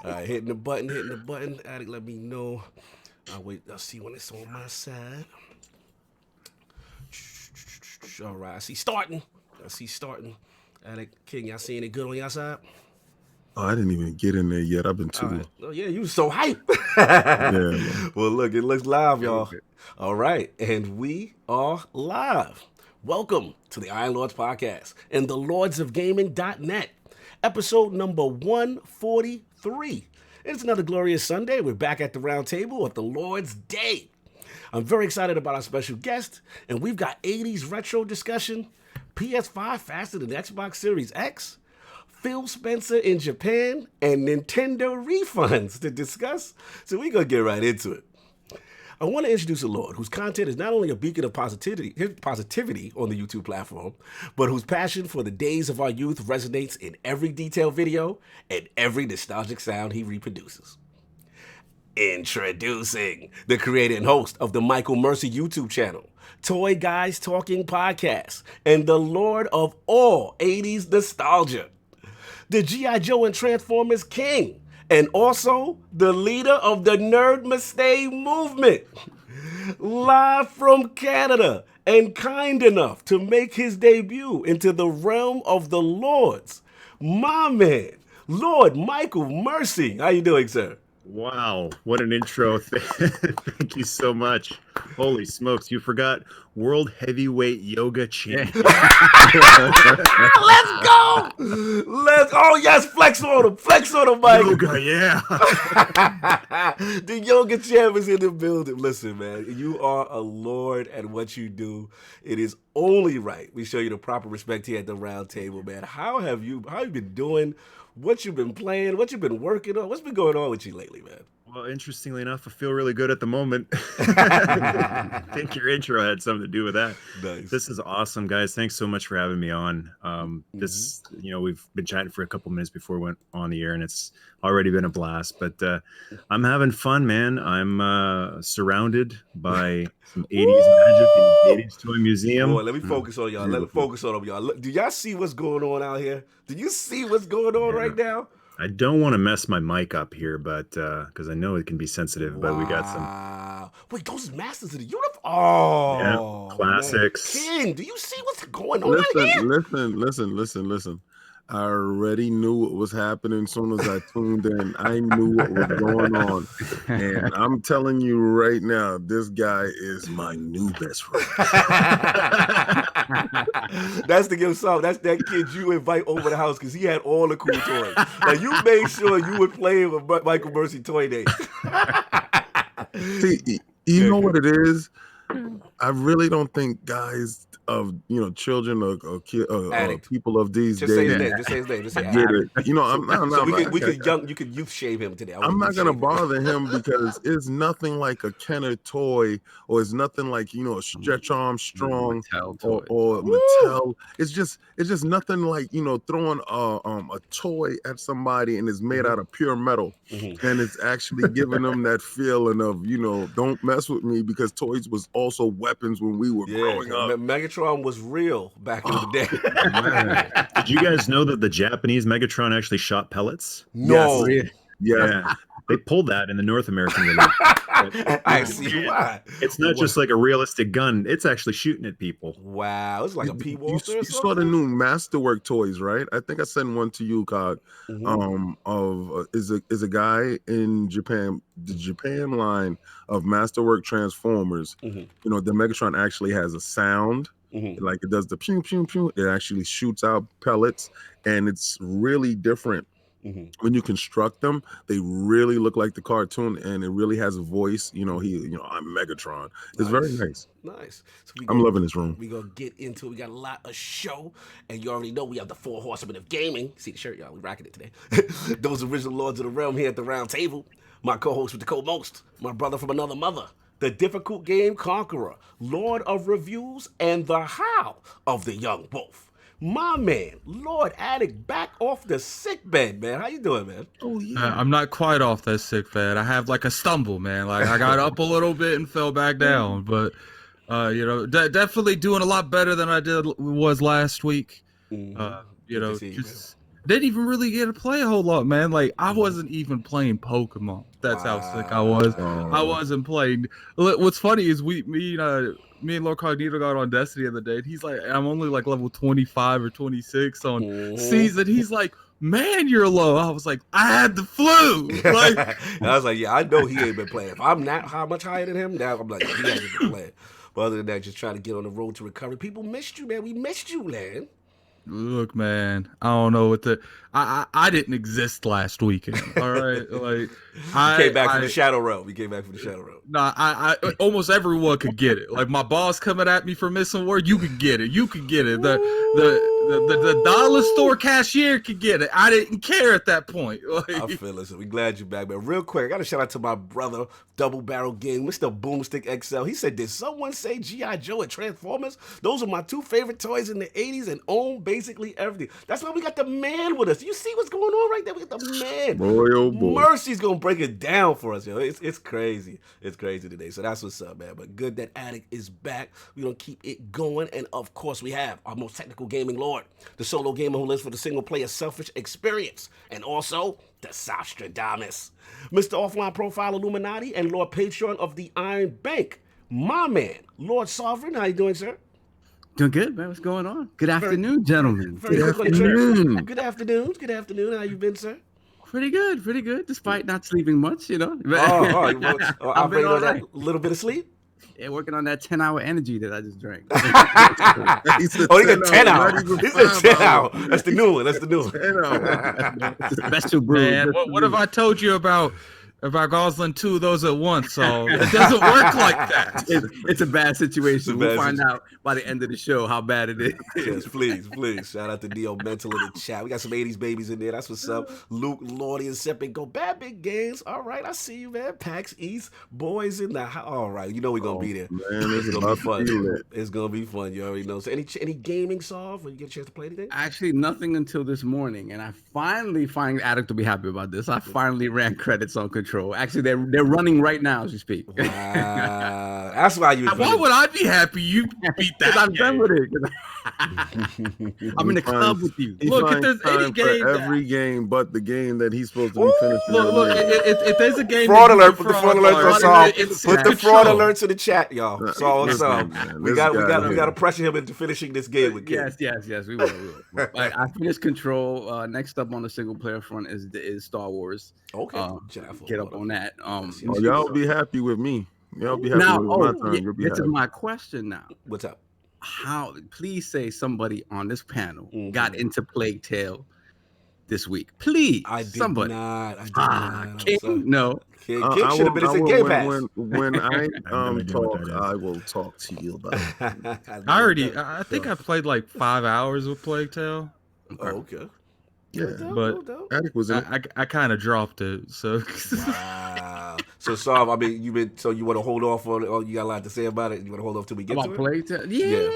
All right, hitting the button. Addict, let me know. I'll wait. I'll see when it's on my side. All right, I see starting. Addict, King, y'all seeing it good on y'all side? Oh, I didn't even get in there yet. I've been All too. right. Oh, yeah, you so hype. Yeah. Well, look, it looks live, y'all. All right, and we are live. Welcome to the Iron Lords podcast and the lordsofgaming.net, episode number 143. It's another glorious Sunday. We're back at the round table at the Lord's Day. I'm very excited about our special guest, and we've got 80s retro discussion, PS5 faster than Xbox Series X, PhilSpencer in Japan, and Nintendo refunds to discuss. So we're going to get right into it. I want to introduce a Lord whose content is not only a beacon of positivity on the YouTube platform, but whose passion for the days of our youth resonates in every detailed video and every nostalgic sound he reproduces. Introducing the creator and host of the Michael Mercy YouTube channel, Toy Guys Talking Podcast, and the Lord of all 80s nostalgia, the G.I. Joe and Transformers King, and also the leader of the Nerd Mistake movement. Live from Canada and kind enough to make his debut into the realm of the Lords, my man, Lord Michael Mercy. How you doing, sir? Wow, what an intro. Thank you so much. Holy smokes, you forgot World Heavyweight Yoga Champion. Let's go! Oh yes, flex on him, Mike. Yoga, yeah. The yoga champ is in the building. Listen, man, you are a lord at what you do. It is only right we show you the proper respect here at the round table, man. How have you been doing? What you been playing? What you been working on? What's been going on with you lately, man? Well, interestingly enough, I feel really good at the moment. I think your intro had something to do with that. Nice. This is awesome, guys. Thanks so much for having me on. This, we've been chatting for a couple minutes before we went on the air, and it's already been a blast. But I'm having fun, man. I'm surrounded by some 80s magic in the 80s Toy Museum. Boy, let me focus on y'all. Let me focus on y'all. Look, do y'all see what's going on out here? Do you see what's going on right now? I don't want to mess my mic up here, but because I know it can be sensitive, but we got some. Wait, those Masters of the Universe? Oh, yeah, classics. Man. King, do you see what's going on here? Listen. I already knew what was happening as soon as I tuned in. I knew what was going on. And I'm telling you right now, this guy is my new best friend. That's the gift song. That's that kid you invite over the house because he had all the cool toys. Like, you made sure you would play with Michael Mercy Toy Day. See, you know what it is? I really don't think guys of children or people of these days. Just say his name. Just say get it. You could youth shame him today. I'm not gonna bother him because it's nothing like a Kenner toy, or it's nothing like a Stretch Armstrong or Mattel. It's just nothing like throwing a toy at somebody and it's made out of pure metal, and it's actually giving them that feeling of don't mess with me, because toys was also weapons when we were growing up. Megatron was real back in the day. Did you guys know that the Japanese Megatron actually shot pellets? No. Yes. Yeah. They pulled that in the North American release. I see why. It's not just like a realistic gun. It's actually shooting at people. Wow. It's like a P. Walter You saw the new Masterwork toys, right? I think I sent one to you, Cog. Is a guy in Japan, the Japan line of Masterwork Transformers. The Megatron actually has a sound. Like it does the pew, pew, pew. It actually shoots out pellets, and it's really different. When you construct them, they really look like the cartoon, and it really has a voice. I'm Megatron. It's very nice. Nice. So I'm loving this room. We're going to get into it. We got a lot of show, and you already know we have the 4 horsemen of gaming. See the shirt, y'all? We rocking it today. Those original lords of the realm here at the round table. My co-host with the co-most, my brother from another mother, the difficult game conqueror, Lord of Reviews, and the how of the young wolf. My man, Lord Addict, back off the sick bed, man. How you doing, man? Oh, yeah. I'm not quite off that sick bed. I have like a stumble, man. Like I got up a little bit and fell back down, but definitely doing a lot better than I was last week. didn't even really get to play a whole lot, man. Like I wasn't even playing Pokemon. That's how sick I was. I wasn't playing. What's funny is me and LordCognito got on Destiny the other day. And he's like, I'm only like level 25 or 26 on season. He's like, man, you're low. I was like, I had the flu. Like, I was like, yeah, I know he ain't been playing. If I'm not how much higher than him, now I'm like, he hasn't been playing. But other than that, just trying to get on the road to recovery. People missed you, man. We missed you, man. Look, man, I don't know what the I didn't exist last weekend. All right, like I came back from the Shadow Realm. We came back from the Shadow Realm. Nah, I almost everyone could get it. Like my boss coming at me for missing work, you could get it. You could get it. The dollar store cashier could get it. I didn't care at that point. Like, I feel it. So we glad you're back, man. Real quick, I got to shout out to my brother, Double Barrel Gang, Mr. Boomstick XL. He said, did someone say G.I. Joe and Transformers? Those are my two favorite toys in the 80s and own basically everything. That's why we got the man with us. You see what's going on right there? We got the man. Boy, oh boy. Mercy's going to break it down for us, yo. It's crazy. It's crazy today. So that's what's up, man. But good that Addict is back. We're going to keep it going. And of course, we have our most technical gaming lord, the solo gamer who lives for the single-player selfish experience, and also the Dominous, Mr. Offline Profile Illuminati and Lord Patron of the Iron Bank, my man, Lord Sovereign. How you doing, sir? Doing good, man. What's going on? Good afternoon, gentlemen. Very good afternoon. Good afternoon. Good afternoon. How you been, sir? Pretty good. Despite not sleeping much, you know. I've been on that little bit of sleep. Yeah, working on that 10-hour energy that I just drank. He said 10 hour. He said 10 hour. That's the new one. That's the new one. Special brew. Man, what have I told you about Gosling 2 of those at once? So it doesn't work like that. It's a bad situation. We'll find out by the end of the show how bad it is. Yes, please. Shout out to Neo Mental in the chat. We got some 80s babies in there. That's what's up. Luke, Lordy, and Seppin go bad big games. All right, I see you, man. PAX East boys in the house. All right, you know we're gonna be there. Man, it's gonna be fun. It's gonna be fun. You already know. So any gaming solve when you get a chance to play anything? Actually, nothing until this morning, and I finally find Addict to be happy about this. I finally ran credits on Control. Actually, they're running right now as we speak. Wow. That's why you. Why would I be happy you beat that? I'm done with it. I'm in the club with you. Look, if there's any game, every game but the game that he's supposed to be finishing. Look, if there's a game, fraud alert. Put the fraud alerts on. Put the fraud alerts in the chat, y'all. So we got to pressure him into finishing this game with Kim. Yes, we will. I finished Control. Next up on the single player front is Star Wars. Okay, get up on that. Y'all be happy with me. Y'all be happy with my turn. You'll be happy. This is my question now. What's up? How? Please say somebody on this panel got into Plague Tale this week. Please, I did somebody. I did not. King, no. King should have been in Game Pass. When I talk, I will talk to you about it. I think I played like 5 hours with Plague Tale. Okay. Yeah, but Attic was in I kind of dropped it. So wow. So Sav, I mean, you want to hold off on it? Or you got a lot to say about it? You want to hold off till we get to it? Plague Tale? Yeah.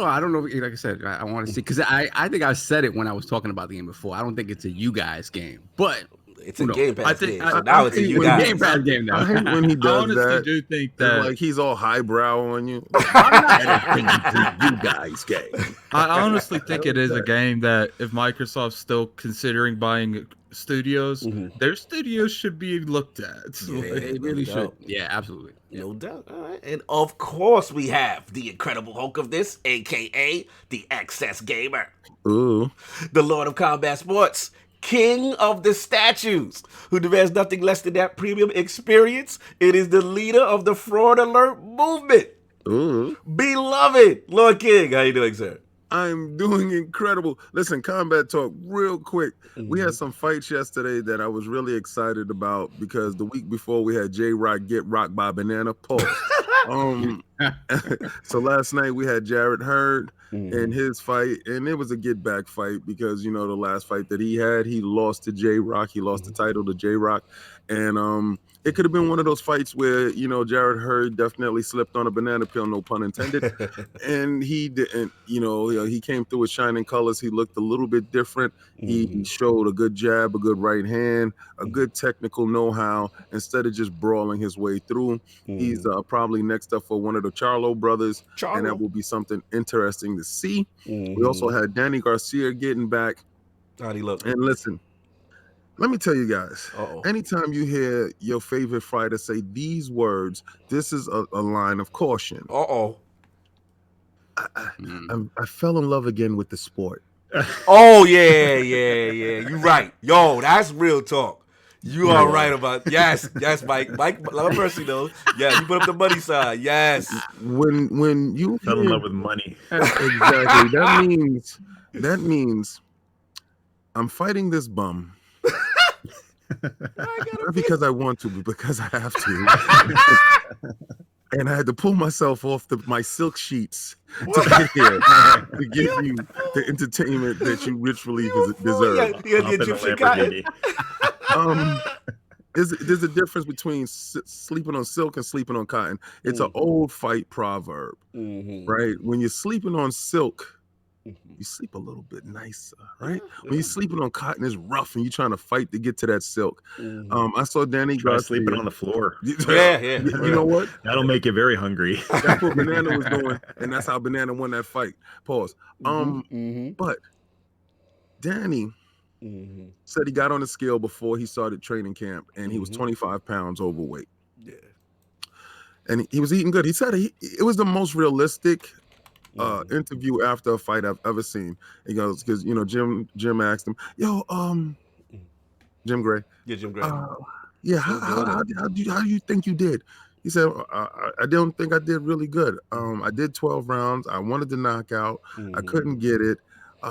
I don't know. Like I said, I want to see because I think I said it when I was talking about the game before. I don't think it's a you guys game, but it's a Game Pass game. So now it's a you guys Game Pass game now. I hate when he does that. I honestly do think that like he's all highbrow on you. I'm not you guys game. I honestly think it is a game that if Microsoft's still considering buying studios, their studios should be looked at. Yeah, they really should. Yeah, absolutely. No doubt. All right. And of course we have the Incredible Hulk of this, aka the Excess Gamer. Ooh. The Lord of Combat Sports. King of the statues, who demands nothing less than that premium experience. It is the leader of the Fraud Alert movement. Ooh. Beloved Lord King. How you doing, sir? I'm doing incredible. Listen, Combat Talk, real quick. We had some fights yesterday that I was really excited about because the week before we had J-Rock get rocked by Banana Pulse. So last night we had Jarrett Hurd in his fight, and it was a get back fight because the last fight that he had, he lost to J-Rock. He lost the title to J-Rock, and it could have been one of those fights where Jarrett Hurd definitely slipped on a banana peel, no pun intended, and he didn't. He came through with shining colors. He looked a little bit different. He showed a good jab, a good right hand, a good technical know-how instead of just brawling his way through. He's probably next up for one of the Charlo brothers, and that will be something interesting to see. We also had Danny Garcia getting back How'd he look? And listen, let me tell you guys. Uh-oh. Anytime you hear your favorite fighter say these words, this is a line of caution. Uh-oh. I fell in love again with the sport. Oh, yeah. You right. Yo, that's real talk. You are right about yes, Mike. Mike, love Mercy though. Yeah, you put up the money side. Yes. When you fell in love with money. Exactly. That means I'm fighting this bum. Not because I want to, but because I have to. And I had to pull myself off my silk sheets to get here to give you the entertainment that you richly deserve. Yeah, the Egyptian cotton. There's a difference between sleeping on silk and sleeping on cotton. It's an old fight proverb, right? When you're sleeping on silk, you sleep a little bit nicer, right? When you're sleeping on cotton, it's rough, and you're trying to fight to get to that silk. I saw Danny Try sleeping on the floor. Yeah. You know what? That'll make you very hungry. That's what Banana was doing, and that's how Banana won that fight. Pause. But Danny said he got on the scale before he started training camp, and he was 25 pounds overweight. Yeah. And he was eating good. He said it was the most realistic interview after a fight I've ever seen. He goes, because Jim asked him, Jim Gray. Yeah, Jim Gray. How do you think you did? He said, I don't think I did really good. I did 12 rounds. I wanted to knock out. I couldn't get it.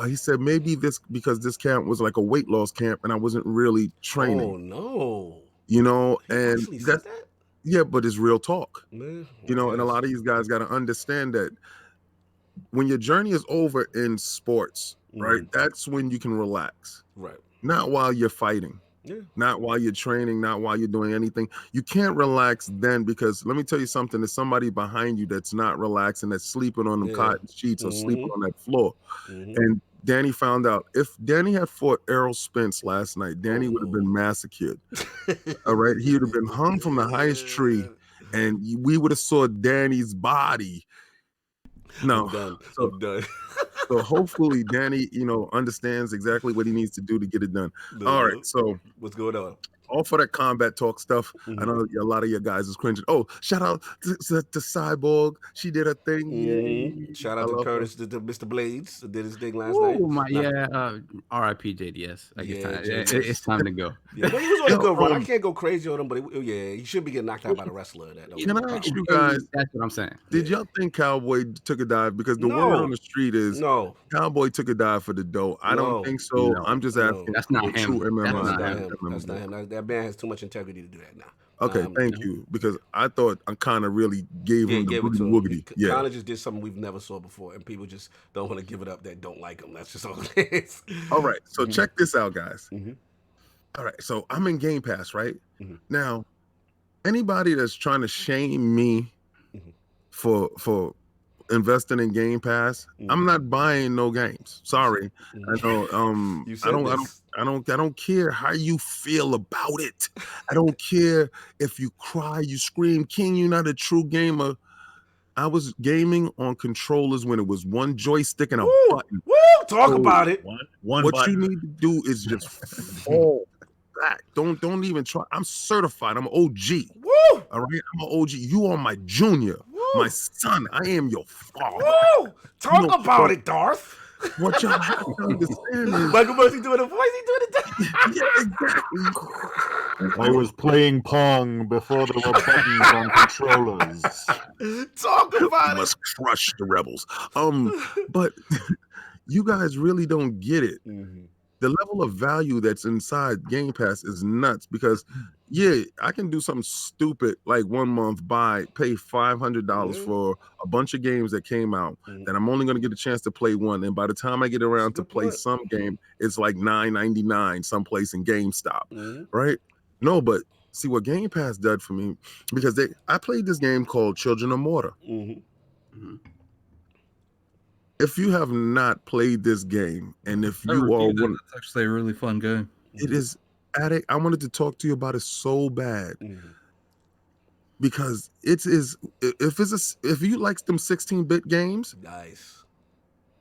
He said maybe because this camp was like a weight loss camp and I wasn't really training. Oh no. And that's that? Yeah, but it's real talk. Man, and a lot of these guys got to understand that when your journey is over in sports, right? That's when you can relax. Right. Not while you're fighting. Yeah. Not while you're training, not while you're doing anything. You can't relax then, because let me tell you something, there's somebody behind you that's not relaxing, that's sleeping on them cotton sheets or sleeping on that floor. And Danny found out if Danny had fought Errol Spence last night, Danny would have been massacred. All right. He would have been hung from the highest tree, and we would have saw Danny's body. No, I'm done. So hopefully Danny, understands exactly what he needs to do to get it done. All right. So what's going on? All for that combat talk stuff. I know a lot of your guys is cringing. Oh, shout out to Cyborg. She did her thing. Shout out to Curtis, to Mr. Blades, did his thing last night. R.I.P. JDS. It's time to go. Yeah, but he was on a good run. I can't go crazy on him, but he should be getting knocked out by the wrestler. Can I ask you guys? That's what I'm saying. Did y'all think Cowboy took a dive? Because the word on the street is Cowboy took a dive for the dough. I don't think so. No, I'm just asking. That's not him. That's not him. That man has too much integrity to do that now. Okay, thank you. Because I thought I kind of really gave him the woogity. Yeah, kind of just did something we've never saw before, and people just don't want to give it up that don't like him. That's just all it is. All right, so check this out, guys. All right, so I'm in Game Pass, right? Now, anybody that's trying to shame me for investing in Game Pass, I'm not buying no games. Sorry. I know I don't care how you feel about it. I don't care if you cry, you scream, King, you're not a true gamer. I was gaming on controllers when it was one joystick and a button. Talk about it. One what button. you need to do is just fall back. Don't even try. I'm certified. I'm OG. Woo! All right, I'm an OG. You are my junior. My son, I am your father. Woo! Talk about it, Darth. What y'all have to understand is Michael Mercy doing a voice. He doing it. Yeah, exactly. I was playing Pong before there were buttons on controllers. Talk about it. Must crush the rebels. But you guys really don't get it. The level of value that's inside Game Pass is nuts, because I can do something stupid like 1 month pay $500 for a bunch of games that came out that I'm only going to get a chance to play one, and by the time I get around to play some game, it's like $9.99 someplace in GameStop, right? No, but see what Game Pass did for me, because I played this game called Children of Morta. If you have not played this game, and if you are it's actually a really fun game. It is addict. I wanted to talk to you about it so bad, because if you like them 16-bit games, nice,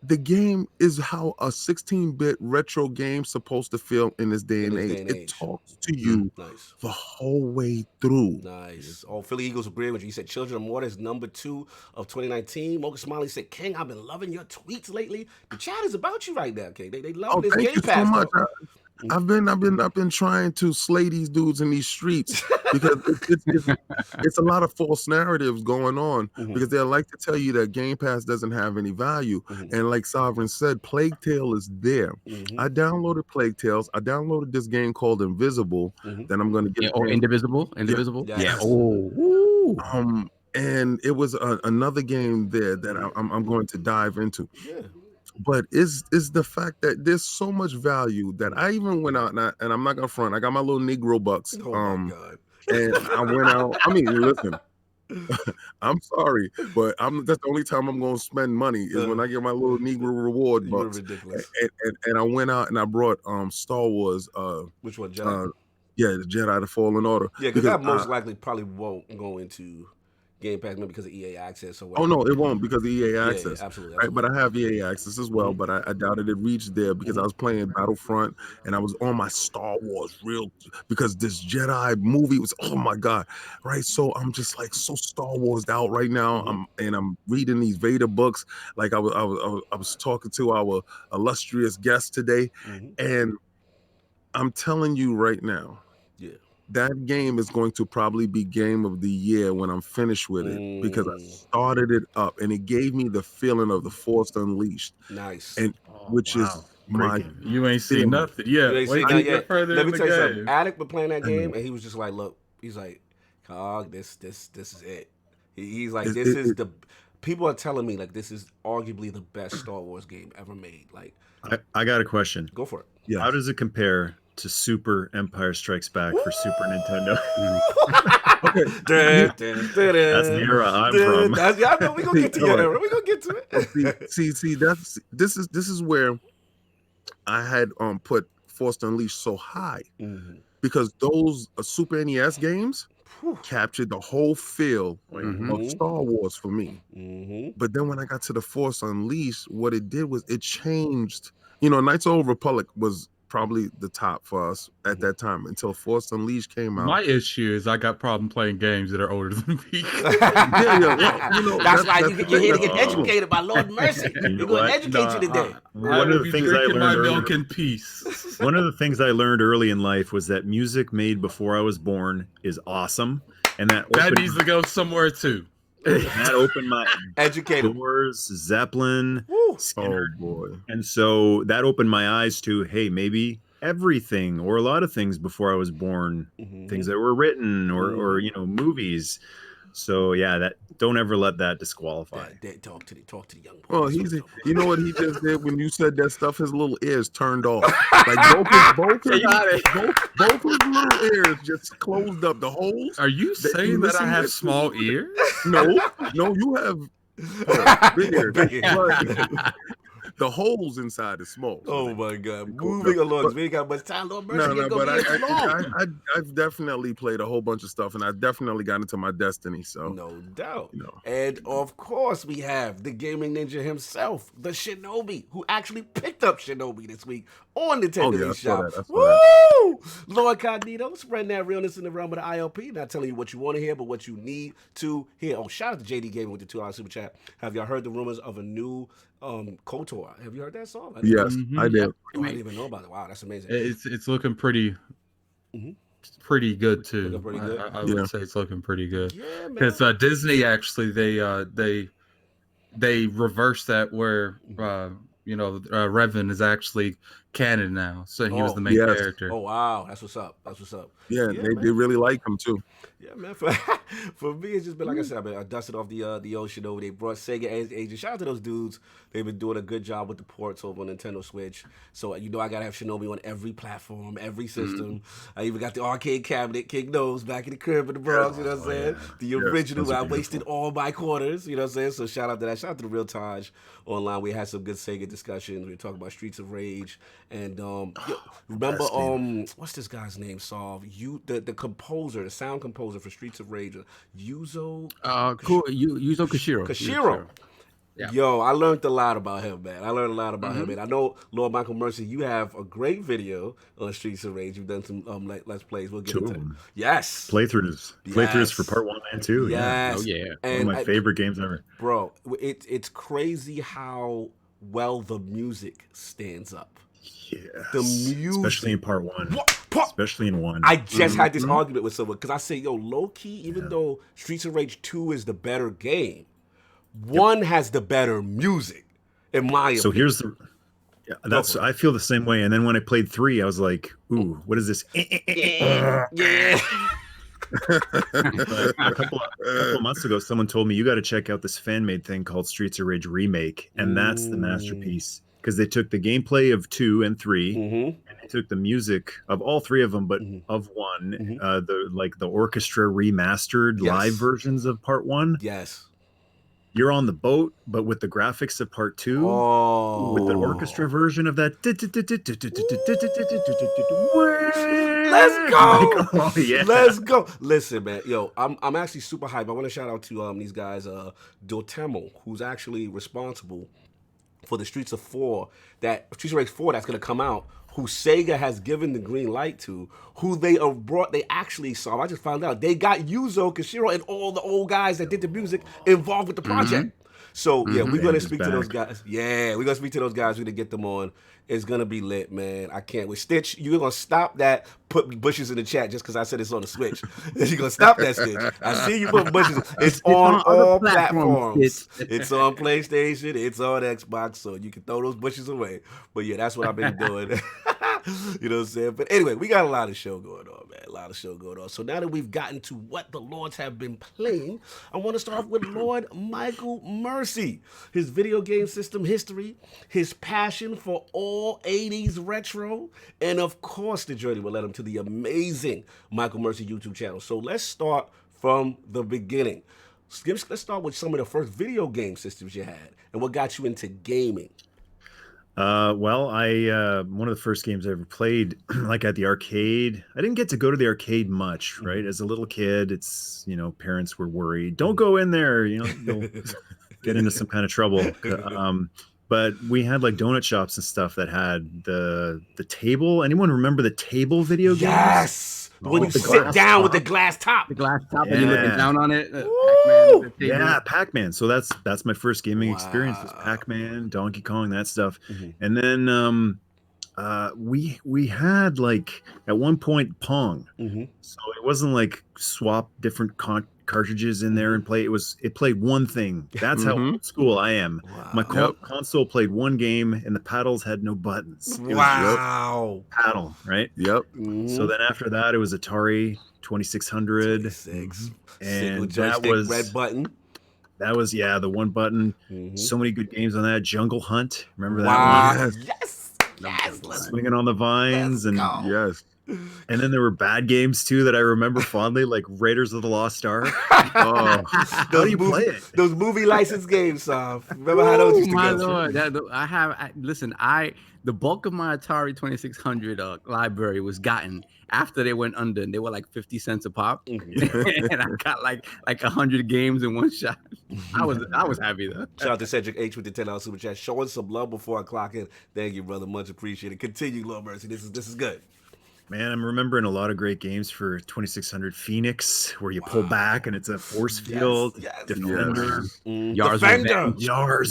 the game is how a 16-bit retro game's supposed to feel in this day and age. It talks to you the whole way through. Nice. Oh, Philly Eagles agree with you. He said Children of Mortar is number 2 of 2019. Mocha Smiley said, King, I've been loving your tweets lately. The chat is about you right now, King. They love this Game Pass. Thank you so much. I've been trying to slay these dudes in these streets because it's a lot of false narratives going on because they like to tell you that Game Pass doesn't have any value. And like Sovereign said, Plague Tale is there. I downloaded Plague Tales. I downloaded this game called Invisible that I'm going to get. Indivisible. Yeah. Yeah. Oh. And it was another game there that I'm going to dive into. Yeah. But is the fact that there's so much value that I even went out and I'm not gonna front. I got my little Negro bucks. Oh my God. And I went out. I mean, listen, I'm sorry, but that's the only time I'm gonna spend money is when I get my little Negro reward bucks. Ridiculous. And I went out and I brought Star Wars. Which one, Jedi? Yeah, the Jedi: The Fallen Order. Yeah, because that most likely probably won't go into Game Pass, maybe because of EA Access or whatever. Oh no, it won't because of EA Access. Yeah, absolutely. Right, but I have EA Access as well. But I doubted it reached there because I was playing Battlefront and I was on my Star Wars because this Jedi movie was, oh my God, right? So I'm just like so Star Warsed out right now. I'm reading these Vader books. Like I was talking to our illustrious guest today, and I'm telling you right now. That game is going to probably be game of the year when I'm finished with it because I started it up and it gave me the feeling of the Force Unleashed. Nice. And which is my you ain't seen nothing yet. Let me tell you something. Addict been playing that game and he was just like, look, he's like, Cog, this is it. He's like, this is the people are telling me like this is arguably the best Star Wars game ever made. Like I got a question. Go for it. Yeah. How does it compare to Super Empire Strikes Back for Super Nintendo? That's the era I'm from. I know we're gonna get to that era. We're gonna get to it. See, this is where I had put Force Unleashed so high because those Super NES games captured the whole feel of Star Wars for me. But then when I got to the Force Unleashed, what it did was it changed. You know, Knights of the Old Republic was probably the top for us at that time until Force Unleashed came out. My issue is I got problem playing games that are older than me. That's why you're here to get educated by Lord Mercy. We're going to educate you today. One of the things I learned my milk in peace. One of the things I learned early in life was that music made before I was born is awesome, and that needs to go somewhere too. That opened my doors, Zeppelin, Skinner. Oh boy. And so that opened my eyes to, hey, maybe everything or a lot of things before I was born, things that were written or movies. So yeah, that don't ever let that disqualify. Talk to the young boy. Well, you know what he just did when you said that stuff? His little ears turned off. Like both his little ears just closed up. The holes. Are you saying that I have small ears? No, you have big ears. The holes inside is small. Oh my God! Moving along, we ain't got much time. Lord Mercy, but I've definitely played a whole bunch of stuff, and I definitely got into my destiny. So no doubt. And of course, we have the gaming ninja himself, the Shinobi, who actually picked up Shinobi this week on Nintendo eShop. Woo! LordCognito, spreading that realness in the realm of the ILP. Not telling you what you want to hear, but what you need to hear. Oh, shout out to JD Gaming with the $2 super chat. Have y'all heard the rumors of a new KOTOR? Have you heard that song? Yes, I did. I didn't even know about it. Wow, that's amazing. It's looking pretty pretty good too. Looking pretty good? I would say it's looking pretty good. Yeah, man. Because Disney actually they reversed that where Revan is actually canon now, so he was the main character. Oh wow, that's what's up. Yeah, they really like him too. Yeah, man. For me, it's just been like I said. I dusted off the old Shinobi. They brought Sega agents. Shout out to those dudes. They've been doing a good job with the ports over on Nintendo Switch. So I gotta have Shinobi on every platform, every system. I even got the arcade cabinet, King knows, back in the crib in the Bronx. You know what I'm saying? Yeah. The original. I wasted all my quarters. You know what I'm saying? So shout out to that. Shout out to the Real Taj online. We had some good Sega discussions. We were talking about Streets of Rage and remember what's this guy's name? The composer, the sound composer for Streets of Rage, Yuzo. Yuzo Koshiro. Yeah. Yo, I learned a lot about him, man. I learned a lot about him, and I know, Lord Michael Mercy, you have a great video on Streets of Rage. You've done some let's plays. We'll get into that. Yes, playthroughs for part 1 and 2. Yes. Oh yeah, And one of my favorite games ever, bro. It's crazy how well the music stands up. Yes. The music, especially in part 1. Especially in 1. I just had this argument with someone because I say, yo, low key, even though Streets of Rage 2 is the better game, 1 has the better music, in my opinion. So here's the. Yeah, I feel the same way. And then when I played 3, I was like, "Ooh, what is this?" Yeah. a couple of months ago, someone told me you got to check out this fan made thing called Streets of Rage Remake, and that's the masterpiece because they took the gameplay of 2 and 3, and they took the music of all 3 of them, but of 1, the orchestra remastered live versions of part 1. Yes. You're on the boat, but with the graphics of part 2, with the orchestra version of that. Let's go! Like, oh, yeah. Let's go! Listen, man, yo, I'm actually super hyped. I want to shout out to these guys, Dotemo, who's actually responsible for the Streets of Rage 4 that's gonna come out, who Sega has given the green light to, who they actually saw. I just found out they got Yuzo Koshiro and all the old guys that did the music involved with the project. So yeah, we're gonna speak to those guys. Yeah, we're gonna speak to those guys. We're gonna get them on. It's gonna be lit, man. I can't wait. Stitch, you're gonna stop that. Put bushes in the chat just because I said it's on the Switch. You're gonna stop that, Stitch. I see you put bushes. It's on all platforms. It's on PlayStation. It's on Xbox. So you can throw those bushes away. But yeah, that's what I've been doing. You know what I'm saying? But anyway, we got a lot of show going on, man. A lot of show going on. So now that we've gotten to what the Lords have been playing, I want to start off with Lord Michael Mercy. His video game system history, his passion for all 80s retro, and of course the journey will lead him to the amazing Michael Mercy YouTube channel. So let's start from the beginning. Let's start with some of the first video game systems you had and what got you into gaming. Well, one of the first games I ever played, like at the arcade, I didn't get to go to the arcade much, right? As a little kid, it's, parents were worried, don't go in there, you'll get into some kind of trouble. But we had like donut shops and stuff that had the table. Anyone remember the table video games? Yes. When you sit down with the glass top. The glass top and you're looking down on it. Pac-Man. So that's my first gaming experience was Pac-Man, Donkey Kong, that stuff. And then we had like at one point Pong. So it wasn't like swap different cartridges in there and play. It played one thing. That's how old school I am. Wow. My console played one game and the paddles had no buttons. Wow. Paddle, right? Yep. So then after that it was Atari 2600. 26. And that was red button. That was the one button. So many good games on that. Jungle Hunt. Remember that one? Yes. Swinging on the vines yes. And then there were bad games too that I remember fondly, like Raiders of the Lost Ark. How do you play it? Those movie license games, remember how those used to go? The bulk of my Atari 2600 library was gotten after they went under, and they were like 50 cents a pop. And I got like 100 games in one shot. I was happy though. Shout out to Cedric H with the $10 super chat, showing some love before I clock in. Thank you, brother. Much appreciated. Continue, Lord Mercy. This is good. Man, I'm remembering a lot of great games for 2600 Phoenix, where you pull back and it's a force field. Defender. Yar's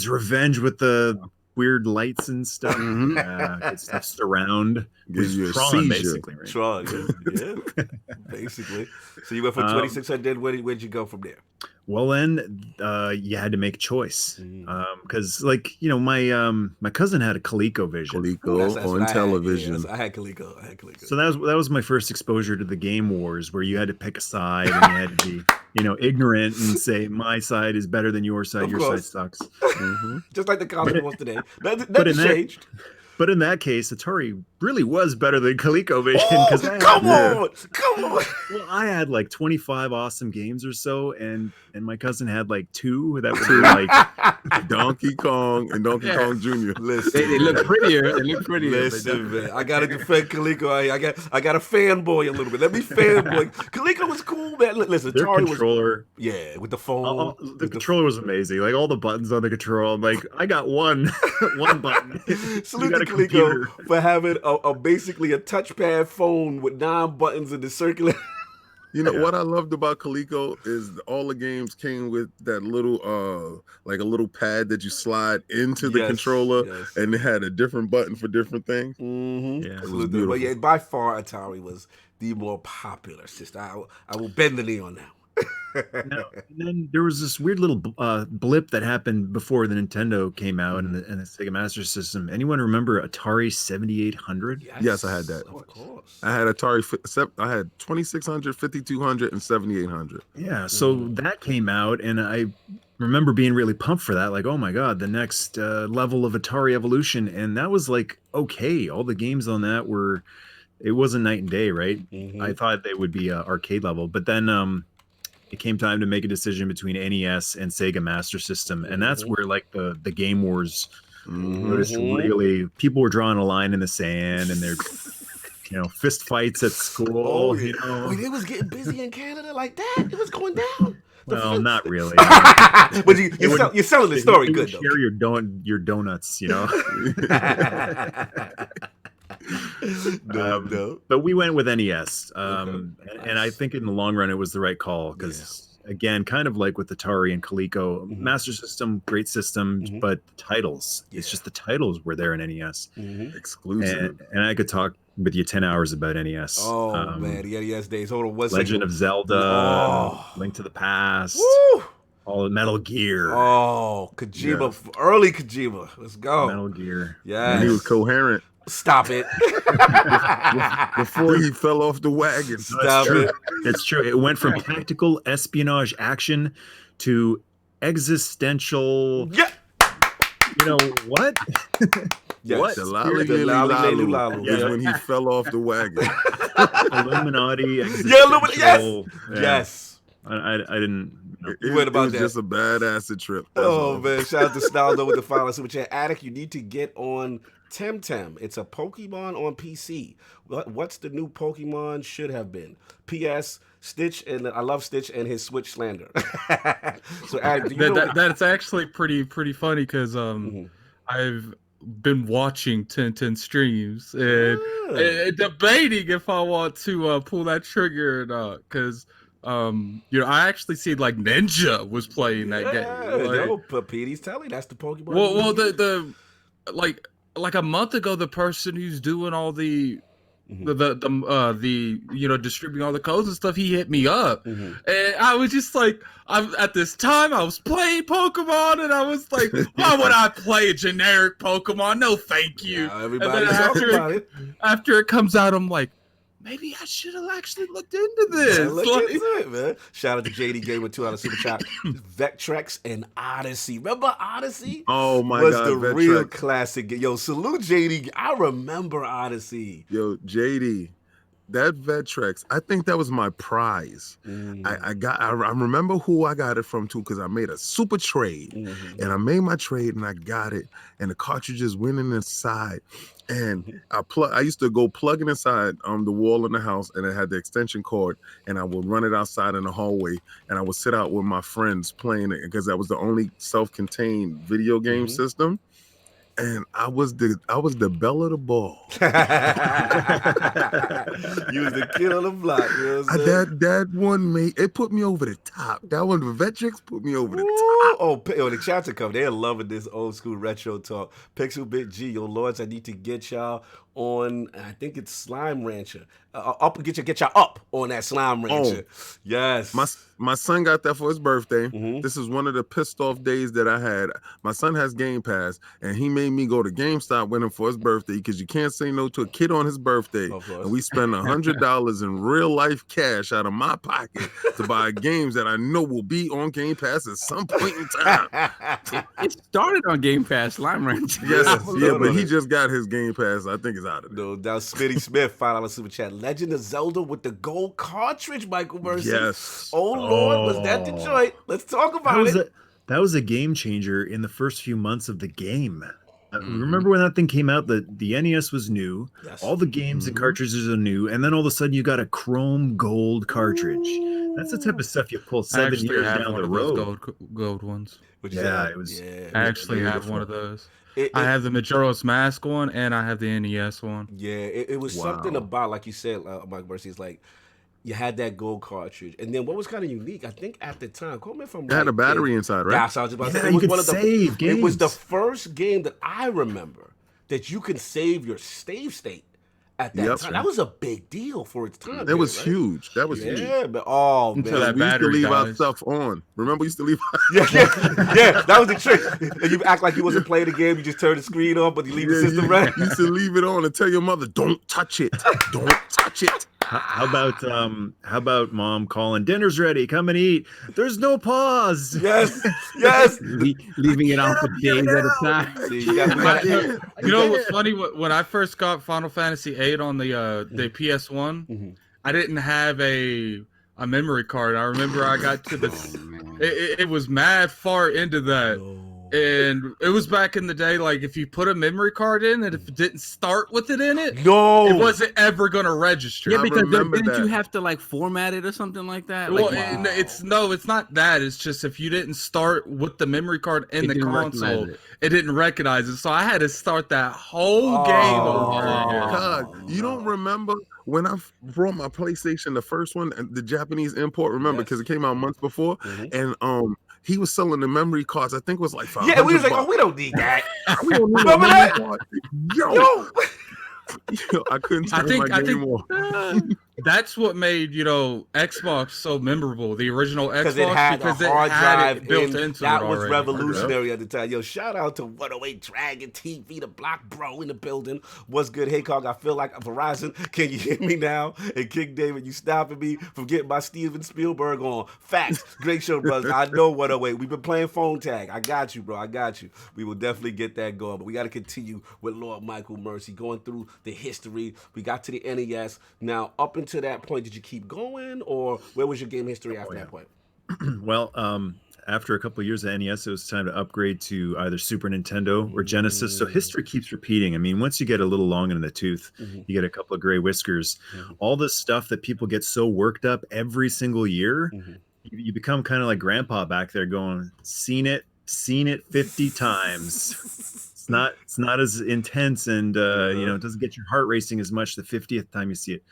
Revenge with the weird lights and stuff. Good stuff. Surround. Gives you a Tron, seizure. basically. Right? Tron, yeah. Basically. So you went from 2600. Where'd you go from there? Well, then you had to make a choice because, my cousin had a ColecoVision. On television. I had Coleco. So that was my first exposure to the game wars, where you had to pick a side and you had to be, ignorant and say my side is better than your side. Your side sucks. Just like the college wants today. That changed. But in that case, Atari really was better than ColecoVision. Oh, come on. Well, I had like 25 awesome games or so, and my cousin had like 2 that were like Donkey Kong and Donkey Kong Jr. Listen, They look prettier. They look prettier. Listen, man, I gotta defend Coleco. I got a fanboy a little bit. Let me fanboy. Coleco was cool, man. Listen, their Atari controller. with the phone. The controller was amazing. Like all the buttons on the control. I'm like, I got one button. Salute to Coleco for having a basically a touchpad phone with 9 buttons in the circular. You know what I loved about Coleco is all the games came with that little like a little pad that you slide into the controller, and it had a different button for different things. Mm-hmm. Yeah, it was beautiful. But yeah, by far Atari was the more popular system. I will bend the knee on that. And then there was this weird little blip that happened before the Nintendo came out and the Sega Master System. Anyone remember Atari 7800? Yes, I had that. Of course. I had Atari. I had 2600, 5200, and 7800. Yeah, so that came out, and I remember being really pumped for that. Like, oh my god, the next level of Atari evolution, and that was like okay. All the games on that were. It wasn't night and day, right? Mm-hmm. I thought they would be arcade level, but then it came time to make a decision between NES and Sega Master System, and that's where like the game wars was really people were drawing a line in the sand, and they're fist fights at school. Oh, yeah. Wait, it was getting busy in Canada like that. It was going down. Well, not really. But you're selling the story good though. Share your donuts, No. But we went with NES, and I think in the long run it was the right call because again, kind of like with Atari and Coleco, Master System, great system, but titles, it's just the titles were there in NES, exclusive. And I could talk with you 10 hours about NES. Oh man, the NES days. Hold on, Legend of Zelda, Link to the Past. Woo! All Metal Gear. Oh, Kojima, early Kojima. Let's go. Metal Gear. Yeah, and he was coherent. Stop it. Before he fell off the wagon. Stop it. It's true. It went from tactical espionage action to existential. Yeah. What? Yes. What? The Lally Lalu is when he fell off the wagon. Illuminati. Yes. I didn't. It was just a bad acid trip. Man! Shout out to Staldo with the final super chat. Attic, you need to get on Temtem. It's a Pokemon on PC. What's the new Pokemon should have been? P.S. Stitch, and I love Stitch and his Switch slander. So Attic, that's actually pretty funny because I've been watching 10 streams and debating if I want to pull that trigger or not because. I actually see like Ninja was playing that game. But Petey's telling that's the Pokemon. Well, the like a month ago, the person who's doing all the distributing all the codes and stuff, he hit me up, and I was just like, at this time I was playing Pokemon, and I was like, why would I play a generic Pokemon? No, thank you. Everybody after it comes out, I'm like. Maybe I should have actually looked into this. Look into it, man. Shout out to JD Gamer 2 out of Super Chat. Vectrex and Odyssey. Remember Odyssey? Oh my was God. The Vectrex. Real classic. Yo, salute JD. I remember Odyssey. Yo, JD. That Vectrex, I think that was my prize. I remember who I got it from too, because I made a super trade, and I made my trade and I got it, and the cartridges went in inside, and I used to go plug it inside the wall in the house, and it had the extension cord, and I would run it outside in the hallway, and I would sit out with my friends playing it because that was the only self-contained video game system. And I was the belle of the ball. You was the kid on the block. You know what I'm saying? That one it put me over the top. That one, the Vectrex, put me over the top. Oh, the chats are coming. They're loving this old school retro talk. Pixel Bit G, yo lords, I need to get y'all on. I think it's Slime Rancher. get you up on that slime rancher. Yes. My son got that for his birthday. This is one of the pissed off days that I had. My son has Game Pass, and he made me go to GameStop with him for his birthday because you can't say no to a kid on his birthday. And we spent $100 in real life cash out of my pocket to buy games that I know will be on Game Pass at some point in time. It started on Game Pass, Slime Ranch. But he just got his Game Pass. I think it's out of there. No, that was Smitty Smith, $5 super chat. Legend of Zelda with the gold cartridge, Michael Mercy. Yes. Oh Lord, was that Detroit? Let's talk about it. That was a game changer in the first few months of the game. Remember when that thing came out? The NES was new. Yes. All the games and cartridges are new, and then all of a sudden you got a chrome gold cartridge. That's the type of stuff you pull 7 years down the road. Gold ones. It was. I actually have one of those. I have the Majora's Mask one, and I have the NES one. Yeah, it was something about, like you said, Mike Mercy, it's like you had that gold cartridge, and then what was kind of unique, I think at the time, call me if I'm right. It had a battery inside, right? Yeah, so I was about to say, it was the first game that I remember that you can save your save state at that time. That was a big deal for its time. It was huge. That was huge. Yeah, but until that we used to leave our stuff on. Remember, we used to leave. Yeah, that was the trick. And you act like you wasn't playing the game. You just turn the screen on, but you leave the system running. You used to leave it on and tell your mother, "Don't touch it. Don't touch it." How about mom calling, "Dinner's ready, come and eat"? There's no pause. Yes. Leaving it on for days at a time. You know what's funny? When I first got Final Fantasy VIII on the PS1, I didn't have a memory card. I remember I got to it was mad far into that. And it was back in the day, like if you put a memory card in and if it didn't start with it in it, it wasn't ever going to register. Yeah, because didn't you have to like format it or something like that? Well, it's not that. It's just if you didn't start with the memory card in the console, it didn't recognize it. So I had to start that whole game over again. God, you don't remember when I brought my PlayStation, the first one, the Japanese import, remember, because it came out months before, and he was selling the memory cards. I think it was like $500. Yeah, we was like, we don't need that. We don't need remember that? Yo. I couldn't tell my game more. That's what made Xbox so memorable. The original Xbox, because it had a hard drive built into that it was already. Revolutionary at the time. Yo, shout out to 108 Dragon TV, the block bro in the building. What's good? Hey, Cog, I feel like Verizon. Can you hear me now? And King David, you stopping me from getting my Steven Spielberg on. Facts. Great show, brothers. I know 108. We've been playing phone tag. I got you, bro. I got you. We will definitely get that going. But we got to continue with Lord Michael Mercy, going through the history. We got to the NES. Now, up until that point, did you keep going, or where was your game history after that point? Well, after a couple of years of NES, it was time to upgrade to either Super Nintendo or Genesis. So history keeps repeating. I mean, once you get a little long in the tooth, you get a couple of gray whiskers. All this stuff that people get so worked up every single year, you become kind of like grandpa back there going, seen it 50 times. It's not as intense, and it doesn't get your heart racing as much the 50th time you see it.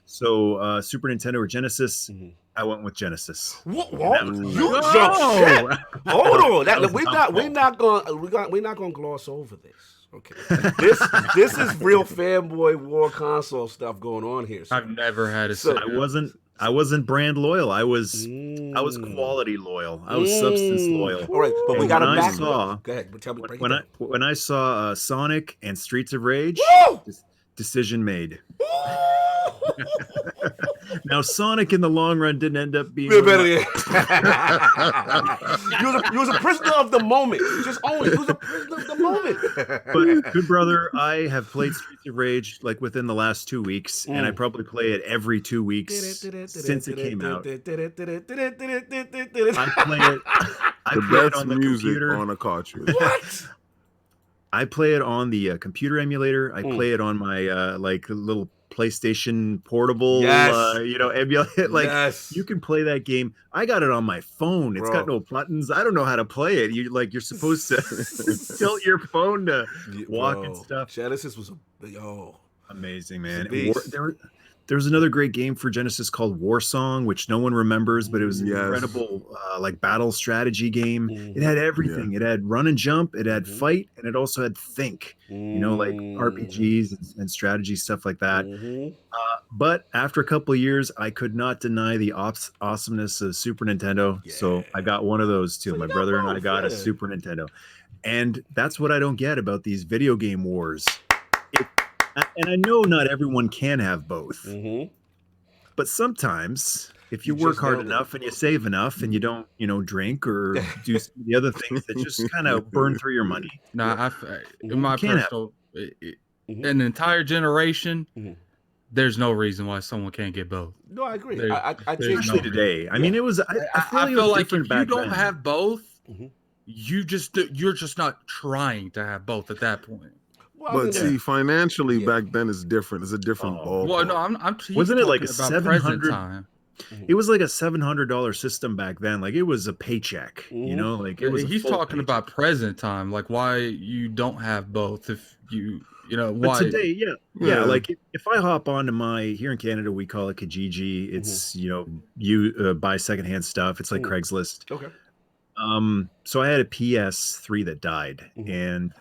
So Super Nintendo or Genesis, I went with Genesis. What? You jumped ship. Hold on. We're not gonna gloss over this. Okay, this is real fanboy war console stuff going on here. So. I've never had a. So I wasn't brand loyal. I was quality loyal. I was substance loyal. All right, but we got to back. Go ahead. Tell me. When I saw Sonic and Streets of Rage, decision made. Now Sonic in the long run didn't end up being better. You was a prisoner of the moment. Just own it. You was a prisoner of the moment. But good brother, I have played Streets of Rage like within the last 2 weeks, and I probably play it every 2 weeks since it came out. I play it on the computer on a cartridge. What? I play it on the computer emulator. I play it on my little PlayStation portable, emulate. You can play that game. I got it on my phone. It's got no buttons. I don't know how to play it. You're supposed to tilt your phone to walk and stuff. Genesis was amazing, man. there's another great game for Genesis called War Song, which no one remembers, but it was an incredible like battle strategy game. It had everything. It had run and jump, it had fight, and it also had think. You know, like RPGs and strategy stuff like that. But after a couple of years, I could not deny the awesomeness of Super Nintendo. So I got one of those too. My brother and I got a Super Nintendo. And that's what I don't get about these video game wars. And I know not everyone can have both. But sometimes if you work hard enough and you save enough and you don't, drink or do the other things that just kind of burn through your money. In my personal, an entire generation, there's no reason why someone can't get both. No, I agree. Especially today. I mean, it was. I feel like if you don't have both, you're just not trying to have both at that point. Well, but see, financially back then it's different. It's a different ball. Well, no, I'm wasn't it like a $700? It was like a $700 system back then. Like it was a paycheck, like it was. He's talking about present time, like why you don't have both. If why? But today, yeah. Like if I hop onto here in Canada, we call it Kijiji. It's you buy secondhand stuff. It's like Craigslist. Okay. So I had a PS3 that died, and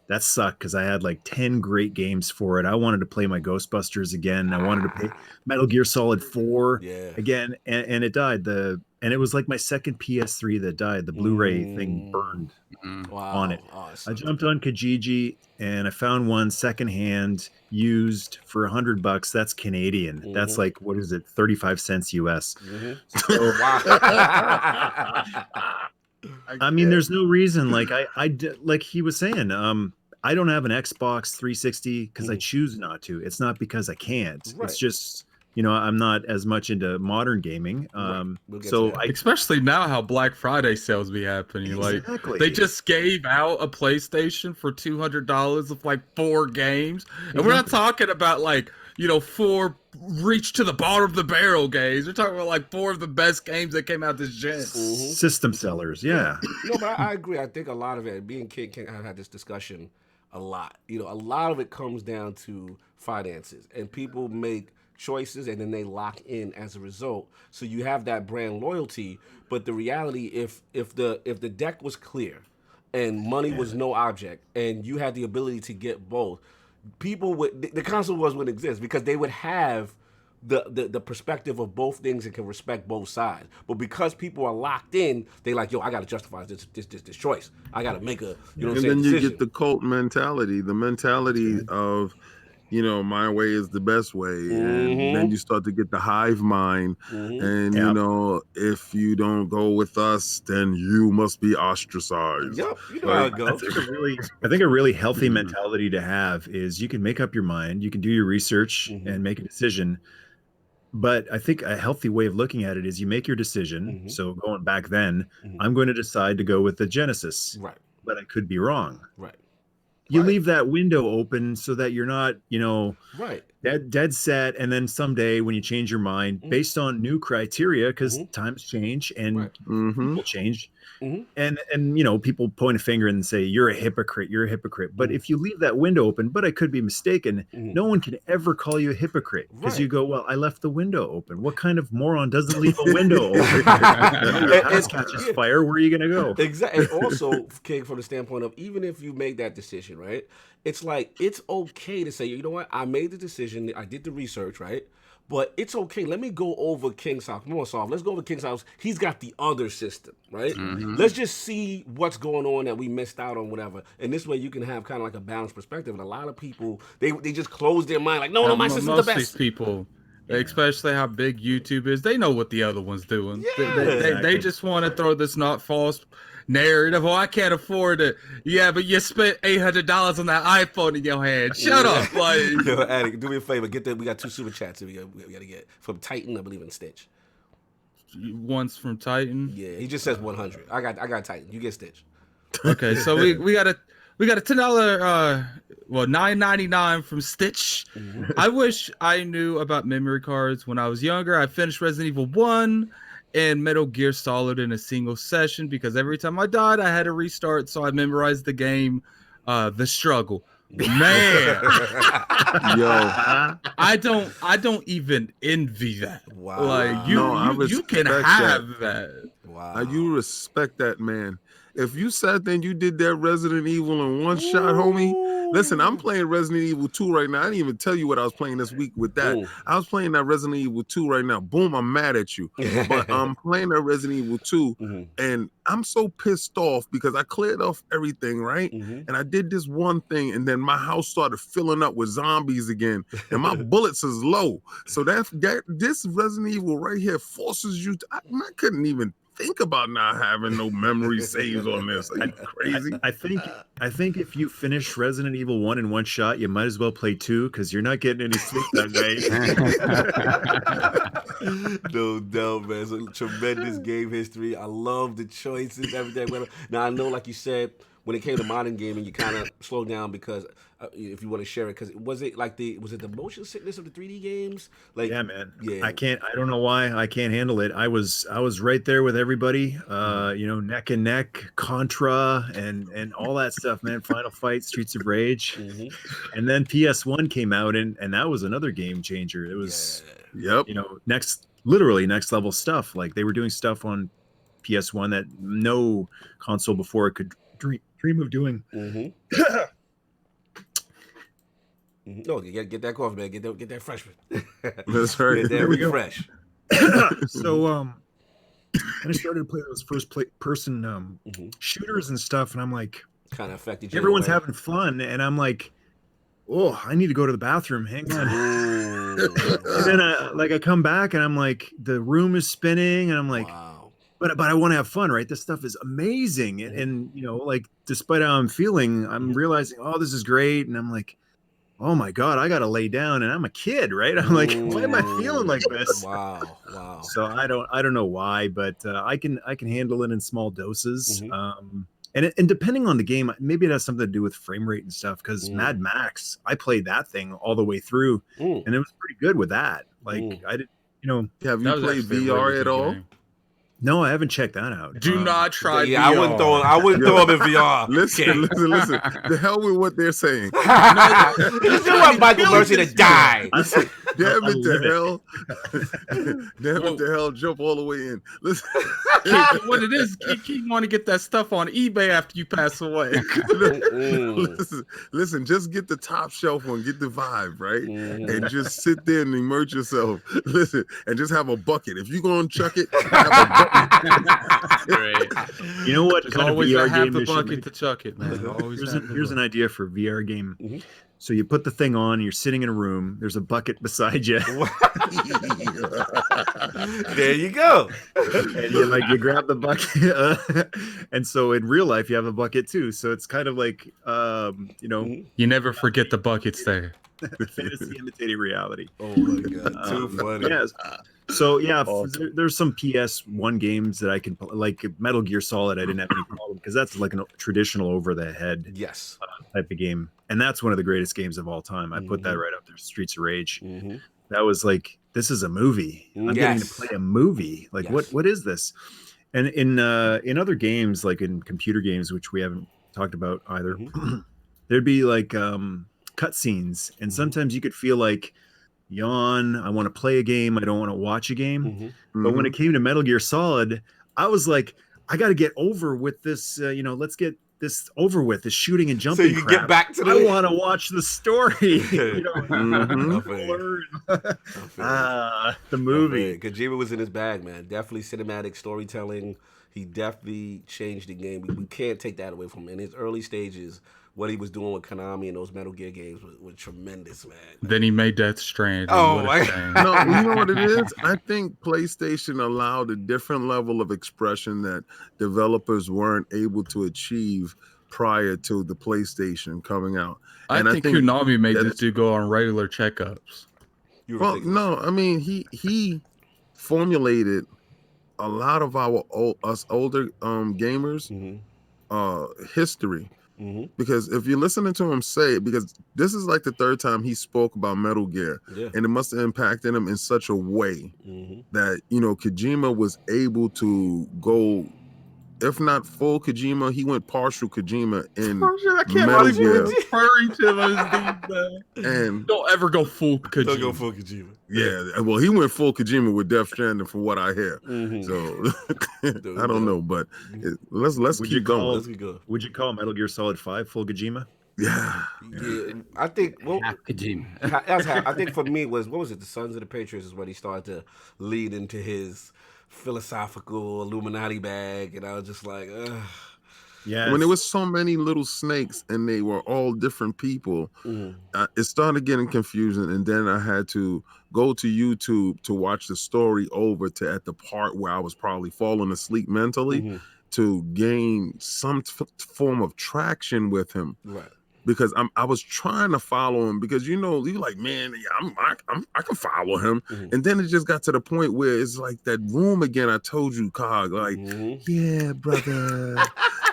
that sucked because I had like 10 great games for it. I wanted to play my Ghostbusters again. I wanted to play Metal Gear Solid 4 again, and it died. And it was like my second PS3 that died. The Blu-ray thing burned on it. Awesome. I jumped on Kijiji and I found one secondhand used for $100. That's Canadian. That's like, what is it? 35 cents US. So, I mean, there's no reason. Like like he was saying, I don't have an Xbox 360 because I choose not to. It's not because I can't. Right. It's just I'm not as much into modern gaming. Especially now how Black Friday sales be happening. Exactly. Like they just gave out a PlayStation for $200 of like 4 games, and we're not talking about like 4 reach to the bottom of the barrel games. We're talking about like 4 of the best games that came out this gen. System sellers, yeah. No, but I agree. I think a lot of it, being King I've had this discussion a lot. A lot of it comes down to finances, and people make choices and then they lock in as a result. So you have that brand loyalty, but the reality, if the deck was clear and money was no object, and you had the ability to get both, the console wars wouldn't exist because they would have the perspective of both things and can respect both sides. But because people are locked in, they like, I gotta justify this choice. I gotta make a and then you get the cult mentality, the mentality of my way is the best way, and then you start to get the hive mind, and if you don't go with us, then you must be ostracized. Yep, how it goes. I think a really healthy mentality to have is you can make up your mind, you can do your research and make a decision. But I think a healthy way of looking at it is you make your decision. So going back then, I'm going to decide to go with the Genesis, right? But I could be wrong, right? You leave that window open so that you're not, dead set. And then someday when you change your mind based on new criteria, because times change and people change, and people point a finger and say, you're a hypocrite. But if you leave that window open, but I could be mistaken, no one can ever call you a hypocrite because you go, well, I left the window open. What kind of moron doesn't leave a window open? Your house catches fire. Where are you going to go? Exactly. And also, King, from the standpoint of even if you make that decision, right? It's like, it's okay to say, you know what? I made the decision. I did the research, right? But it's okay. Let me go over King's house. Come on, Solve. Let's go over King's house. He's got the other system, right? Let's just see what's going on that we missed out on, whatever. And this way you can have kind of like a balanced perspective. And a lot of people, they just close their mind like, no, my system's the best. Most of these people, especially how big YouTube is, they know what the other one's doing. Yeah. They just want to throw this not false narrative. Oh, I can't afford it. Yeah, but you spent $800 on that iPhone in your hand. Shut up. Like, Addict, do me a favor. Get that. We got 2 super chats that we got to get from Titan, I believe, in Stitch. One's from Titan. Yeah, he just says 100. I got Titan. You get Stitch. Okay, so we got a $10 $9.99 from Stitch. I wish I knew about memory cards when I was younger. I finished Resident Evil 1 and Metal Gear Solid in a single session because every time I died, I had to restart. So I memorized the game, The Struggle. Man, Yo, I don't even envy that. Wow. Like you can respect have that. Wow. you respect that, man. If you sat there and you did that Resident Evil in one shot, homie. Listen, I'm playing Resident Evil 2 right now. I didn't even tell you what I was playing this week with that. I was playing that Resident Evil 2 right now. Boom, I'm mad at you. But I'm playing that Resident Evil 2 and I'm so pissed off because I cleared off everything, right? And I did this one thing and then my house started filling up with zombies again and my bullets is low. So that this Resident Evil right here forces you to, I couldn't even think about not having no memory saves on this. Are you crazy? I think if you finish Resident Evil 1 in one shot, you might as well play 2 because you're not getting any sleep that night. No doubt, man. It's a tremendous game history. I love the choices, everything. Now I know, like you said, when it came to modern gaming, you kind of slowed down because if you want to share it, because was it the motion sickness of the 3D games? Like, yeah, man. Yeah. I don't know why I can't handle it. I was right there with everybody, neck and neck, Contra and all that stuff, man. Final Fight, Streets of Rage. And then PS1 came out and that was another game changer. It was literally next level stuff. Like they were doing stuff on PS1 that no console before it could dream of doing. No, you gotta get that coffee, man. Get that fresh. That's right. Get that refresh. So and I started to play those first person shooters and stuff, and I'm like, kind of affected you. Everyone's having fun, and I'm like, oh, I need to go to the bathroom. Hang on. And then I come back, and I'm like, the room is spinning, and I'm like, wow. But I want to have fun, right? This stuff is amazing, and like despite how I'm feeling, I'm realizing, oh, this is great, and I'm like, oh my God, I gotta lay down, and I'm a kid, right? I'm like, why am I feeling like this? Wow. So I don't know why, but I can handle it in small doses. And depending on the game, maybe it has something to do with frame rate and stuff. Because Mad Max, I played that thing all the way through, and it was pretty good with that. Like I did, Have you played VR at all? No, I haven't checked that out. Do not try VR. I wouldn't throw him in VR. Listen. The hell with what they're saying. You still want Michael Mercy to die. Damn it to hell, jump all the way in. Listen. What it is, you want to get that stuff on eBay after you pass away. Listen, just get the top shelf one, get the vibe, right? And just sit there and immerse yourself. Listen, and just have a bucket. If you're going to chuck it, have a bucket. Great. You know what? Kind of VR have the bucket to chuck it, man. Here's an idea for a VR game. So you put the thing on, you're sitting in a room, there's a bucket beside you. There you go. And you grab the bucket. And so in real life, you have a bucket too. So it's kind of like, You never forget the buckets there. Fantasy imitating reality. Oh my God. Too funny. Yes. So there's some PS1 games that I can like Metal Gear Solid. I didn't have any problem because that's like a traditional over the head type of game, and that's one of the greatest games of all time. I put that right up there. Streets of Rage. That was like, this is a movie. I'm getting to play a movie. Like what is this? And in other games, like in computer games, which we haven't talked about either, there'd be like cutscenes, and sometimes you could feel like, yawn, I want to play a game, I don't want to watch a game. But when it came to Metal Gear Solid, I was like, I got to get over with this, let's get this over with, this shooting and jumping. So you get back to I want to watch the story. The movie. Kojima was in his bag, man. Definitely cinematic storytelling. He definitely changed the game. We can't take that away from him. In his early stages, what he was doing with Konami and those Metal Gear games was tremendous, man. Then he made Death Stranding. Oh, no, you know what it is? I think PlayStation allowed a different level of expression that developers weren't able to achieve prior to the PlayStation coming out. I think Konami made this dude go on regular checkups. Well, no, I mean, he formulated a lot of us older gamers history. Because if you're listening to him say it, because this is like the third time he spoke about Metal Gear, and it must have impacted him in such a way that Kojima was able to go if not full Kojima, he went partial Kojima in I can't Metal believe Gear. you referring to those things, man. And Don't ever go full Kojima. Don't go full Kojima. yeah, well, he went full Kojima with Death Stranding, from what I hear. So I don't know, but let's keep going. Let's keep going. Would you call Metal Gear Solid 5 full Kojima? Yeah. I think Half Kojima. I think for me was, what was it? The Sons of the Patriots is when he started to lead into his philosophical Illuminati bag, and I was just like, ugh. Yeah. When there was so many little snakes and they were all different people, it started getting confusing. And then I had to go to YouTube to watch the story over to at the part where I was probably falling asleep mentally to gain some form of traction with him. Right. Because I was trying to follow him, because you're like, man, I can follow him, and then it just got to the point where it's like that room again. I told you, Cog, like, yeah, brother,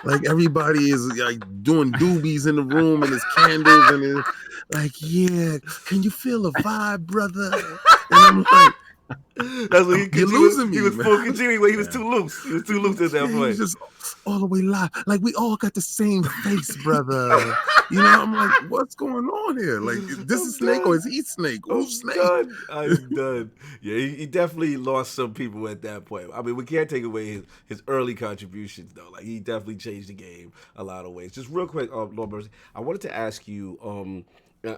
like everybody is like doing doobies in the room, and there's candles, and it's like, yeah, can you feel a vibe, brother? And I'm like, that's what you're losing me. He was full Kojima when he was too loose. He was too loose at that point. He was just all the way live. Like, we all got the same face, brother. You know, I'm like, what's going on here? Like, is this a snake or is he snake? Who's snake? I'm done. Yeah, he definitely lost some people at that point. I mean, we can't take away his early contributions, though. Like, he definitely changed the game a lot of ways. Just real quick, Lord Mercy, I wanted to ask you,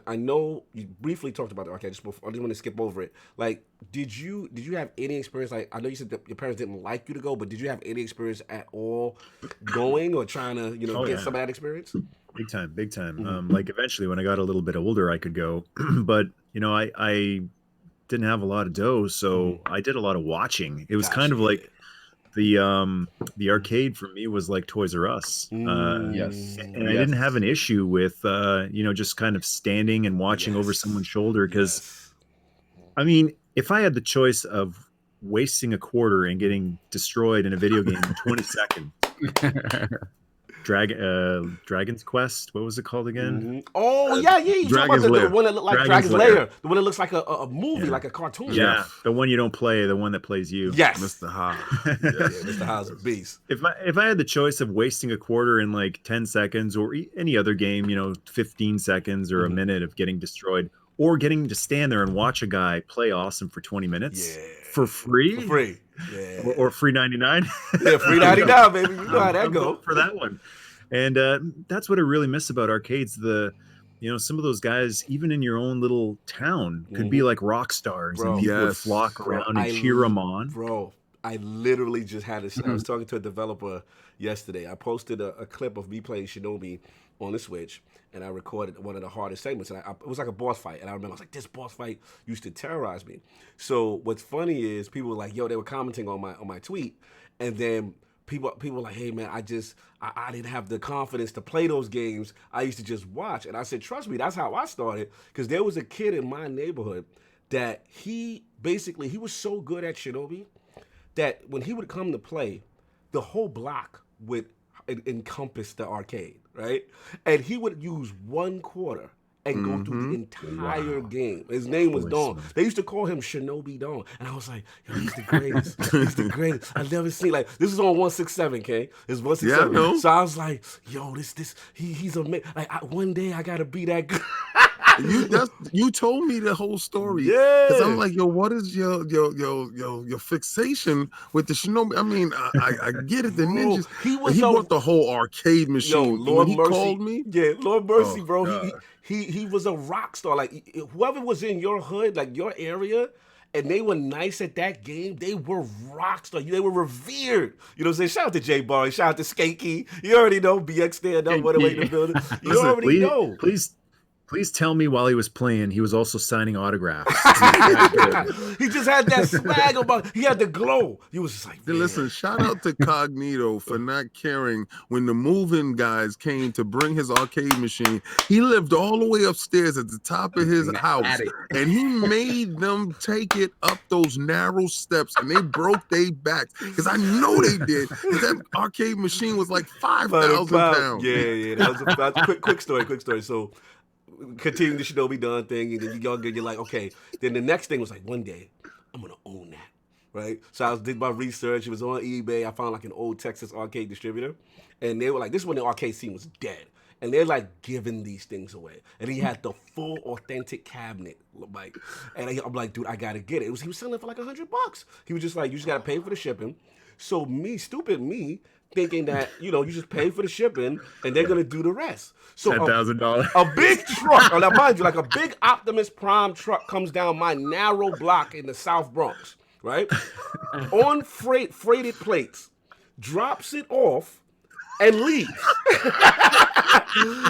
I know you briefly talked about the arcade. I just want to skip over it. Like, did you have any experience? Like, I know you said that your parents didn't like you to go, but did you have any experience at all going or trying to, get some of that experience? Big time. Like, eventually when I got a little bit older, I could go, but I didn't have a lot of dough, so I did a lot of watching. It was kind of like the arcade for me was like Toys R Us. Yes. And I didn't have an issue with just kind of standing and watching over someone's shoulder, because I mean, if I had the choice of wasting a quarter and getting destroyed in a video game in 20 seconds. Dragon's Quest. What was it called again? Oh yeah. You talking about the one that looked like Dragon's Lair. The one that looks like a movie, like a cartoon. Yeah, the one you don't play, the one that plays you. Yes, Mr. Ha. Mr. Ha's a beast. If I had the choice of wasting a quarter in like 10 seconds, or any other game, 15 seconds or a minute of getting destroyed, or getting to stand there and watch a guy play awesome for 20 minutes for free. Yeah. Or free 99. Yeah, free 99, baby. You know how that go. For that one. And that's what I really miss about arcades. Some of those guys, even in your own little town, could be like rock stars, and people would flock around and cheer them on. Bro, I literally just had I was talking to a developer yesterday. I posted a clip of me playing Shinobi on the Switch, and I recorded one of the hardest segments. And it was like a boss fight. And I remember I was like, this boss fight used to terrorize me. So what's funny is people were like, yo, they were commenting on my tweet. And then people were like, hey, man, I didn't have the confidence to play those games. I used to just watch. And I said, trust me, that's how I started. Because there was a kid in my neighborhood that he was so good at Shinobi that when he would come to play, the whole block would encompass the arcade, right? And he would use one quarter and go through the entire game. His name was Dawn. They used to call him Shinobi Dawn. And I was like, yo, he's the greatest. He's the greatest. I've never seen, like, this is on 167, okay? It's 167. Yeah, I know. So I was like, yo, he's amazing. Like, one day I got to be that good. You told me the whole story. Yeah. Because I'm like, yo, what is your fixation with the Shinobi? I mean, I get it. The ninjas. He bought the whole arcade machine. Yo, Lord Mercy called me. Yeah, Lord Mercy, bro. God. He was a rock star. Like, whoever was in your hood, like your area, and they were nice at that game, they were rock stars. They were revered. You know what I'm saying? Shout out to Jay Barry. Shout out to Skanky. You already know. BX stand up, whatever in the building. You already know. Please tell me while he was playing, he was also signing autographs. He just had that swag about. He had the glow. He was just like, man. Listen, shout out to Cognito for not caring when the moving guys came to bring his arcade machine. He lived all the way upstairs at the top of his house, and he made them take it up those narrow steps, and they broke their backs because I know they did. That arcade machine was like 5,000 pounds. Yeah. That was a quick story. So, continuing the Shinobi Dawn thing, and then you're like, okay. Then the next thing was like, one day I'm gonna own that, right? So I did my research. It was on eBay. I found like an old Texas arcade distributor, and they were like, this is when the arcade scene was dead. And they're like giving these things away. And he had the full authentic cabinet. Like, and I'm like, dude, I gotta get it. He was selling it for like $100. He was just like, you just gotta pay for the shipping. So stupid me, thinking that, you just pay for the shipping and they're gonna do the rest. So $10,000. a big truck, now mind you, like a big Optimus Prime truck comes down my narrow block in the South Bronx, right? On freighted plates, drops it off, and leaves.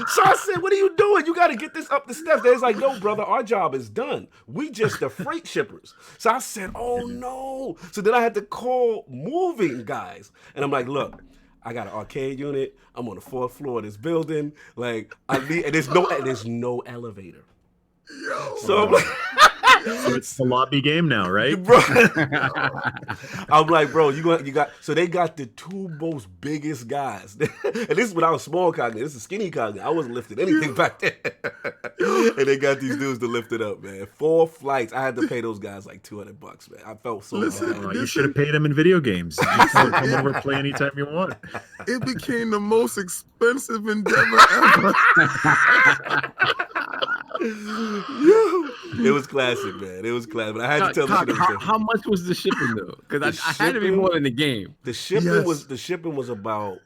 So I said, what are you doing? You got to get this up the steps. They're like, no, brother, our job is done. We just the freight shippers. So I said, oh, no. So then I had to call moving guys. And I'm like, look, I got an arcade unit. I'm on the 4th floor of this building. Like, and there's no elevator. So I'm like... So it's a lobby game now, right? Bro. I'm like, bro, you got. So they got the 2 most biggest guys, and this is when I was small Cognito. This is skinny Cognito. I wasn't lifting anything back then, and they got these dudes to lift it up, man. 4 flights. I had to pay those guys like $200, man. I felt so bad. You should have paid them in video games. You can come over and play anytime you want. It became the most expensive endeavor ever. It was classic, man. It was classic. But I had to tell how much was the shipping though? Because I had to be more than the game. The shipping was about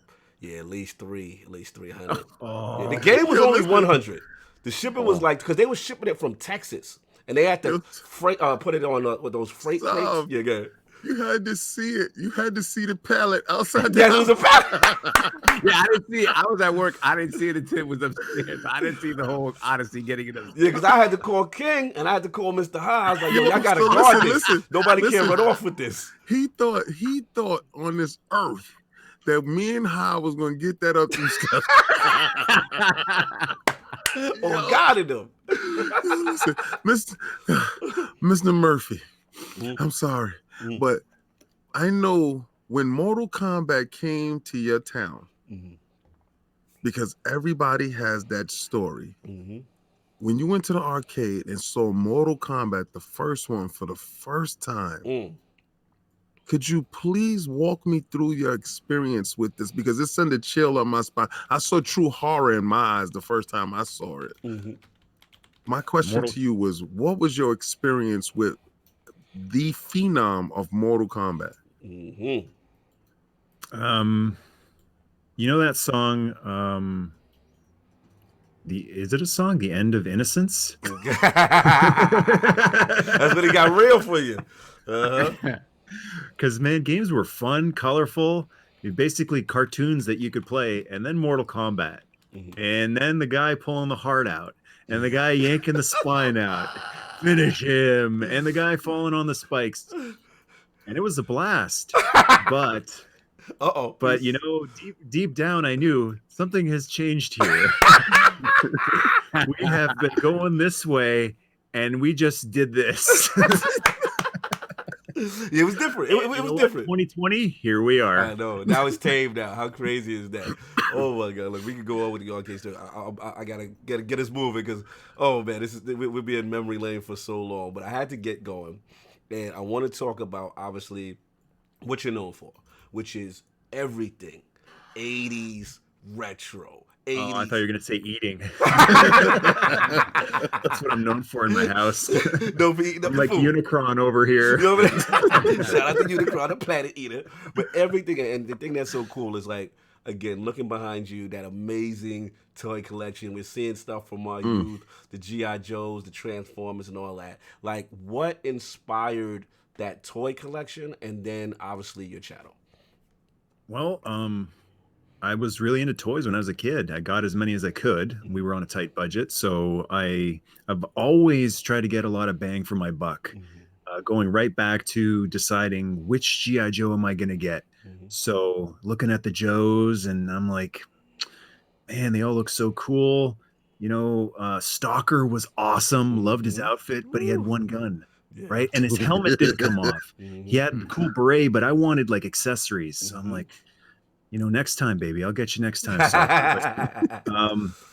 at least 300. Oh. Yeah, the game was only 100. The shipping was like, because they were shipping it from Texas, and they had to put it on with those freight plates. Yeah, good. You had to see it. You had to see the pallet outside the house. It was a pallet. Yeah, I didn't see it. I was at work. I didn't see it until it was upstairs. I didn't see the whole odyssey getting it upstairs. Yeah, because I had to call King and I had to call Mr. High. I was like, yo, I got to guard this. Nobody can run off with this. He thought on this earth that me and High was going to get that up through stuff. God in them. Listen, Mr. Murphy, I'm sorry. But I know when Mortal Kombat came to your town, because everybody has that story. When you went to the arcade and saw Mortal Kombat, the first one, for the first time, could you please walk me through your experience with this? Because it sent a chill up my spine. I saw true horror in my eyes the first time I saw it. My question to you was, what was your experience with the phenom of Mortal Kombat? You know that song, is it a song, The End of Innocence? That's when it got real for you. Because man, games were fun, colorful, basically cartoons that you could play, and then Mortal Kombat, and then the guy pulling the heart out, and the guy yanking the spine out, finish him, and the guy falling on the spikes, and it was a blast. But deep down, I knew something has changed here. We have been going this way, and we just did this. It was different. It was different. 2020, here we are. I know. Now it's tame now. How crazy is that? Oh my God! Look, we can go on with the arcade story. I gotta get us moving because man, we'll be in memory lane for so long. But I had to get going, and I want to talk about obviously what you're known for, which is everything 80's retro. 80s. Oh, I thought you were going to say eating. That's what I'm known for in my house. Don't be eating up I'm like food. Unicron over here. Shout out to Unicron, the planet eater. But everything, and the thing that's so cool is like, again, looking behind you, that amazing toy collection. We're seeing stuff from our youth, the G.I. Joes, the Transformers, and all that. Like, what inspired that toy collection, and then obviously your channel? Well, I was really into toys when I was a kid. I got as many as I could. We were on a tight budget, so I've always tried to get a lot of bang for my buck, going right back to deciding which G.I. Joe am I going to get. So looking at the Joes, and I'm like, man, they all look so cool. You know, Stalker was awesome. Loved his outfit, but he had one gun. Yeah. Right? And his helmet didn't come off. He had a cool beret, but I wanted like accessories. So I'm like, you know, next time, baby, I'll get you next time.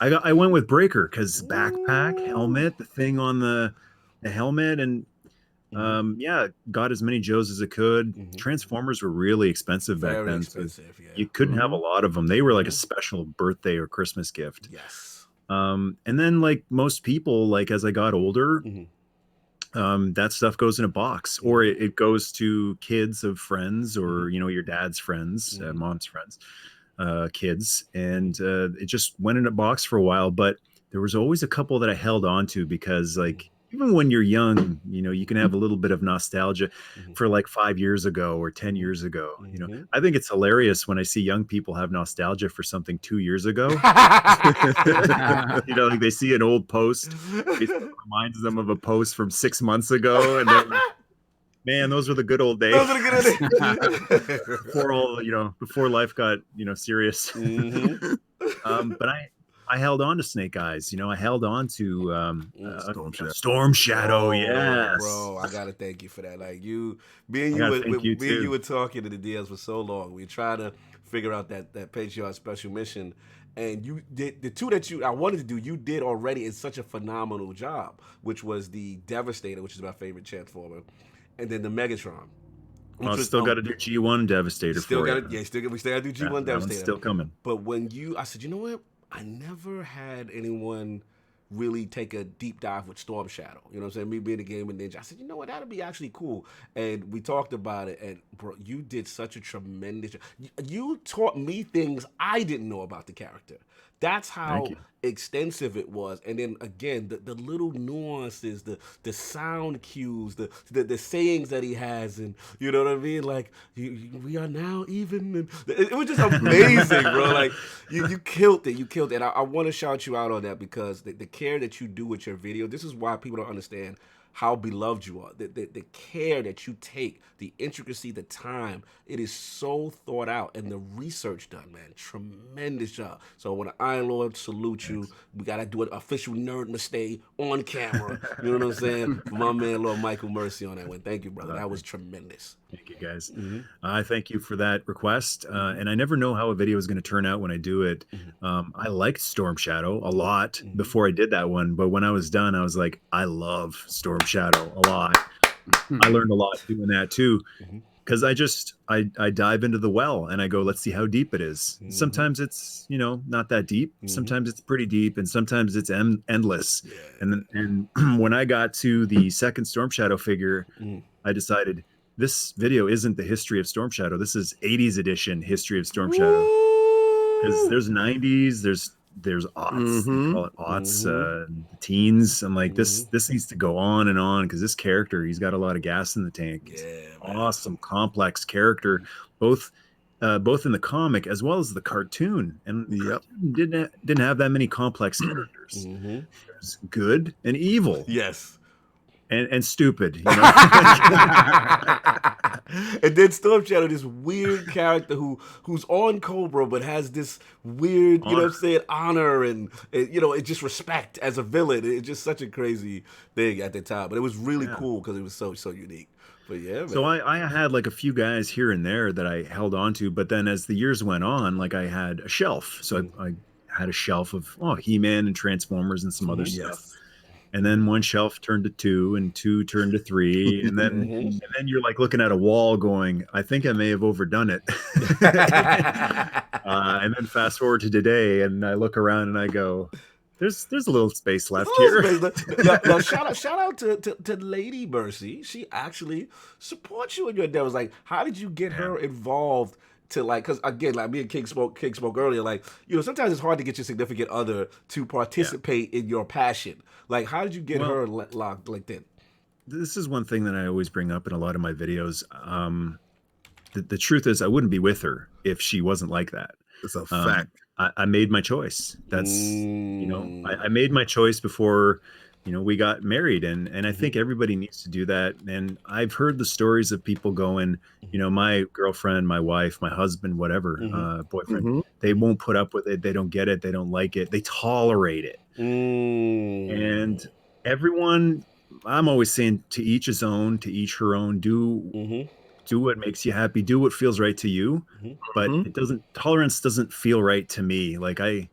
I went with Breaker because backpack, helmet, the thing on the helmet, and Yeah, got as many Joes as I could. Transformers were really expensive back then. Expensive, so you couldn't have a lot of them. They were like a special birthday or Christmas gift. Yes. And then like most people, like as I got older, that stuff goes in a box, or it goes to kids of friends, or your dad's friends, mom's friends, kids, and it just went in a box for a while. But there was always a couple that I held on to because like even when you're young, you can have a little bit of nostalgia for like 5 years ago or 10 years ago. I think it's hilarious when I see young people have nostalgia for something 2 years ago. Like they see an old post, it reminds them of a post from 6 months ago, and they're like, man, those were the good old days. Those are the good old days. Before all, before life got, serious. But I held on to Snake Eyes. I held on to Storm Shadow. Yes, bro, I gotta thank you for that. Like you were talking to the DLs for so long. We tried to figure out that Patreon special mission, and you did the two that I wanted to do. You did already in such a phenomenal job, which was the Devastator, which is my favorite Transformer, and then the Megatron. I still got to do G1 Devastator. We still got to do G1 Devastator. Still coming. But I said, you know what? I never had anyone really take a deep dive with Storm Shadow. You know what I'm saying? Me being a gaming ninja. I said, you know what? That'd be actually cool. And we talked about it. And bro, you did such a tremendous job. You taught me things I didn't know about the character. That's how extensive it was. And then again, the little nuances, the sound cues, the sayings that he has, and you know what I mean? Like we are now even. And it was just amazing, bro. Like you killed it. You killed it. And I want to shout you out on that because the care that you do with your video. This is why people don't understand how beloved you are. The care that you take, the intricacy, the time, it is so thought out, and the research done, man. Tremendous job. So when the Iron Lord salute you, we gotta do an official nerd mistake on camera. You know what I'm saying? My man, Lord Michael Mercy on that one. Thank you, brother. That was tremendous. Thank you, guys. I thank you for that request. And I never know how a video is going to turn out when I do it. I liked Storm Shadow a lot before I did that one. But when I was done, I was like, I love Storm Shadow a lot. I learned a lot doing that too. Because I dive into the well and I go, let's see how deep it is. Sometimes it's, not that deep. Sometimes it's pretty deep, and sometimes it's endless. Yeah. And when I got to the second Storm Shadow figure, I decided this video isn't the history of Storm Shadow. This is 80's edition history of Storm Shadow. Because there's 90's, there's aughts, they call it aughts, teens. I'm like, this needs to go on and on because this character, he's got a lot of gas in the tank. Awesome, complex character, both in the comic as well as the cartoon. And the cartoon didn't have that many complex characters. There's good and evil. Yes. And stupid, And then Storm Shadow, this weird character who's on Cobra but has this weird, you know what I'm saying, honor and it just respect as a villain. It's just such a crazy thing at the time. But it was really cool because it was so unique. But yeah, man. So I had like a few guys here and there that I held on to, but then as the years went on, like I had a shelf. So I had a shelf of He-Man and Transformers and some other stuff. And then one shelf turned to 2, and 2 turned to 3, and then and then you're like looking at a wall, going, "I think I may have overdone it." And then fast forward to today, and I look around and I go, "There's a little space left here." Now, shout out to Lady Mercy. She actually supports you in your endeavors. Like, how did you get her involved? To because again, like me and King spoke earlier, like, sometimes it's hard to get your significant other to participate in your passion. Like, how did you get her locked like that? This is one thing that I always bring up in a lot of my videos. The truth is, I wouldn't be with her if she wasn't like that. It's a fact. I made my choice. That's I made my choice before we got married, and I think everybody needs to do that. And I've heard the stories of people going, my girlfriend, my wife, my husband, whatever, boyfriend, they won't put up with it. They don't get it. They don't like it. They tolerate it. And everyone, I'm always saying, to each his own, to each her own. Do what makes you happy. Do what feels right to you. But tolerance doesn't feel right to me. Like I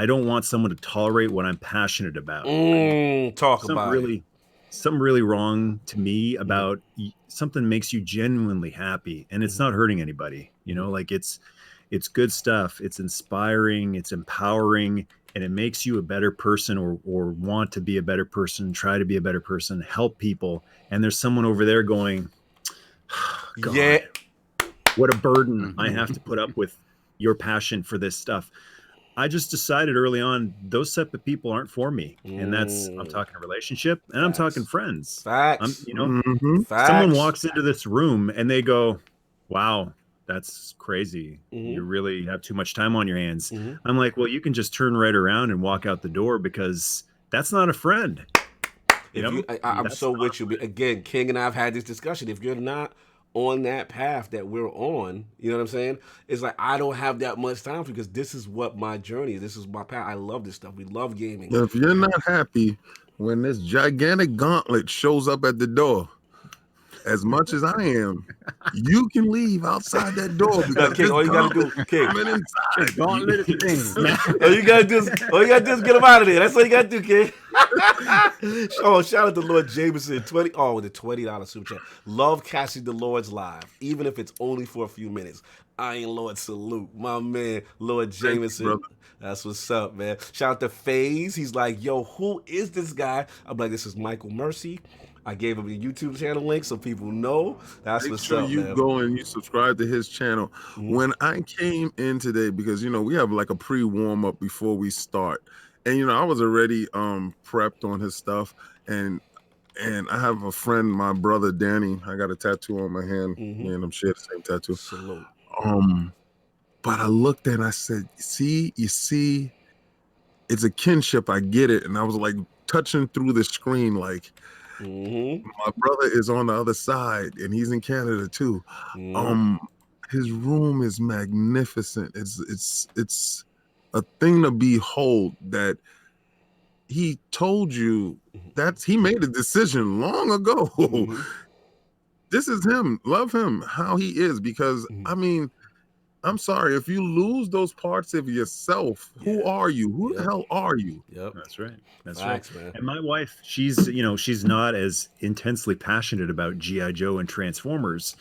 don't want someone to tolerate what I'm passionate about. Talk about really, it. something really wrong to me about something makes you genuinely happy, and it's not hurting anybody, you know, like it's good stuff. It's inspiring, it's empowering, and it makes you a better person, or want to be a better person, try to be a better person, help people. And there's someone over there going, God, yeah, what a burden I have to put up with your passion for this stuff. I just decided early on, those type of people aren't for me. And I'm talking a relationship, and I'm talking friends. Facts. You know, someone walks into this room and they go, wow, that's crazy. You really have too much time on your hands. I'm like, well, you can just turn right around and walk out the door, because that's not a friend. I'm so with you. Again, King and I have had this discussion. If you're not on that path that we're on, you know what I'm saying? It's like, I don't have that much time for you, because this is what my journey is. This is my path. I love this stuff. We love gaming. If you're not happy when this gigantic gauntlet shows up at the door, as much as I am, you can leave outside that door, because King, all you gotta do, King, Gauntlet is the thing. all you gotta do is get him out of there. That's all you gotta do, King. Oh, shout out to Lord Jameson, with the $20 super chat. Love catching the Lords live, even if it's only for a few minutes. Iron Lord salute, my man, Lord Jameson. Thanks, that's what's up, man. Shout out to FaZe. He's like, yo, who is this guy? I'm like, this is Michael Mercy. I gave him a YouTube channel link so people know. That's what's up, man. Make sure you go and you subscribe to his channel. When I came in today, because, you know, we have like a pre-warm up before we start. And, you know, I was already prepped on his stuff. And I have a friend, my brother, Danny. I got a tattoo on my hand. Me and him share the same tattoo. Salute. But I looked and I said, you see, it's a kinship. I get it. And I was like touching through the screen, like, my brother is on the other side, and he's in Canada too. His room is magnificent. It's a thing to behold. That he told you that he made a decision long ago. This is him. Love him how he is, because I mean, I'm sorry, if you lose those parts of yourself, who are you? Who the hell are you? Yep, that's right. That's Facts, right. Man. And my wife, she's not as intensely passionate about G.I. Joe and Transformers,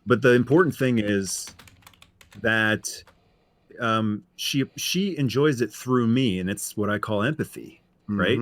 but the important thing is that she enjoys it through me, and it's what I call empathy, right?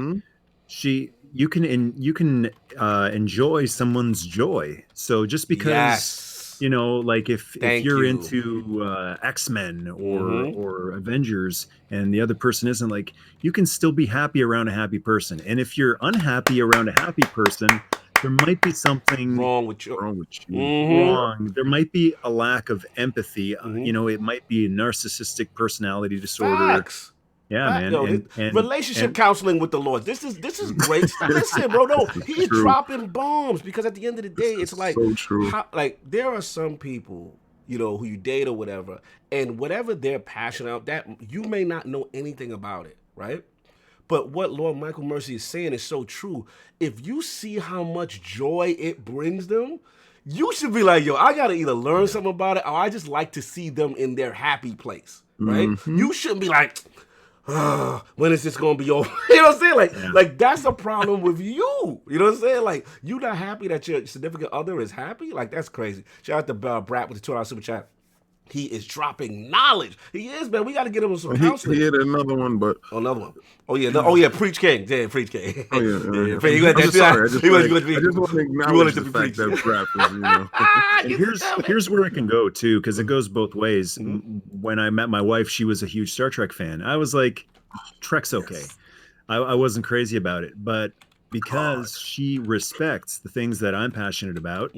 You can enjoy someone's joy. So just because you know, like if you're into X-Men or Avengers, and the other person isn't, like, you can still be happy around a happy person. And if you're unhappy around a happy person, there might be something wrong with you. Wrong. There might be a lack of empathy. You know, it might be a narcissistic personality disorder. Facts. Yeah, man. Yo, relationship counseling with the Lord. This is great stuff. Listen, bro, no, he's dropping bombs, because at the end of the day, it's like, so true. Like, there are some people, you know, who you date or whatever, and whatever they're passionate about, that you may not know anything about it, right? But what Lord Michael Mercy is saying is so true. If you see how much joy it brings them, you should be like, yo, I gotta either learn something about it, or I just like to see them in their happy place, right? You shouldn't be like, when is this gonna be over? You know what I'm saying? Like that's a problem with you. You know what I'm saying? Like, you not happy that your significant other is happy? Like, that's crazy. Shout out to Brat with the $2 super chat. He is dropping knowledge. He is, man. We got to get him some counseling. He had another one, but another one. Oh yeah, Preach King. Yeah, Preach King. Oh yeah. I just want to acknowledge the fact that rap is, you know. And here's where it can go too, because it goes both ways. When I met my wife, she was a huge Star Trek fan. I was like, Trek's okay. I wasn't crazy about it, but because she respects the things that I'm passionate about.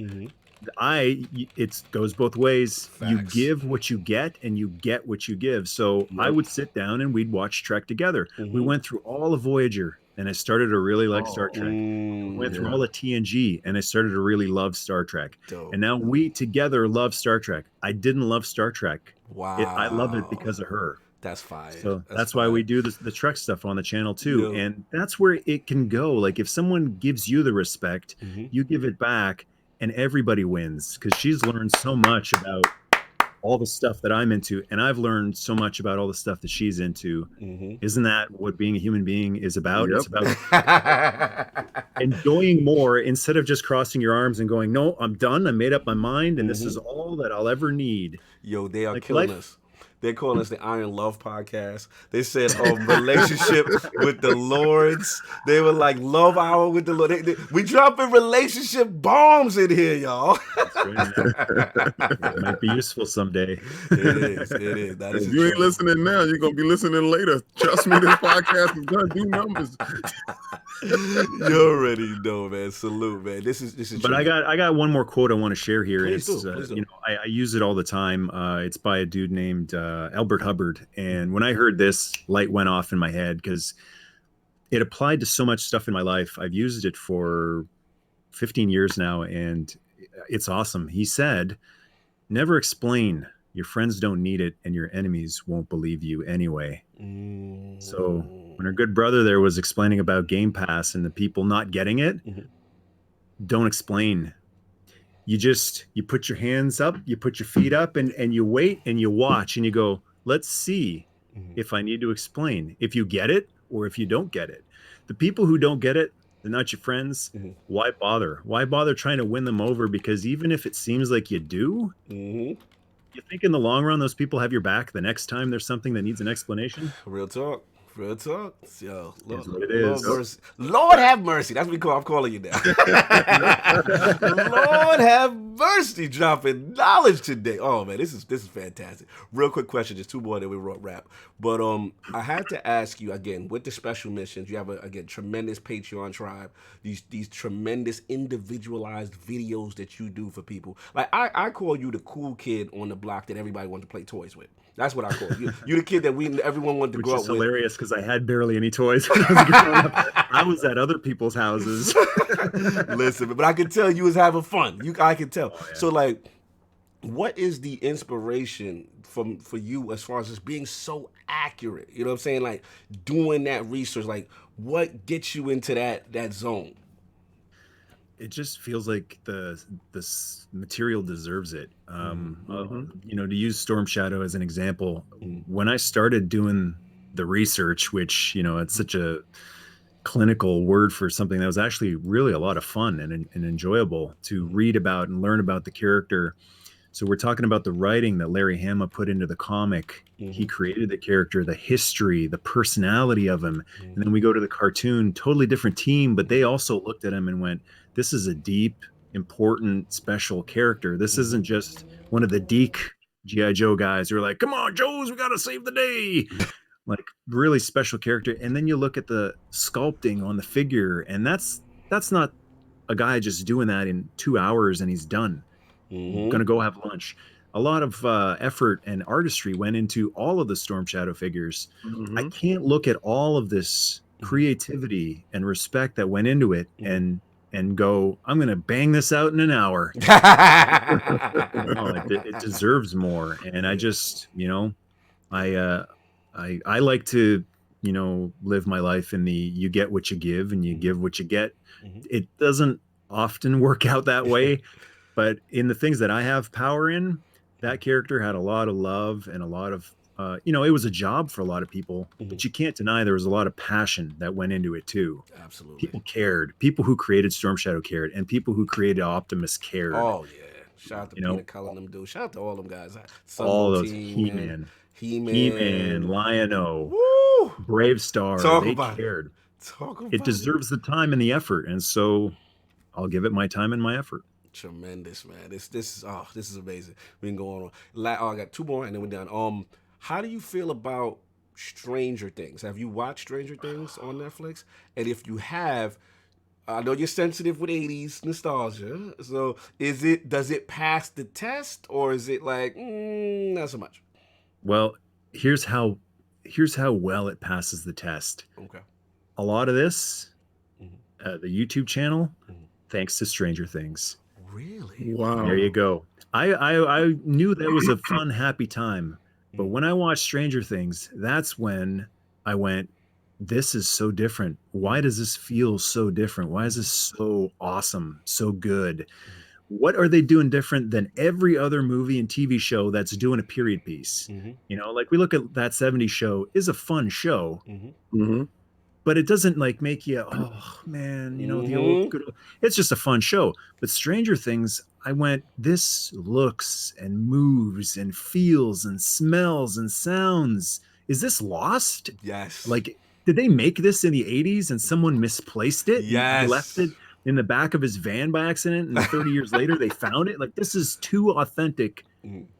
It goes both ways. Facts. You give what you get, and you get what you give. So I would sit down and we'd watch Trek together. We went through all of Voyager, and I started to really like Star Trek. Went through all of TNG, and I started to really love Star Trek. Dope. And now we together love Star Trek. I didn't love Star Trek. Wow. I love it because of her. That's fine. So that's why we do the Trek stuff on the channel too. Yeah. And that's where it can go. Like, if someone gives you the respect, you give it back, and everybody wins, because she's learned so much about all the stuff that I'm into, and I've learned so much about all the stuff that she's into. Isn't that what being a human being is about? Yep. It's about enjoying more instead of just crossing your arms and going, no, I'm done. I made up my mind, and this is all that I'll ever need. Yo, they are killing us. They're calling us the Iron Love Podcast. They said relationship with the Lords. They were like love hour with the Lord. We dropping relationship bombs in here, y'all. That's right. It might be useful someday. It is. It is. That is. If you ain't listening now, you're gonna be listening later. Trust me, this podcast is gonna do numbers. You already know, man. Salute, man. This is. But I got one more quote I want to share here. Please It's do. you know, I use it all the time. It's by a dude named Albert Hubbard, and when I heard this, light went off in my head because it applied to so much stuff in my life. I've used it for 15 years now, and it's awesome. He said, "Never explain. Your friends don't need it, and your enemies won't believe you anyway." So when our good brother there was explaining about Game Pass and the people not getting it, don't explain. You put your hands up, you put your feet up, and you wait and you watch and you go, let's see if I need to explain, if you get it or if you don't get it. The people who don't get it, they're not your friends. Why bother? Why bother trying to win them over? Because even if it seems like you do, you think in the long run those people have your back the next time there's something that needs an explanation? Real talk. Real talk. Yo, Lord have mercy. That's what I'm calling you now. Lord have mercy, dropping knowledge today. Oh man, this is fantastic. Real quick question, just two more, then we wrap. But I had to ask you again with the special missions. You have a tremendous Patreon tribe. These tremendous individualized videos that you do for people. Like I call you the cool kid on the block that everybody wants to play toys with. That's what I call you. You're the kid that everyone wanted to grow up with. Which is hilarious because I had barely any toys when I was growing up. I was at other people's houses. Listen, but I could tell you was having fun. I could tell. Oh, yeah. So, like, what is the inspiration for you as far as just being so accurate? You know what I'm saying? Like, doing that research. Like, what gets you into that zone? It just feels like this material deserves it. You know, to use Storm Shadow as an example, when I started doing the research, which, you know, it's such a clinical word for something that was actually really a lot of fun and enjoyable to read about and learn about the character. So we're talking about the writing that Larry Hama put into the comic. He created the character, the history, the personality of him. And then we go to the cartoon, totally different team, but they also looked at him and went, this is a deep, important, special character. This isn't just one of the Deke G.I. Joe guys who are like, come on, Joes, we got to save the day. Like, really special character. And then you look at the sculpting on the figure, and that's not a guy just doing that in 2 hours and he's done. Gonna go have lunch. A lot of effort and artistry went into all of the Storm Shadow figures. I can't look at all of this creativity and respect that went into it and go, I'm gonna bang this out in an hour. No, it deserves more. And I just, you know, I like to, you know, live my life in the you get what you give and you give what you get. It doesn't often work out that way. But in the things that I have power in, that character had a lot of love and a lot of, you know, it was a job for a lot of people, but you can't deny there was a lot of passion that went into it too. Absolutely. People cared. People who created Storm Shadow cared, and people who created Optimus cared. Oh, yeah. Shout out to Peter Cullen, them dudes. Shout out to all them guys. All those He-Man, Lion-O, Brave Star. They cared. It deserves the time and the effort, and so I'll give it my time and my effort. Tremendous, man. This is amazing. We can go on. I got two more and then we're done. How do you feel about Stranger Things? Have you watched Stranger Things on Netflix? And if you have, I know you're sensitive with 80s nostalgia. So does it pass the test, or is it like not so much? Well, here's how well it passes the test. Okay. A lot of this, the YouTube channel, thanks to Stranger Things. Really? Wow. There you go. I knew that was a fun, happy time. But when I watched Stranger Things, that's when I went, this is so different. Why does this feel so different? Why is this so awesome, so good? what are they doing different than every other movie and TV show that's doing a period piece? You know, like we look at that 70s show is a fun show, but it doesn't like make you, oh man, you know, the old good. It's just a fun show. But Stranger Things, I went, this looks and moves and feels and smells and sounds. Is this lost? Yes. Like, did they make this in the 80s and someone misplaced it? Yes. And left it in the back of his van by accident, and 30 years later they found it. Like, this is too authentic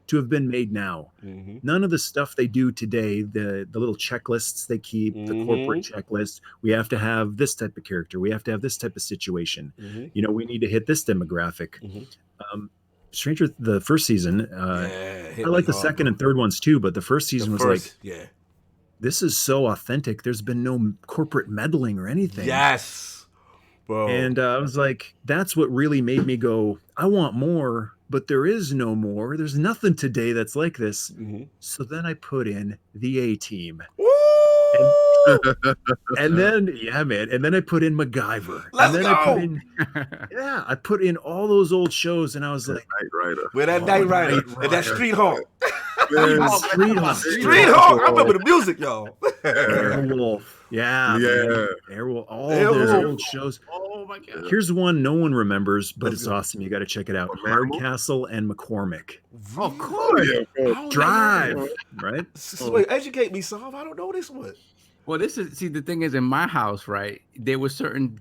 to have been made now. None of the stuff they do today, the little checklists they keep, the corporate checklist, we have to have this type of character, we have to have this type of situation, you know, we need to hit this demographic. Stranger, the first season, I like the second and third ones too, but the first season was like, this is so authentic. There's been no corporate meddling or anything. Yes. Bro. And I was like, that's what really made me go, I want more, but there is no more. There's nothing today that's like this. So then I put in the A-Team. And then, yeah, man. And then I put in MacGyver. Let's and then go. I put in all those old shows, and I was like, Knight Rider. Where that Knight Rider and that Street Hawk. Street Hawk. I remember the music, y'all. Airwolf. Yeah. Airwolf. All those old shows. Oh my god. Here's one no one remembers, but it's awesome. You got to check it out. Hardcastle and McCormick. Of course. Drive. Right? So wait, educate me, Sav. I don't know this one. Well, this is, see, the thing is, in my house, right, there was certain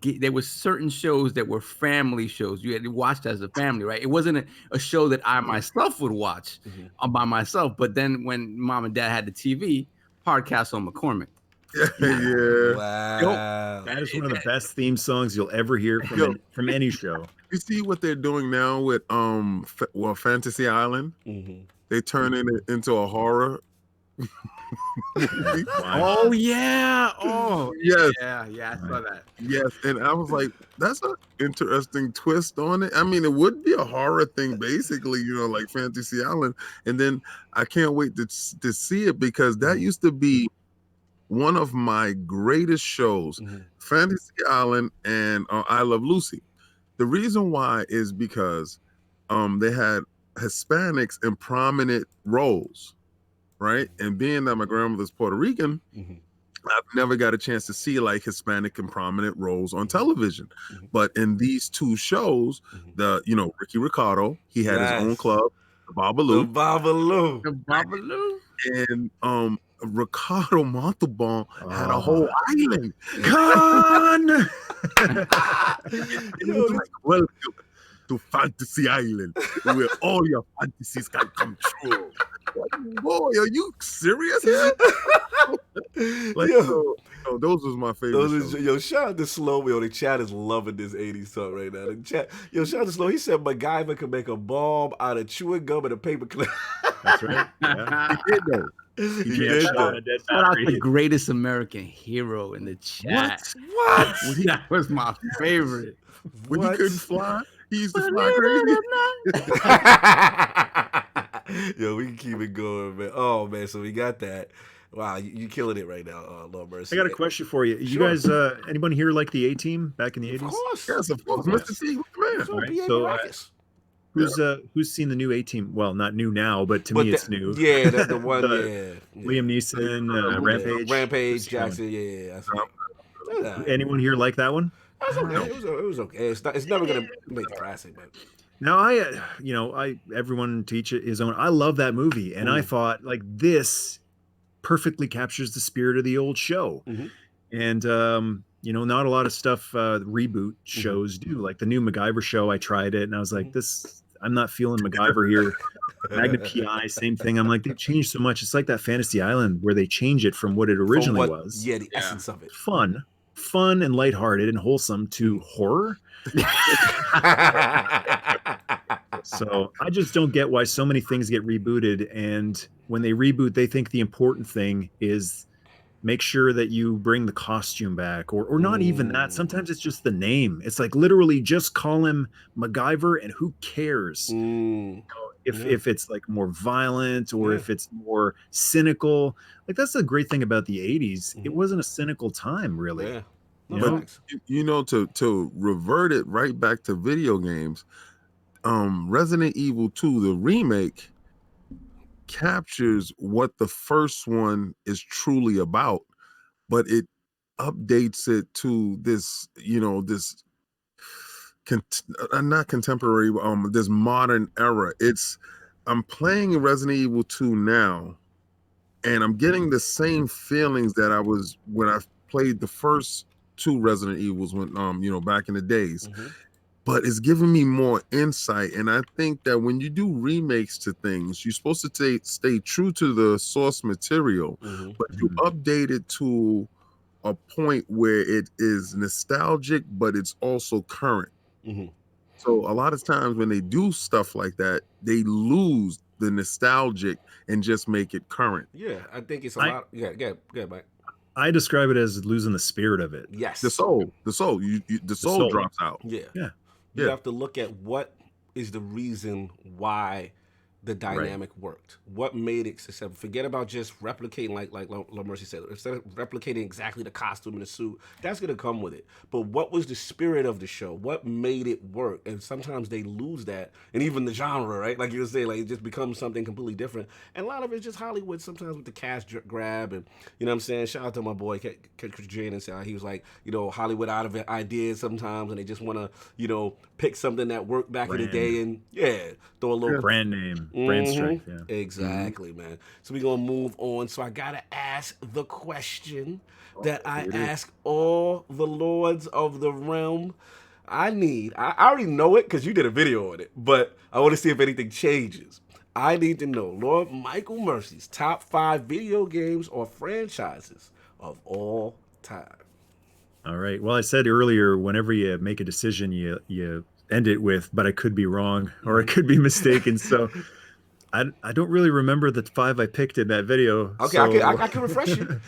shows that were family shows. You had to watch as a family, right? It wasn't a show that I myself would watch by myself. But then when mom and dad had the TV, Hardcastle and McCormick. Wow. That is one of the best theme songs you'll ever hear from any show. You see what they're doing now with Fantasy Island? They turn it into a horror. Oh yeah. Oh yes. Yeah, I saw that. Yes, and I was like, that's an interesting twist on it. I mean, it would be a horror thing, basically, you know, like Fantasy Island. And then I can't wait to see it, because that used to be one of my greatest shows, Fantasy Island and I Love Lucy. The reason why is because they had Hispanics in prominent roles. Right. And being that my grandmother's Puerto Rican, I've never got a chance to see like Hispanic and prominent roles on television. But in these two shows, Ricky Ricardo, he had his own club, the Babalu. And Ricardo Montalban had a whole island. It was like, welcome to Fantasy Island, where all your fantasies can come true. Boy, are you serious here? Those was my favorite. Shout out to Slow. The chat is loving this 80s talk right now. The chat, shout out to Slow. He said MacGyver could make a bomb out of chewing gum and a paper clip. That's right. Yeah. He did though. He did though. Shout out the greatest American hero in the chat. What? That was my favorite. When he couldn't fly, he used to fly crazy. Yo, we can keep it going, man. Oh man, so we got that. Wow, you killing it right now, Lord Mercy. I got a question for you. You guys, anybody here like the A-Team back in the 80s? Of course. Yes, of course. Mr. T, man. Right, so who's seen the new A-Team? Well, not new now, but to me it's new. Yeah, that's the one. Liam Neeson, Rampage, Jackson. Yeah. Anyone here like that one? It was okay. It's never gonna make the classic, but. Now everyone teach his own. I love that movie, and I thought like this perfectly captures the spirit of the old show. And not a lot of stuff reboot shows do. Like the new MacGyver show, I tried it, and I was like, I'm not feeling MacGyver here. Magna PI, same thing. I'm like, they've changed so much. It's like that Fantasy Island where they change it from what it originally was. Yeah, the essence of it. Fun and lighthearted and wholesome to horror. So I just don't get why so many things get rebooted, and when they reboot, they think the important thing is make sure that you bring the costume back, or not even that. Sometimes it's just the name. It's like literally just call him MacGyver, and who cares if it's like more violent or if it's more cynical. Like that's the great thing about the 80s. It wasn't a cynical time, really. Yeah. But to revert it right back to video games, Resident Evil 2, the remake, captures what the first one is truly about, but it updates it to this, this not contemporary, this modern era. I'm playing Resident Evil 2 now, and I'm getting the same feelings that I was when I played the first 2 Resident Evils when back in the days. But it's giving me more insight. And I think that when you do remakes to things, you're supposed to stay true to the source material, but you update it to a point where it is nostalgic, but it's also current. So a lot of times when they do stuff like that, they lose the nostalgic and just make it current. Yeah, I think it's a lot. Yeah, Mike. I describe it as losing the spirit of it. Yes. The soul. The soul drops out. Yeah. You have to look at what is the reason why the dynamic worked. What made it successful? Forget about just replicating, like Mercy said. Instead of replicating exactly the costume and the suit, that's gonna come with it. But what was the spirit of the show? What made it work? And sometimes they lose that, and even the genre, right? Like you were saying, like it just becomes something completely different. And a lot of it's just Hollywood. Sometimes with the cast grab, and you know what I'm saying. Shout out to my boy Jane and say he was like, Hollywood out of it ideas sometimes, and they just want to, pick something that worked back in the day, and throw a little brand name. Brand strength, yeah. Exactly, man. So we're going to move on. So I got to ask the question that I ask all the lords of the realm. I already know it because you did a video on it, but I want to see if anything changes. I need to know Lord Michael Mercy's top 5 video games or franchises of all time. All right. Well, I said earlier, whenever you make a decision, you end it with, but I could be wrong or I could be mistaken. So I don't really remember the 5 I picked in that video. Okay, so, I can refresh you.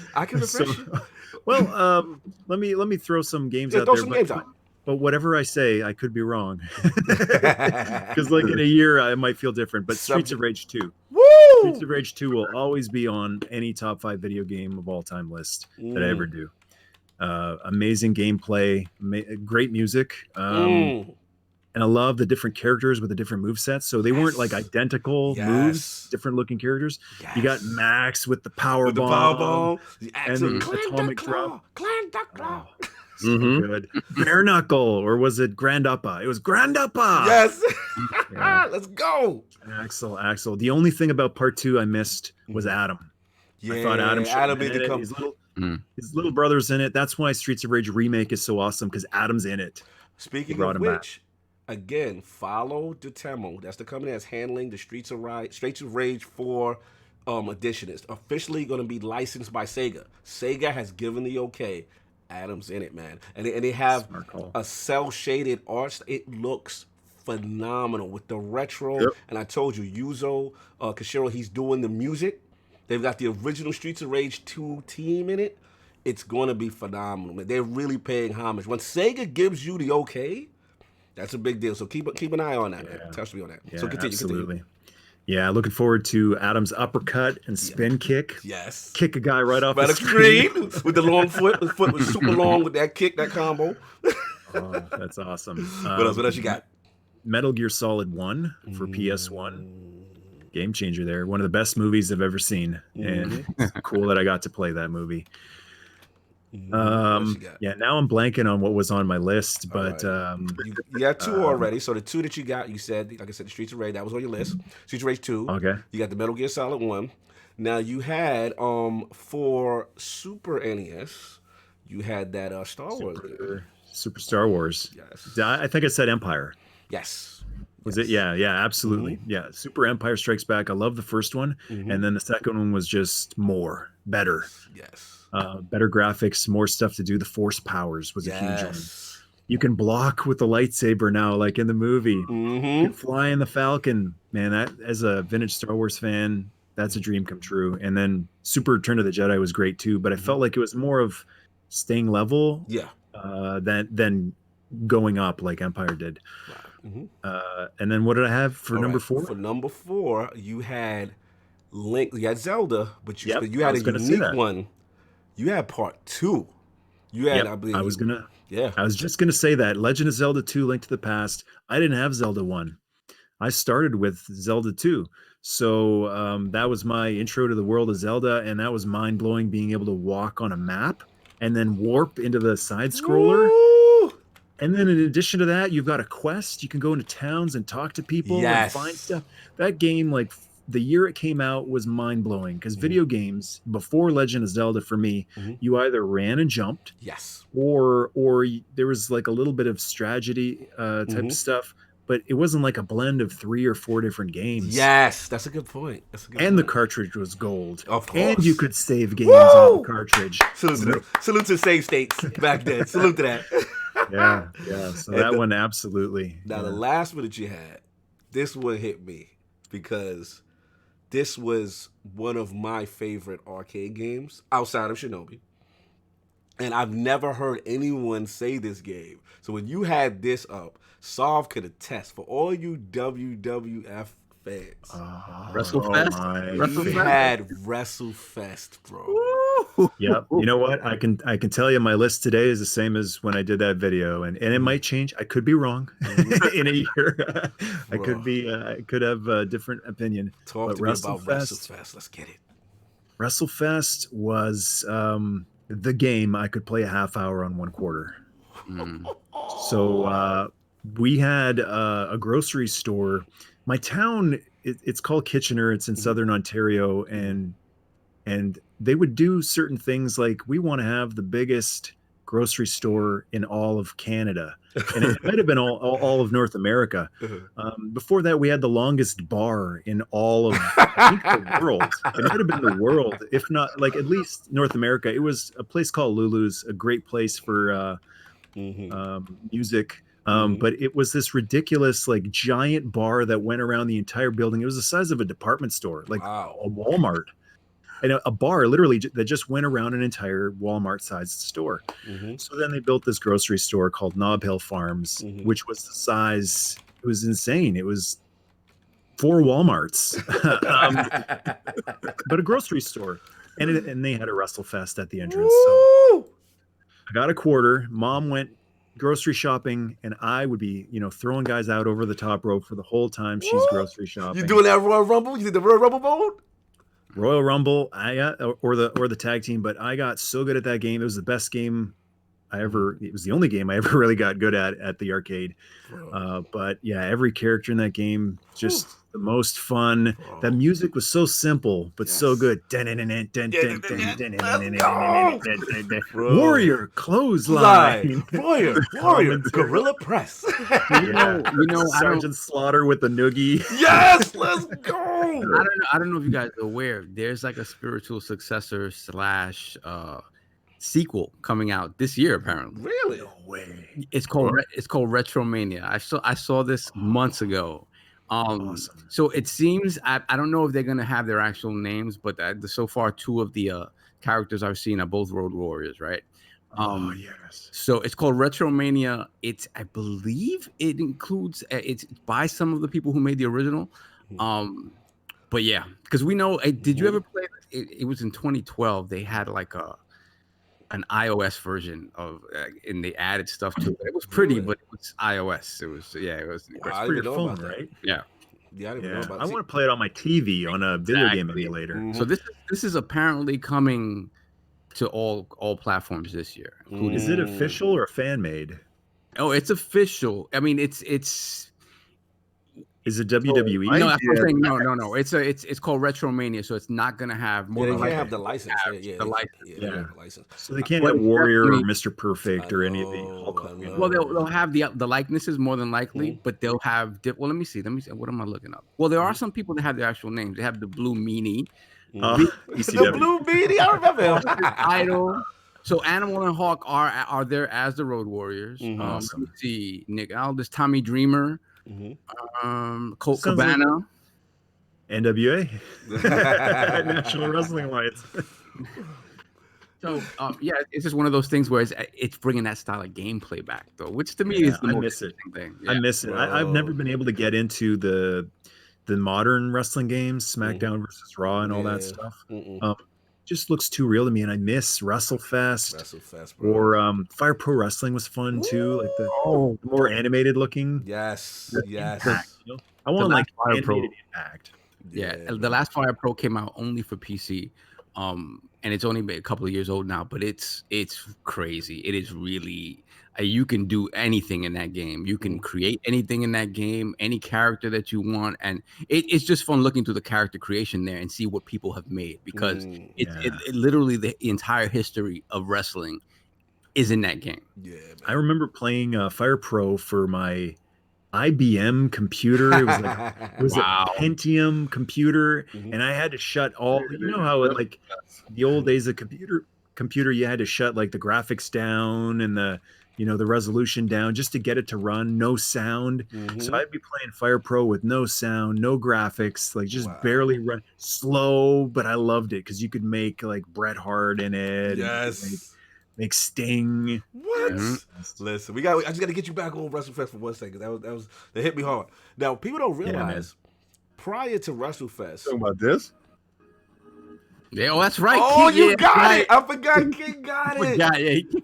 Well, let me throw some games out there. But whatever I say, I could be wrong. Because like in a year, I might feel different. But Streets of Rage 2. Woo! Streets of Rage 2 will always be on any top 5 video game of all time list that I ever do. Amazing gameplay, great music. And I love the different characters with the different movesets. So they weren't like identical moves, different looking characters. Yes. You got Max with the power bomb, and the atomic drop. So good. Bare Knuckle, or was it Grand Uppa? It was Grand Uppa. Yes. Let's go. Axel. The only thing about part 2 I missed was Adam. Yeah, I thought Adam made the come. His little brother's in it. That's why Streets of Rage remake is so awesome, because Adam's in it. Speaking of which, again, follow Dotemu. That's the company that's handling the Streets of Rage 4 edition. It's officially going to be licensed by Sega. Sega has given the okay. Adam's in it, man. And they have a cel-shaded art. It looks phenomenal with the retro. Yep. And I told you, Yuzo Koshiro, he's doing the music. They've got the original Streets of Rage 2 team in it. It's going to be phenomenal, man. They're really paying homage. When Sega gives you the okay, that's a big deal. So keep an eye on that, man. Touch me on that. Yeah, so continue. Yeah, looking forward to Adam's uppercut and spin kick. Yes. Kick a guy right off the screen. With the long foot. The foot was super long with that kick, that combo. Oh, that's awesome. What else you got? Metal Gear Solid 1 for PS1. Game changer there. One of the best movies I've ever seen. And it's cool that I got to play that movie. Yeah, now I'm blanking on what was on my list, but you got 2 already. So the 2 that you got, you said, like I said, the Streets of Rage, that was on your list. Streets of Rage 2. Okay. You got the Metal Gear Solid 1. Now you had for Super NES, you had that Star Wars. Super Star Wars. Yes. I think I said Empire. Yes. Was it? Yeah, absolutely. Yeah, Super Empire Strikes Back. I love the first one, and then the second one was just better. Yes. Better graphics, more stuff to do. The Force powers was a huge one. You can block with the lightsaber now, like in the movie. You can fly in the Falcon. Man, that as a vintage Star Wars fan, that's a dream come true. And then Super Return of the Jedi was great too, but I felt like it was more of staying level than going up like Empire did. And then what did I have for number 4? For number 4, you had Link. You had Zelda, but you had a unique one. You had part 2. You had, I believe. I was just gonna say that Legend of Zelda 2: Link to the Past. I didn't have Zelda 1, I started with Zelda 2. So that was my intro to the world of Zelda, and that was mind-blowing being able to walk on a map and then warp into the side scroller. Woo! And then in addition to that, you've got a quest. You can go into towns and talk to people and find stuff. That game, like the year it came out, was mind-blowing because video games before Legend of Zelda for me, you either ran and jumped, or there was like a little bit of strategy type stuff, but it wasn't like a blend of 3 or 4 different games. Yes, that's a good point. The cartridge was gold. Of course. And you could save games on the cartridge. Salute to save states back then. Salute to that. Yeah. So that one, absolutely. Now, the last one that you had, this one hit me because this was one of my favorite arcade games outside of Shinobi. And I've never heard anyone say this game. So when you had this up, Solve could attest for all you WWF fans. WrestleFest? We had WrestleFest, bro. Yep. You know what? I can tell you my list today is the same as when I did that video, and it might change. I could be wrong in a year. I could have a different opinion. Talk to me about WrestleFest. Let's get it. WrestleFest was the game I could play a half hour on 1/4. So we had a grocery store. My town, it's called Kitchener. It's in Southern Ontario, and they would do certain things like, we want to have the biggest grocery store in all of Canada, and it might have been all of North America. Before that, we had the longest bar in all of the world. It might have been the world, if not like at least North America. It was a place called Lulu's, a great place for music. But it was this ridiculous, like, giant bar that went around the entire building. It was the size of a department store, like a Walmart. And a bar literally that just went around an entire Walmart-sized store. So then they built this grocery store called Nob Hill Farms, which was the size, it was insane. It was 4 Walmarts, but a grocery store. And they had a WrestleFest at the entrance. So I got a quarter. Mom went grocery shopping, and I would be, throwing guys out over the top rope for the whole time she's grocery shopping. You doing that Royal Rumble? You did the Royal Rumble mode? Royal Rumble, I got, or the tag team, but I got so good at that game. It was the best game it was the only game I ever really got good at the arcade. But yeah, every character in that game, just the most fun. That music was so simple, but so good. Warrior clothesline. Warrior, gorilla press. Sergeant Slaughter with the noogie. Yes, let's go. I don't know if you guys are aware. There's like a spiritual successor / sequel coming out this year, apparently. Really? No way. It's called Retromania. I saw this months ago. Awesome. So it seems I don't know if they're gonna have their actual names, but so far 2 of the characters I've seen are both Road Warriors, right? Yes. So it's called Retromania. I believe it includes it's by some of the people who made the original. But yeah, because we know. Did you ever play? It was in 2012. They had like an iOS version of, and they added stuff to it. It was pretty, but it was iOS. It was It's for your phone, right? Yeah. Yeah, I didn't know about I want to play it on my TV on a video game emulator. So this is apparently coming to all platforms this year. Is it official or fan made? Oh, it's official. I mean, it's. Is it WWE? No, that's what I'm saying. No. It's called Retromania, so it's not gonna have more. They than can't have the license. The license. So they can't have Warrior or Mr. Perfect or any of the Hulk Hogan. Well, they'll have the likenesses more than likely, but they'll have. Well, let me see. What am I looking up? Well, there are some people that have their actual names. They have the Blue Meanie. The Blue Meanie. I remember him. Idol. So Animal and Hawk are there as the Road Warriors. Awesome. Let me see. Nick Aldis, Tommy Dreamer. Colt Cabana, NWA, National Wrestling Alliance. So yeah, it's just one of those things where it's bringing that style of gameplay back, though, which to me is the most interesting thing. Yeah. I miss it. I've never been able to get into the modern wrestling games, SmackDown versus Raw, and all that stuff. Just looks too real to me, and I miss WrestleFest, bro. Or Fire Pro Wrestling was fun too, like the more animated looking. Yes. I I want like Fire Pro. animated Impact. Yeah, the last Fire Pro came out only for PC, and it's only been a couple of years old now. But it's crazy. It is really you can do anything in that game. You can create anything in that game, any character that you want, and it's just fun looking through the character creation there and see what people have made because it literally the entire history of wrestling is in that game. Yeah, man. I remember playing Fire Pro for my IBM computer. It was like a Pentium computer, and I had to shut all. You know how like the old days of computer, you had to shut like the graphics down and the resolution down just to get it to run, no sound. So I'd be playing Fire Pro with no sound, no graphics, like just barely run, slow. But I loved it because you could make like Bret Hart in it. Yes. Make Sting. What? Listen, I just got to get you back on WrestleFest for 1 second. That hit me hard. Now, people don't realize prior to WrestleFest. Talking about this? Yeah, that's right. Oh, King, you got it. I forgot King got it.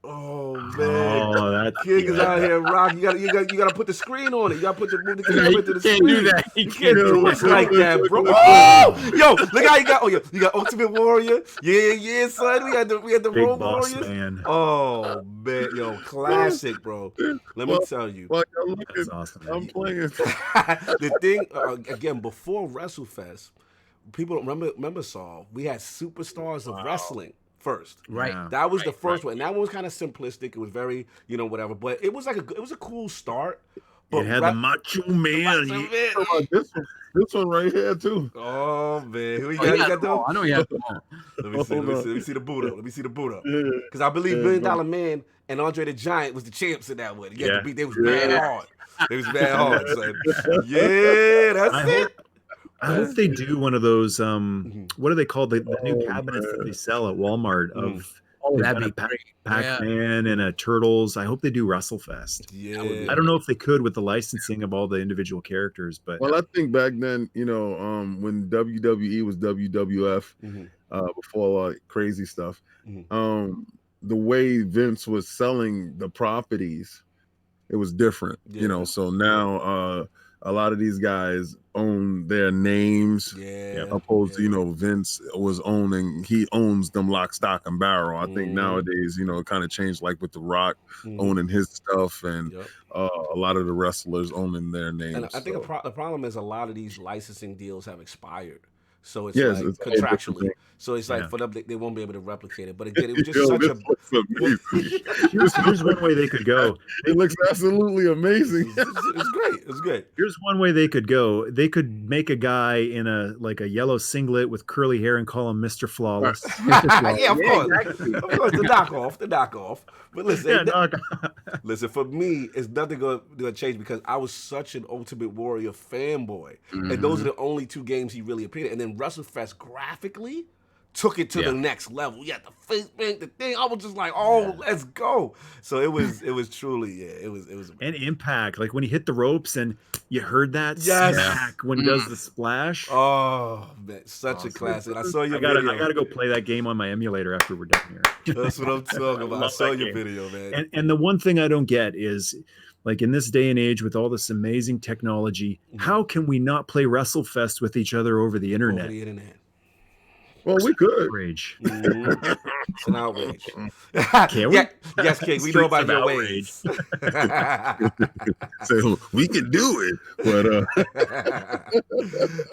Oh man, that King is out here rocking. You gotta put the screen on it. You gotta move the camera to the screen. Can't do that. You can't do it like that, bro. Oh, yo, look how you got. Oh, you got Ultimate Warrior. Yeah, son. We had the Big Road Boss Warriors. Man. Oh man, yo, classic, bro. Let me tell you. Well, That's awesome. I'm playing. The thing again before WrestleFest, people don't remember Saul. We had Superstars of Wrestling first. Right. Yeah. That was the first one. And that one was kind of simplistic. It was very, whatever. But it was like it was a cool start. But It had the Macho Man. This one right here too. Oh man, who you Oh, got those? I know you have them all. Let me see the boot up. Yeah. Because I believe Yeah, $1 Million Man and Andre the Giant was the champs in that one. Yeah. They was mad hard. They was mad hard, son. Yeah, that's it. I hope they do one of those. What are they called? The new cabinets that they sell at Walmart of That'd be great. Pac-Man and Turtles. I hope they do WrestleFest. Yeah. I don't know if they could with the licensing of all the individual characters, but Well, I think back then, when WWE was WWF, before all that crazy stuff, the way Vince was selling the properties, it was different. So now a lot of these guys own their names, opposed to Vince he owns them lock, stock, and barrel. I think nowadays it kind of changed, like with The Rock owning his stuff and a lot of the wrestlers owning their names. And I think the problem is a lot of these licensing deals have expired. So it's like contractually. So it's like for them, they won't be able to replicate it. But again, it was just such a. Here's one way they could go. It looks absolutely amazing. It's great. It's great. Here's one way they could go. They could make a guy in a yellow singlet with curly hair and call him Mr. Flawless. Yeah, of course. Exactly. Of course, the knockoff. But listen, listen. For me, it's nothing going to change because I was such an Ultimate Warrior fanboy, and those are the only two games he really appeared in. And then WrestleFest graphically took it to the next level. Yeah, the face paint, the thing. I was just like, let's go. So it was truly, it was. And impact, like when he hit the ropes and you heard that smack when he does the splash. Oh man, such a classic. I saw your video. I gotta go play that game on my emulator after we're done here. That's what I'm talking about. I saw your video, man. And the one thing I don't get is, like, in this day and age with all this amazing technology, how can we not play WrestleFest with each other over the internet? Over the internet. Well, we could. Outrage. It's an outrage. Can we? Yes, King. We know about your ways. So we can do it, but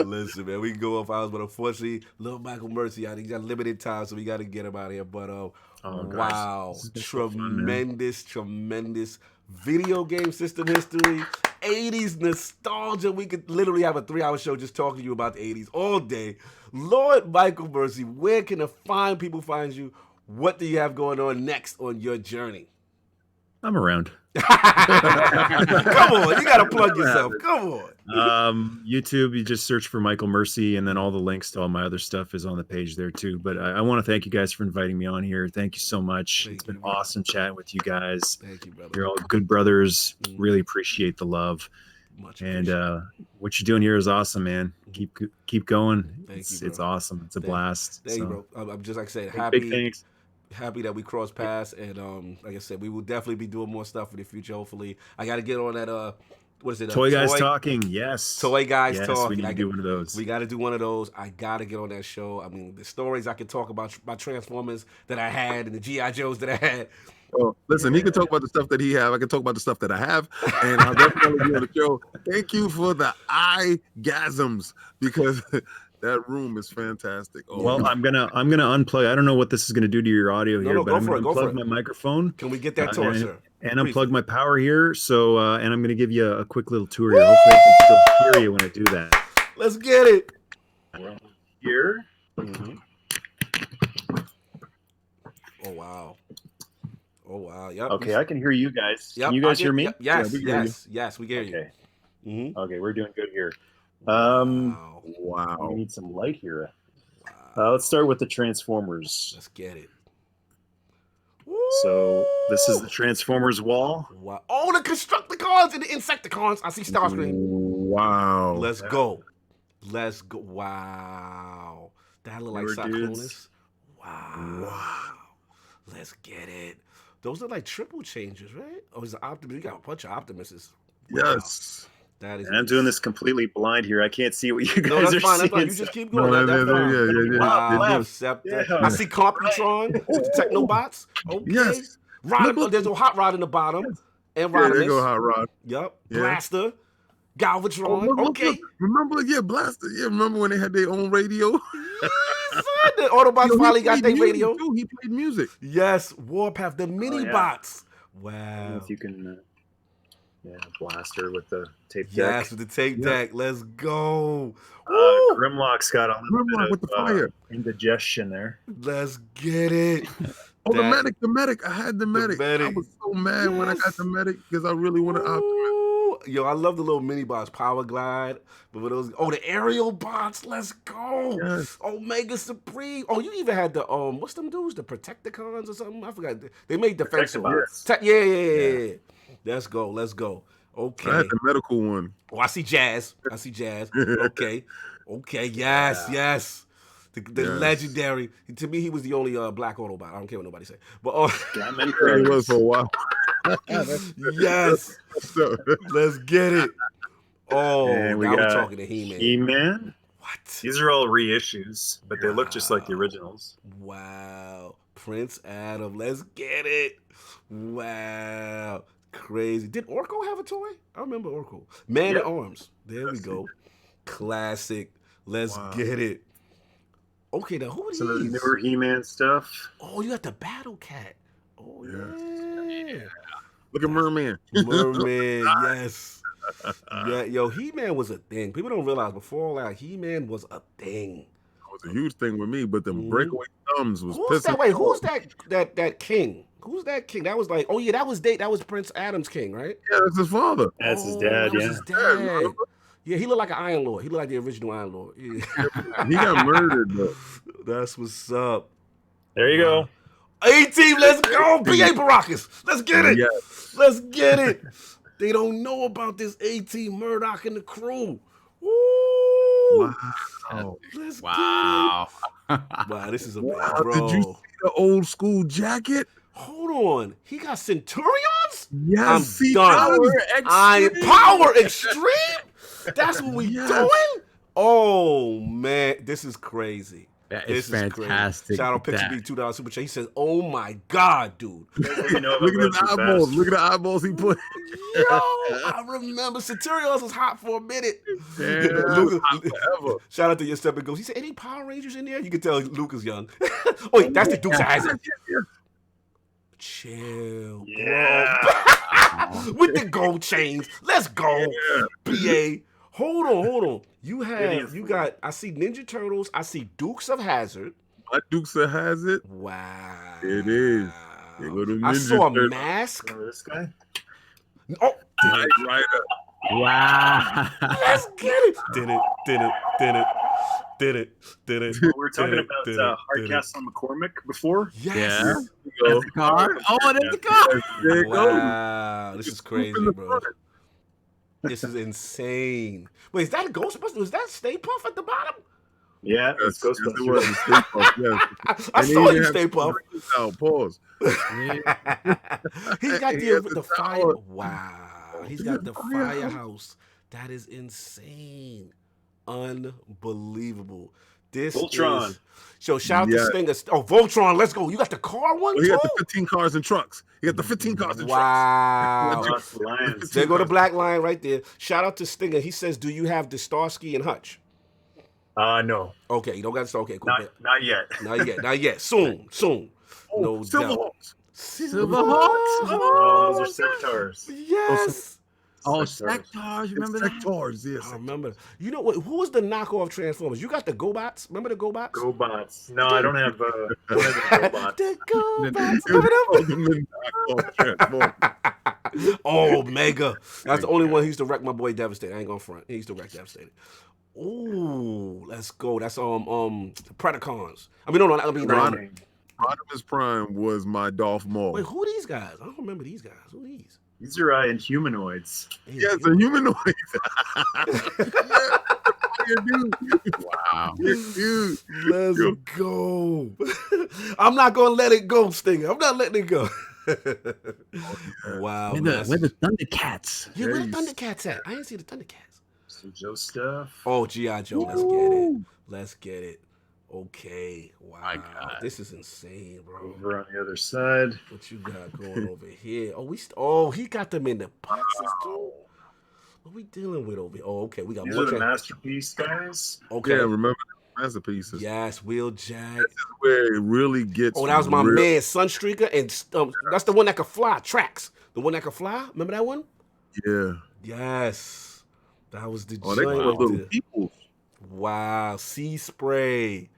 listen, man, we can go off hours, but unfortunately, little Michael Mercy out. He got limited time, so we got to get him out of here. But wow, tremendous video game system history, 80s nostalgia. We could literally have a 3-hour show just talking to you about the 80s all day. Lord Michael Mercy, where can the fine people find you? What do you have going on next on your journey? I'm around. Come on, you gotta plug yourself. Come on. YouTube, you just search for Michael Mercy, and then all the links to all my other stuff is on the page there too. But I want to thank you guys for inviting me on here. Thank you so much. It's been awesome chatting with you guys. Thank you, brother. You're all good brothers. Really appreciate the love. Much and what you're doing here is awesome, man. Keep going. It's awesome. It's a blast. Thank you, bro. I'm just, like I said, big thanks. Happy that we crossed paths, and like I said, we will definitely be doing more stuff in the future. Hopefully, I got to get on what is it? Toy Guys Talking. Yes. Toy Guys Talking. We need to do one of those. We got to do one of those. I got to get on that show. I mean, the stories I can talk about Transformers that I had and the G.I. Joes that I had. Oh, listen, he can talk about the stuff that he have. I can talk about the stuff that I have, and I'll definitely be on the show. Thank you for the eye-gasms, because that room is fantastic. Oh, well, I'm gonna unplug. I don't know what this is gonna do to your audio here, but I'm gonna unplug my microphone. Can we get that tour, sir? And unplug my power here. So, and I'm gonna give you a quick little tour here. Hopefully, I can still hear you when I do that. Let's get it. Well, here. Mm-hmm. Oh wow. Oh wow! Yep. Okay, I can hear you guys. Yep. Can you guys hear me? Yes, we hear you. Okay. Mm-hmm. Okay, we're doing good here. wow! We need some light here. Wow. Let's start with the Transformers. Let's get it. So this is the Transformers wall. Wow! Oh, the Constructicons and the Insecticons. I see Starscream. Wow! Let's go. Let's go. Wow! That look like Cyclonus. Wow! Let's get it. Those are like triple changes, right? Oh, it's an Optimus. You got a bunch of Optimuses. Wow. Yes. That is. And I'm doing this completely blind here. I can't see what you guys are fine, seeing. You just keep going. That's fine. Wow. Scepter. I see Computron with the Technobots. Okay. Yes. Rod, there's a Hot Rod in the bottom. And Rodimus. Yeah, there go Hot Rod. Yep. Yeah. Blaster. Galvatron. Okay. Remember, Blaster. Yeah, remember when they had their own radio? The Autobots finally got their radio. Too. He played music. Yes, Warpath, the mini bots. Wow. If you can, Blaster with the tape deck. Yes, with the tape deck. Let's go. Grimlock's got a little bit with the fire. Indigestion there. Let's get it. Oh, the medic. I had the medic. I was so mad when I got the medic because I really wanted Optimus. Yo, I love the little mini bots, Power Glide. But with those, the aerial bots, let's go. Yes. Omega Supreme. Oh, you even had the what's them dudes? The Protecticons or something? I forgot. They made defensive bots. Yeah. Let's go. Okay. I had the medical one. Oh, I see Jazz. Okay. Yes. The legendary. To me, he was the only black Autobot. I don't care what nobody say. But he was for a while. Yes. Let's get it. Oh, and now we're talking to He-Man. He-Man? What? These are all reissues, but they look just like the originals. Wow. Prince Adam. Let's get it. Wow. Crazy. Did Orko have a toy? I remember Orko. Man at Arms. There we go. Classic. Let's get it. Okay, now who are these? Some of the newer He-Man stuff. Oh, you got the Battle Cat. Oh, yeah. Look at Merman. Yes. Yeah, yo, He-Man was a thing. People don't realize before all that, He-Man was a thing. It was a huge thing with me, but the breakaway thumbs was Who's that? Wait, who's that king? Who's that king? That was like, that was Prince Adam's king, right? Yeah, that's his father. That's his dad, his dad. Yeah, he looked like an Iron Lord. He looked like the original Iron Lord. Yeah. He got murdered, though. That's what's up. There you go. A-Team, let's go. B.A. Baracus. Let's get it. Yes. Let's get it. They don't know about this A-Team, Murdoch and the crew. Woo. Wow. Let's get it. Wow, this is a bro. Did you see the old school jacket? Hold on. He got Centurions? Yes. I'm done. Power Extreme? That's what we doing? Oh, man. This is crazy. That is fantastic. Shout out Picture B $2 Super Chat. He says, "Oh my God, dude! Look at his eyeballs. Look at the eyeballs he put." Yo, I remember Centurions was hot for a minute. Yeah, shout out to your step and goes. He said, "Any Power Rangers in there?" You can tell Luke is young. Oh, wait, that's the Dukes of Hazzard. Chill, bro. With the gold chains. Let's go, BA. Hold on. You got, I see Ninja Turtles. I see Dukes of Hazzard. My Dukes of Hazzard? Wow. It is. I saw a mask. Remember this guy? Oh. Right up. Wow. Let's get it. Did it. We were talking about Hardcastle on McCormick before. Yes. Yeah. That's the car. Oh, that's the car. Wow. This is crazy, bro. This is insane. Wait, is that a Ghostbusters? Was that Stay Puft at the bottom? Yeah, it's Ghostbusters. It was Stay Puft, yes. I saw you, Stay Puft. Oh, pause. He got the fire. Wow. He's got the firehouse. That is insane. Unbelievable. This Voltron. is... So shout out to Stinger. Oh, Voltron, let's go. You got the car one, He got the 15 cars and trucks. He got the 15 cars and trucks. Wow. Lions. There go the Black Lion right there. Shout out to Stinger. He says, do you have the Starsky and Hutch? No. Okay, you don't got the okay, cool. Not yet. Not yet. Soon. No Silverhawks. Silverhawks. Oh, those are sectors. Yes. Sectors. Remember that? Sectors, yes. I remember. You know what? Who was the knockoff Transformers? You got the GoBots? Remember the GoBots? GoBots. No, I don't have the GoBots. The GoBots. Oh, Mega. That's the only one he used to wreck my boy Devastator. I ain't gonna front. He used to wreck Devastator. Ooh, let's go. That's Predacons. I mean, no. Rodimus Prime was my Darth Maul. Wait, who are these guys? I don't remember these guys. Who are these? These are Inhumanoids. Yes, the humanoids. Wow. Dude. Let's go. I'm not gonna let it go, Stinger. I'm not letting it go. Wow. Where the Thundercats? Yeah, where the Thundercats at? I didn't see the Thundercats. Some Joe stuff. Oh, G.I. Joe. Let's get it. Okay. Wow. My God. This is insane, bro. Over on the other side. What you got going over here? Oh, he got them in the boxes too. What we dealing with over here? Oh, okay. We got These more are the masterpiece guys. Okay. Yeah, remember the masterpieces. Yes, Wheeljack. This is where it really gets. Oh, that was my man, Sunstreaker, and that's the one that could fly. Tracks. The one that could fly. Remember that one? Yeah. Yes. That was the Oh, they were little people. Wow. Sea Spray.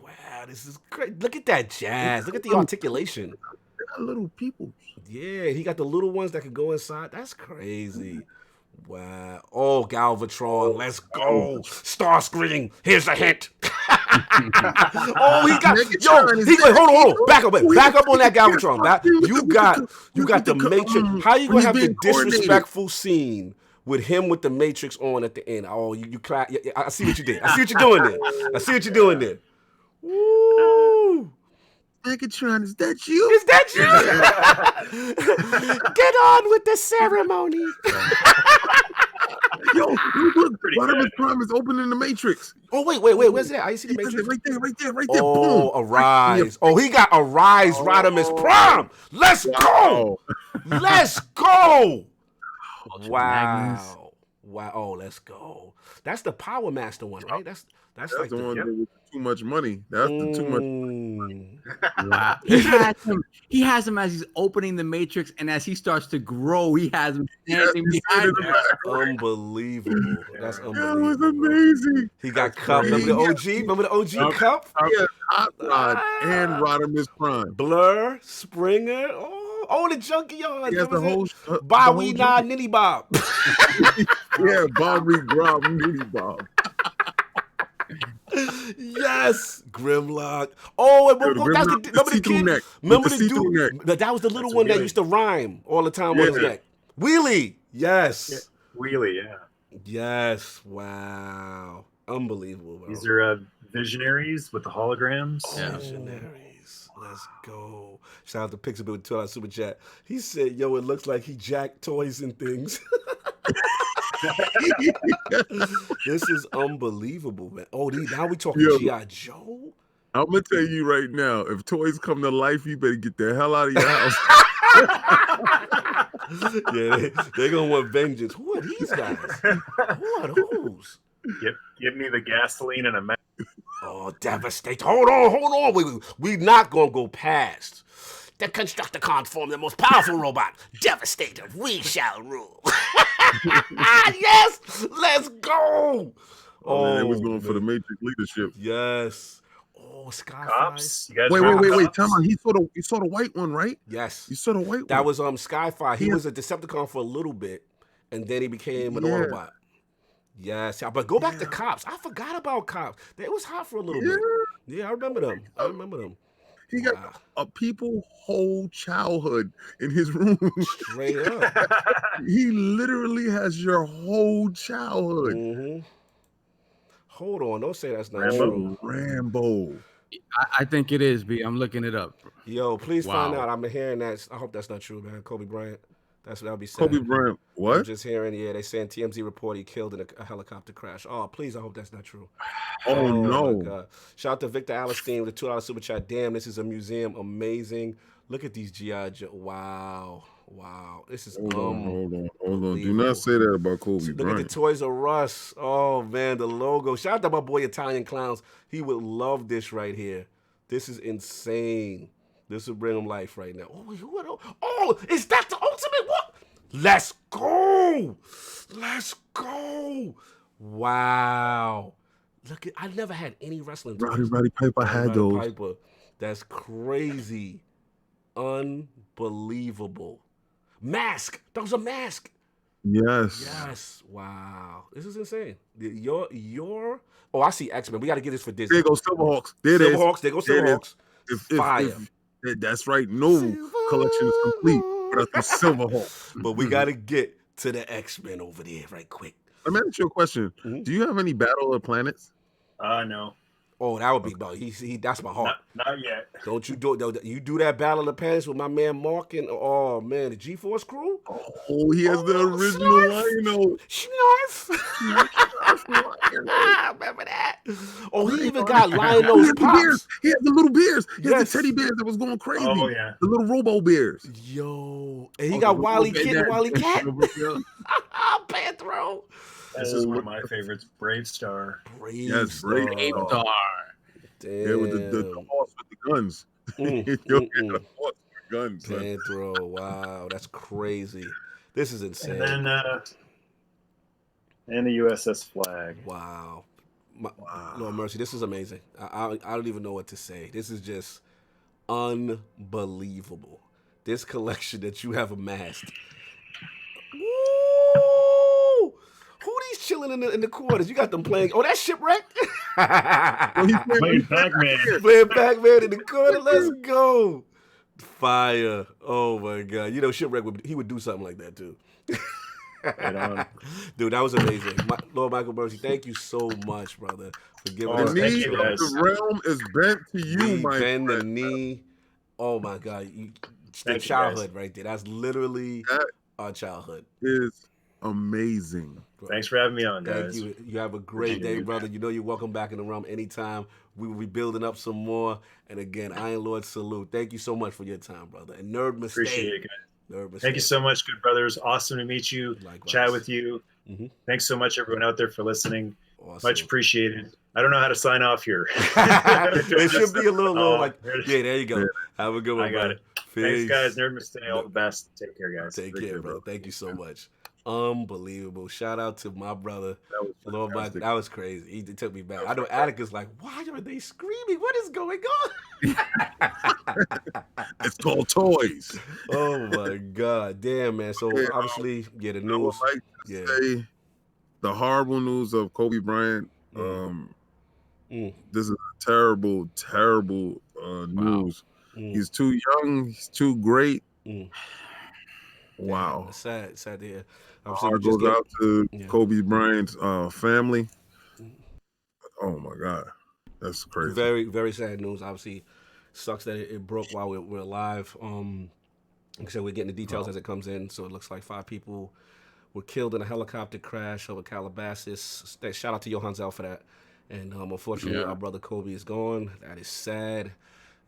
Wow, this is great. Look at that jazz. Look at the articulation. They got little people. Yeah, he got the little ones that could go inside. That's crazy. Wow. Oh, Galvatron. Let's go. Starscream. Here's a hint. Oh, he got... Hold on. Back up on that Galvatron. You got the Matrix. How you going to have the disrespectful scene with him with the Matrix on at the end? Oh, you clap. I see what you did. I see what you're doing there. Woo! Megatron, is that you? Is that you? Get on with the ceremony. Yo, look, Rodimus Prime is opening the Matrix. Oh, wait, where's that? I see the Matrix. Right there. Oh, Boom. Arise. Oh, he got Arise Rodimus Prime. Let's go. Let's go. Wow. Oh, let's go. That's the Power Master one, right? That's like the one with too much money. That's the too much. Wow. He has him as he's opening the Matrix, and as he starts to grow, he has him standing behind him. Unbelievable. That's unbelievable. That was amazing. He got Cup. Remember the OG? Remember the OG Cup? Yeah, Hot Rod and Rodimus Prime. Blur, Springer. Oh, the Junkyard. Yes, the whole Bowie Nah Nitty Bob. Yeah, Bobby Grob Nitty Bob. Yes, Grimlock. Oh, and remember the kid? Neck. Remember the dude? That was the little one that used to rhyme all the time on his neck. Wheelie. Yes. Yeah. Wheelie, yeah. Yes. Wow. Unbelievable, bro. These are visionaries with the holograms. Yeah. Visionaries. Let's go. Shout out to Pixabit with $2 super chat. He said, yo, it looks like he jacked toys and things. This is unbelievable, man. Oh, now we talking G.I. Joe? I'm going to tell you right now, if toys come to life, you better get the hell out of your house. Yeah, they're going to want vengeance. Who are these guys? Who are those? Give me the gasoline and a map. Oh, devastate. Hold on. We not going to go past. The Constructicons form the most powerful robot. Devastator, we shall rule. Yes, let's go. Oh, man, it was going for the Matrix leadership. Yes. Oh, Skyfire. Cops. You guys wait. Tell me, you saw the white one, right? Yes. You saw the white one. That was Skyfire. He was a Decepticon for a little bit, and then he became an Autobot. Yes, but go back to Cops. I forgot about Cops. It was hot for a little bit. Yeah, I remember them. He got a people whole childhood in his room. Straight up. He literally has your whole childhood. Mm-hmm. Hold on. Don't say that's not Rambo. true. Rambo. I think it is, B. I'm looking it up. Yo, please find out. I'm hearing that. I hope that's not true, man. KobeBryant. That's what I'll be saying. KobeBryant, I'm what? just hearing, they saying TMZ report he killed in a helicopter crash. Oh, please, I hope that's not true. Oh, no. My God. Shout out to Victor Alistine with the $2 super chat. Damn, this is a museum. Amazing. Look at these G.I. Joe. Wow. This is Hold on. Do not say that about KobeBryant. Look at the Toys R Us. Oh, man, the logo. Shout out to my boy Italian Clowns. He would love this right here. This is insane. This will bring him life right now. Oh, is that the ultimate one? Let's go. Wow. Look at, I never had any wrestling toys. Roddy Piper had those. Piper. That's crazy. Unbelievable. Mask. That was a mask. Yes. Wow. This is insane. Oh, I see X-Men. We got to get this for Disney. There go Silverhawks. There go Silverhawks. Fire. That's right. No collection is complete without the Silverhawks. But we got to get to the X-Men over there right quick. Let me ask you a question. Mm-hmm. Do you have any Battle of Planets? No. Oh, that would be about. He that's my heart. Not yet. Don't you do you do that Battle of the Planets with my man Mark and the G-Force crew? Oh, he has the original Lino. Remember that? Oh, he even got Lino's pops. He had the little bears. He had the teddy bears that was going crazy. Oh yeah, the little Robo bears. Yo, and he got Wily Kid and Wily Cat. Panthro. This is one of my favorites, Brave Star. Brave Star. Damn. Yeah, with the horse with the guns. The horse with guns. Panthro. Wow, that's crazy. This is insane. And then and the USS Flag. Wow. Lord mercy, this is amazing. I don't even know what to say. This is just unbelievable. This collection that you have amassed. Woo! Who these chilling in the corners? You got them playing. Oh, that's Shipwrecked. Playing Pac-Man. Playing Pac-Man in the corner. Let's go. Fire. Oh my God. You know, Shipwreck he would do something like that too. Right on. Dude, that was amazing. Lord Michael Mercy, thank you so much, brother, for giving us. The knee of the realm is bent to you, my friend. The knee. Oh my God. The childhood right there. That's literally our childhood. Is amazing. Thanks for having me on, guys. Thank you. You have a great day, brother. You know you're welcome back in the realm anytime. We will be building up some more. And again, Iron Lord salute. Thank you so much for your time, brother. And Nerd Mistake. Appreciate it, guys. Thank you so much, good brothers. Awesome to meet you. Likewise. Chat with you. Mm-hmm. Thanks so much, everyone out there, for listening. Awesome. Much appreciated. I don't know how to sign off here. It should be a little like, yeah, there you go. Have a good one. I got it. Peace. Thanks, guys. Nerd Mistake. All the best. Take care, guys. Take care, bro. Thank you so much. Unbelievable. Shout out to my brother. Lord Michael. That was crazy. He took me back. I know Atticus like, why are they screaming? What is going on? It's called toys. Oh my God. Damn, man. So obviously, the news. I would like to say the horrible news of KobeBryant. This is terrible news. He's too young. He's too great. Wow. It's sad to hear. Heart goes out to KobeBryant's family. Oh my God, that's crazy. Very, very sad news. Obviously, sucks that it broke while we're alive. Like I said, we're getting the details as it comes in. So it looks like 5 people were killed in a helicopter crash over Calabasas. Shout out to Johan Zell for that. And unfortunately, our brother Kobe is gone. That is sad.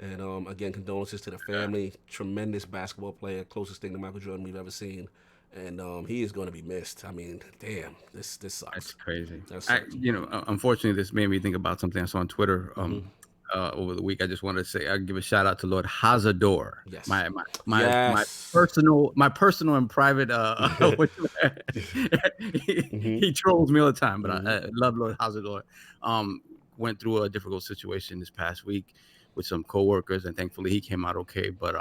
And again, condolences to the family. Tremendous basketball player, closest thing to Michael Jordan we've ever seen. And he is going to be missed. I mean, damn, this sucks. That's crazy. Unfortunately, this made me think about something I saw on Twitter over the week. I just wanted to say, I'll give a shout out to Lord Hazador. Yes. My personal and private. He trolls me all the time, but I love Lord Hazador. Went through a difficult situation this past week with some coworkers, and thankfully he came out okay. But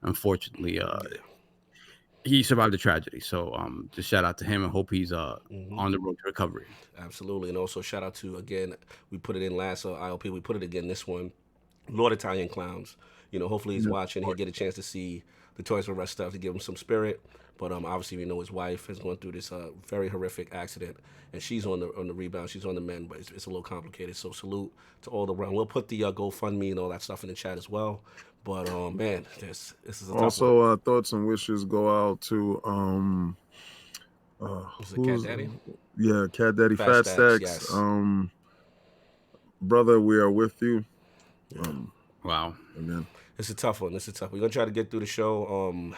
unfortunately, he survived the tragedy. So just shout out to him and hope he's on the road to recovery. Absolutely. And also shout out to, again, we put it in last ILP, we put it again this one, Lord Italian Clowns. Hopefully he's watching, he'll get a chance to see the Toys R Us stuff to give him some spirit. But obviously, we know his wife has gone through this very horrific accident, and she's on the rebound. She's on the mend, but it's a little complicated. So salute to all the round. We'll put the GoFundMe and all that stuff in the chat as well. But man, this is a tough one. Thoughts and wishes go out to Cat Daddy? Yeah, Cat Daddy Fat Stacks. Yes. Brother, we are with you. Wow. Again. It's a tough one. We're gonna try to get through the show.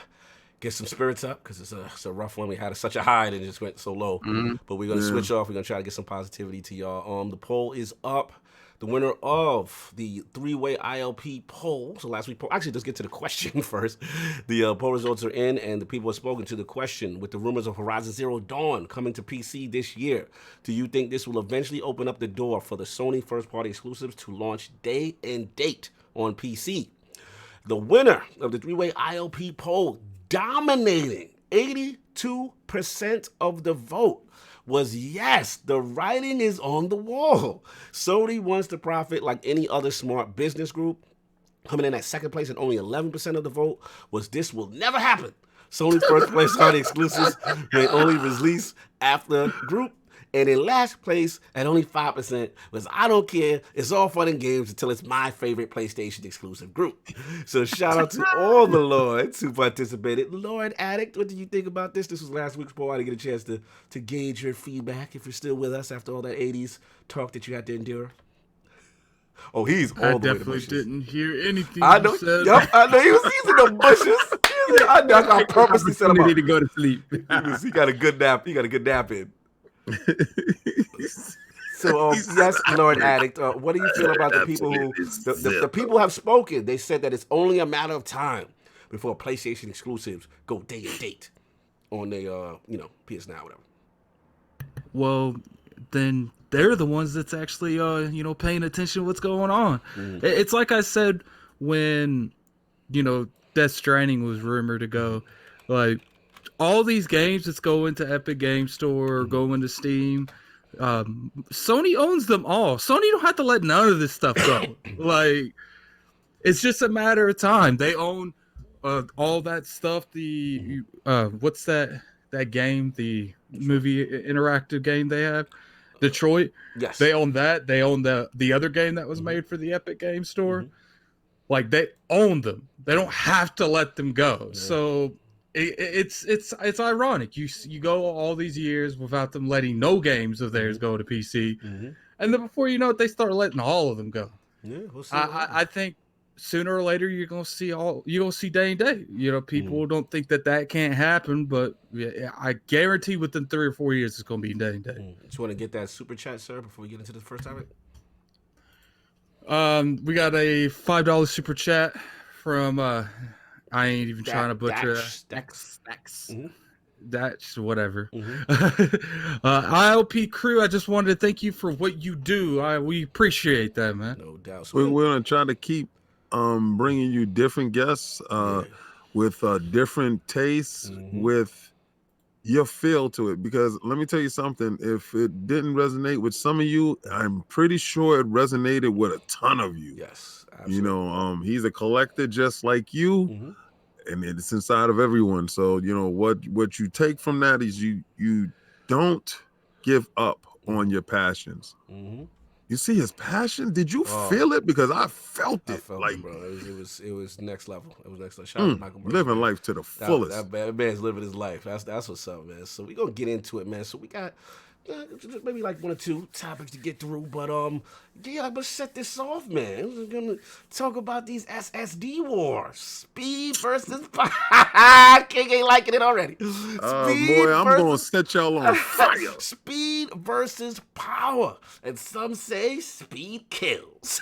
Get some spirits up because it's a rough one. We had such a high and it just went so low. Mm-hmm. But we're gonna switch off. We're gonna try to get some positivity to y'all. The poll is up. The winner of the 3-way ILP poll. So last week, actually, let's get to the question first. The poll results are in, and the people have spoken to the question. With the rumors of Horizon Zero Dawn coming to PC this year, do you think this will eventually open up the door for the Sony first-party exclusives to launch day and date on PC? The winner of the 3-way ILP poll, dominating 82% of the vote, was yes, the writing is on the wall. Sony wants to profit like any other smart business group. Coming in at second place and only 11% of the vote was this will never happen. Sony's first place party exclusives may only release after group. And in last place at only 5% was I don't care. It's all fun and games until it's my favorite PlayStation exclusive group. So shout out to all the Lords who participated. Lord Addict, what did you think about this? This was last week's poll. I didn't get a chance to gauge your feedback if you're still with us after all that 80s talk that you had to endure. Oh, he's all the way to the bushes. I definitely didn't hear anything I know. you said. Yep, I know. He was in the bushes. I know. I purposely set him up. Need to go to sleep. He got a good nap. He got a good nap in. So yes, Lord Addict, what do you feel about the people who the people have spoken? They said that it's only a matter of time before PlayStation exclusives go day and date on their PS Now, whatever. Well, then they're the ones that's actually paying attention to what's going on. It's like I said when Death Stranding was rumored to go, like all these games that's go into Epic Game Store or go into Steam, Sony owns them all. Sony don't have to let none of this stuff go. Like, it's just a matter of time. They own all that stuff. The what's that game? The movie interactive game they have, Detroit. Yes, they own that. They own the other game that was made for the Epic Game Store. Like, they own them. They don't have to let them go. Yeah. So it's ironic. You go all these years without them letting no games of theirs go to PC, and then before you know it, they start letting all of them go. Yeah, we'll see. I think sooner or later you're gonna see day and day. People don't think that can't happen, but I guarantee within 3 or 4 years it's gonna be day and day. Just want to get that super chat, sir, before we get into the first topic. We got a $5 super chat from I ain't even trying to butcher that. Stacks. That's whatever. ILP crew, I just wanted to thank you for what you do. We appreciate that, man. No doubt. We're going to try to keep bringing you different guests with different tastes, with your feel to it. Because let me tell you something, if it didn't resonate with some of you, I'm pretty sure it resonated with a ton of you. Yes, absolutely. He's a collector just like you. And it's inside of everyone. So, what you take from that is you don't give up on your passions. You see his passion? Did you feel it? Because I felt it. It, bro. It was next level. It was next level. Shout out to Michael Burns, living life to the fullest. That man's living his life. That's what's up, man. So we're gonna get into it, man. So we got maybe like 1 or 2 topics to get through, but let's set this off, man. We're gonna talk about these SSD wars, speed versus power. King ain't liking it already. I'm gonna set y'all on fire. Speed versus power, and some say speed kills.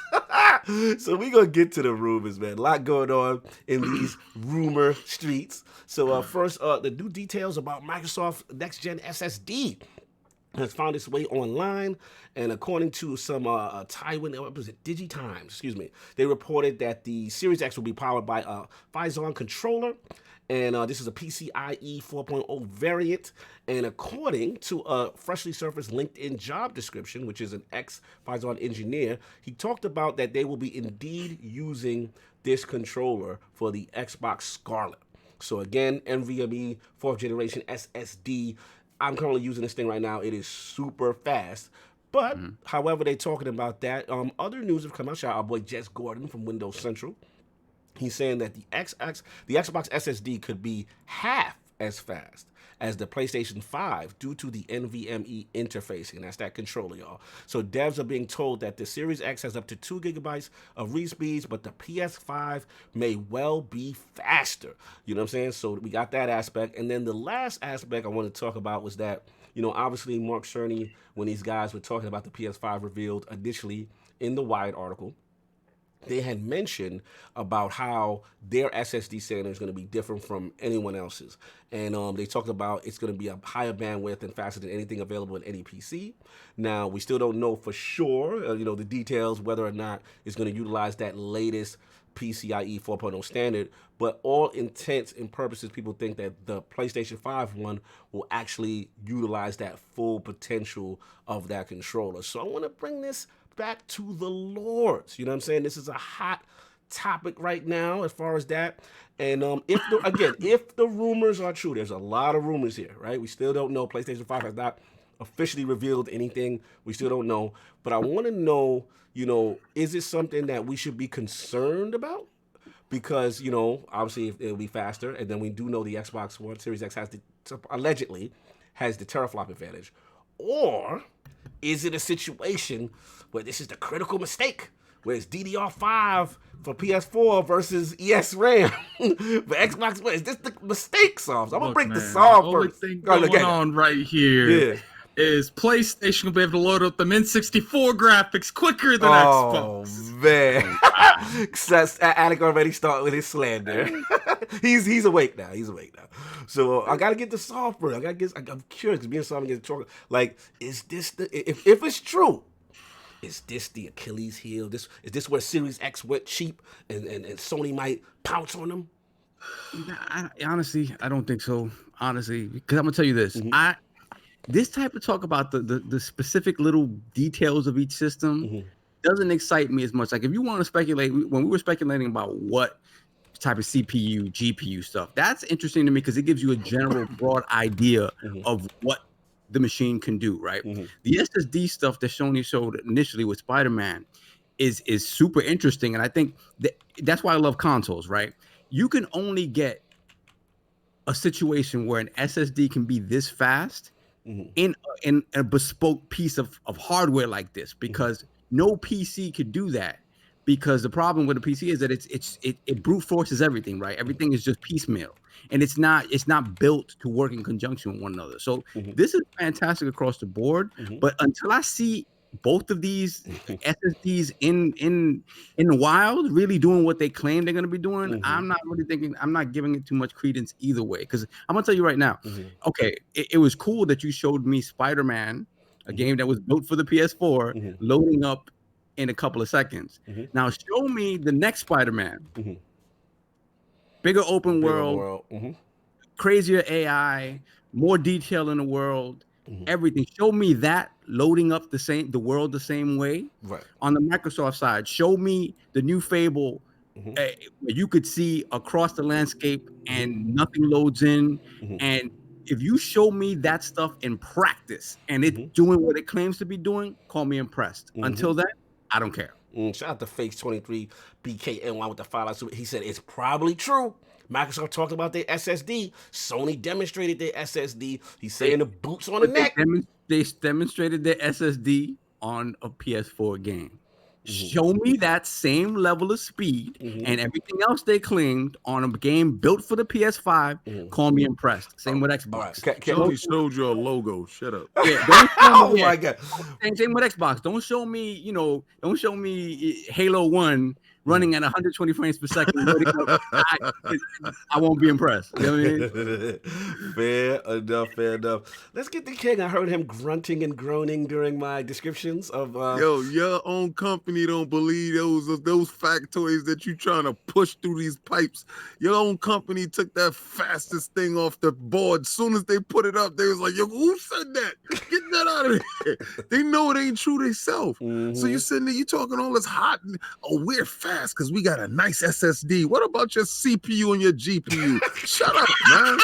So we gonna get to the rumors, man. A lot going on in these rumor streets. So first, the new details about Microsoft NextGen SSD has found its way online, and according to some Taiwan, what was it, DigiTimes, they reported that the Series X will be powered by a Phison controller, and this is a PCIe 4.0 variant, and according to a freshly surfaced LinkedIn job description, which is an ex-Phison engineer, he talked about that they will be indeed using this controller for the Xbox Scarlet. So again, NVMe 4th generation SSD. I'm currently using this thing right now. It is super fast. But, however, they're talking about that. Other news have come out. Shout out our boy Jess Gordon from Windows Central. He's saying that the Xbox SSD could be half as fast as the PlayStation 5 due to the NVMe interfacing. That's that controller, y'all. So devs are being told that the Series X has up to 2 gigabytes of read speeds, but the PS5 may well be faster. You know what I'm saying? So we got that aspect. And then the last aspect I want to talk about was that, obviously Mark Cerny, when these guys were talking about the PS5 revealed initially in the Wired article, they had mentioned about how their SSD standard is going to be different from anyone else's. And they talked about it's going to be a higher bandwidth and faster than anything available in any PC. Now, we still don't know for sure, the details, whether or not it's going to utilize that latest PCIe 4.0 standard, but all intents and purposes, people think that the PlayStation 5 one will actually utilize that full potential of that controller. So I want to bring this back to the Lords. You know what I'm saying? This is a hot topic right now as far as that. And if the rumors are true, there's a lot of rumors here, right? We still don't know. PlayStation 5 has not officially revealed anything. We still don't know. But I want to know, is it something that we should be concerned about? Because, obviously it'll be faster. And then we do know the Xbox One Series X allegedly has the teraflop advantage. Or is it a situation where this is the critical mistake, where it's DDR5 for PS4 versus ESRAM for Xbox One? Is this the mistake, Solves? I'm going to break the solve first. The only thing going on right here is PlayStation will be able to load up the N64 graphics quicker than Xbox. Oh, man. Alec already started with his slander. He's awake now. So I got to get the solve first. I'm curious because me and Solve get talking. Like, is this if it's true, is this the Achilles heel? Is this where Series X went cheap and Sony might pounce on them? Honestly, I don't think so. Honestly, because I'm gonna tell you this. This type of talk about the specific little details of each system doesn't excite me as much. Like if you want to speculate, when we were speculating about what type of CPU, GPU stuff, that's interesting to me because it gives you a general broad idea of what the machine can do, right? The SSD stuff that Sony showed initially with Spider-Man is super interesting. And I think that's why I love consoles, right? You can only get a situation where an SSD can be this fast in a bespoke piece of hardware like this, because no PC could do that. Because the problem with a PC is that it brute forces everything, right? Everything is just piecemeal, and it's not built to work in conjunction with one another. So this is fantastic across the board. But until I see both of these SSDs in the wild, really doing what they claim they're going to be doing, I'm not giving it too much credence either way. Because I'm gonna tell you right now, okay, it was cool that you showed me Spider-Man, a game that was built for the PS4, loading up in a couple of seconds. Now show me the next Spider-Man. Bigger open world, crazier AI, more detail in the world, everything. Show me that loading up the world the same way. Right. On the Microsoft side, show me the new Fable. You could see across the landscape and nothing loads in. And if you show me that stuff in practice and it's doing what it claims to be doing, call me impressed. Until then, I don't care. Shout out to Fakes23 BKNY with the $5. He said it's probably true. Microsoft talked about their SSD. Sony demonstrated their SSD. He's saying the boots on the neck. They demonstrated their SSD on a PS4 game. Show me that same level of speed and everything else they claimed on a game built for the PS5. Call me impressed. Same with Xbox. Sony showed you a logo. Shut up. Yeah, don't show me, my God. Same with Xbox. Don't show me, don't show me Halo 1 running at 120 frames per second. I won't be impressed. You know what I mean? Fair enough. Let's get the king. I heard him grunting and groaning during my descriptions of your own company don't believe those factoids that you trying to push through these pipes. Your own company took that fastest thing off the board. As soon as they put it up, they was like, yo, who said that? Get that out of there. They know it ain't true themselves. So you sitting there, you talking all this hot. Oh, we're fast because we got a nice SSD. What about your CPU and your GPU? Shut up, man.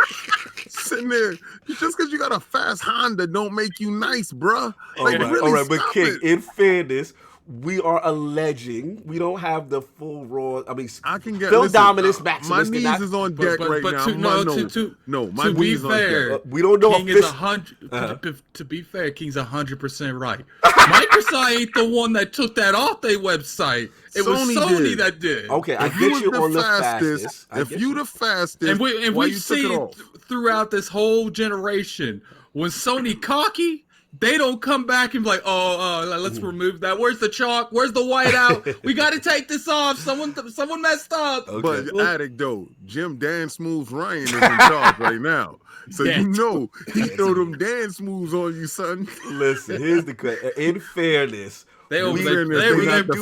Sitting there, just because you got a fast Honda don't make you nice, bruh. Like, really, all right, but stop King, it. in fairness, we are alleging we don't have the full raw. I mean, I can get Phil listen, Dominous Maximus. my knees is on deck right now. My to be knees fair, on deck. We don't know. King is 100. To be fair, King's 100% right. Microsoft ain't the one that took that off their website. It was Sony that did. Okay, I If get you you was on the the fastest, fastest. if you the fastest, and why we you took it see off? throughout this whole generation, when Sony cocky, they don't come back and be like, let's remove that. Where's the chalk? Where's the whiteout? We got to take this off. Someone messed up. Okay. But addict though, Jim Dance Moves Ryan is in charge right now. So you know he throw them dance moves on you, son. Listen, here's the question. In fairness, they do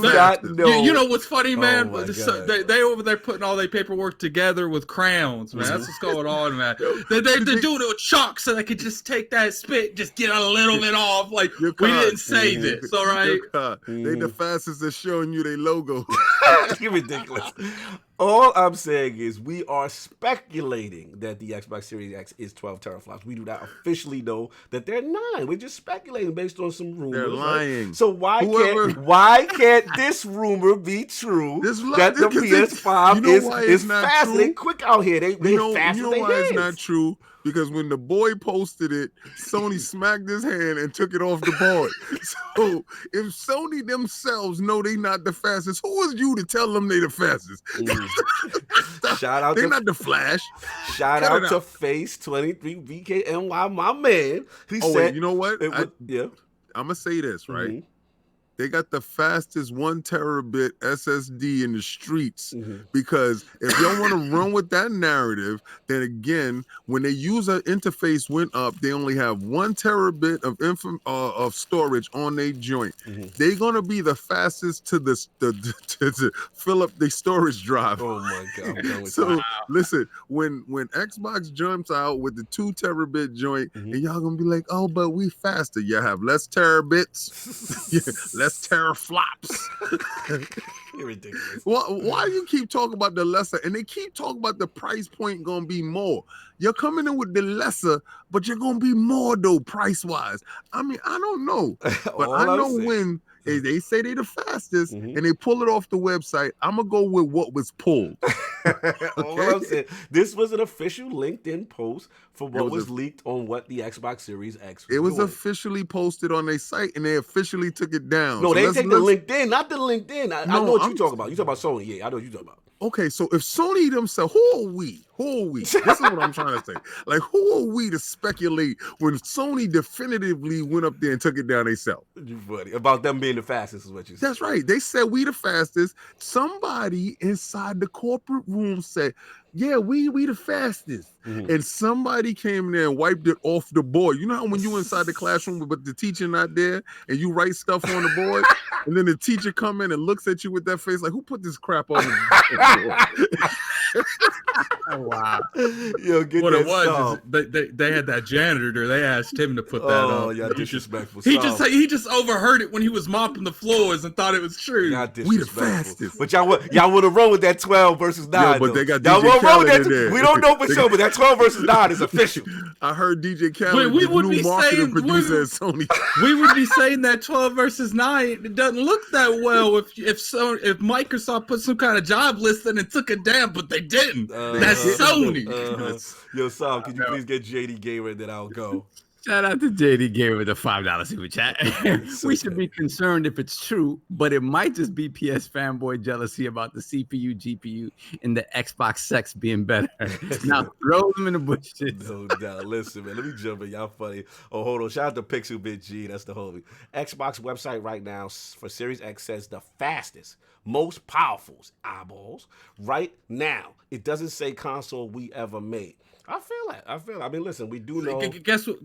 not know. You know what's funny, man? Oh they over there putting all their paperwork together with crowns, man. That's what's going on, man. They're doing it with chalk so they could just take that spit, just get a little bit off. Like, we didn't say this, all right? They the fastest at showing you their logo. You're ridiculous. All I'm saying is we are speculating that the Xbox Series X is 12 teraflops. We do not officially know that they're 9. We're just speculating based on some rumors. They're lying. Right? So why can't this rumor be true that the PS5 is fast? They quick out here. They fast. You know why it's not true? Because when the boy posted it, Sony smacked his hand and took it off the board. So if Sony themselves know they not the fastest, who is you to tell them they the fastest? Shout out They're not the Flash. Shout out to Face 23 VKNY, my man. He said, wait, you know what? I'm gonna say this, right? They got the fastest 1 terabit SSD in the streets because if y'all want to run with that narrative, then again, when the user interface went up, they only have 1 terabit of storage on their joint. They're gonna be the fastest to to fill up the storage drive. Oh my god! So listen, when Xbox jumps out with the 2 terabit joint, and y'all gonna be like, oh, but we faster. You have less terabits. Less teraflops. You're ridiculous. Why do you keep talking about the lesser? And they keep talking about the price point gonna be more. You're coming in with the lesser, but you're gonna be more though, price-wise. I mean, I don't know. But I know when they say they're the fastest and they pull it off the website, I'm gonna go with what was pulled. All I'm saying, this was an official LinkedIn post for what was leaked on what the Xbox Series X was. It was doing. Officially posted on their site, and they officially took it down. No, they take the LinkedIn, not the LinkedIn. I know what you're talking about. You talking about Sony? Yeah, I know what you're talking about. Okay, so if Sony themselves, who are we? This is what I'm trying to say. Like, who are we to speculate when Sony definitively went up there and took it down themselves? You funny about them being the fastest is what you said. That's right. They said we the fastest. Somebody inside the corporate room said, yeah, we the fastest. And somebody came in there and wiped it off the board. You know how when you inside the classroom but the teacher not there and you write stuff on the board and then the teacher come in and looks at you with that face like, who put this crap on the board? Wow. Yo, get what that it was song. is they had that janitor. They asked him to put that on. Oh, yeah, disrespectful. He just overheard it when he was mopping the floors and thought it was true. We the fastest. But y'all would have run with that 12 versus 9. Yeah, but they got DJ y'all Khaled in there. We don't know for sure, but that 12 versus 9 is official. I heard DJ Khaled, we the would new be marketing saying producer at Sony. We would be saying that 12 versus 9 it doesn't look that well if Microsoft put some kind of job listing and took it down, but they didn't. That's Sony. Yo, Sam, can you please get JD Gamer and then I'll go. Shout out to JD Gamer with the $5 super chat. We should be concerned if it's true, but it might just be PS fanboy jealousy about the CPU, GPU, and the Xbox sex being better. Now throw them in the bushes. No doubt. Listen, man, let me jump in. Y'all funny. Oh, hold on. Shout out to Pixel Bit G. That's the homie. Xbox website right now for Series X says the fastest, most powerful eyeballs right now. It doesn't say console we ever made. I feel it. I mean, listen, we do know. Guess what?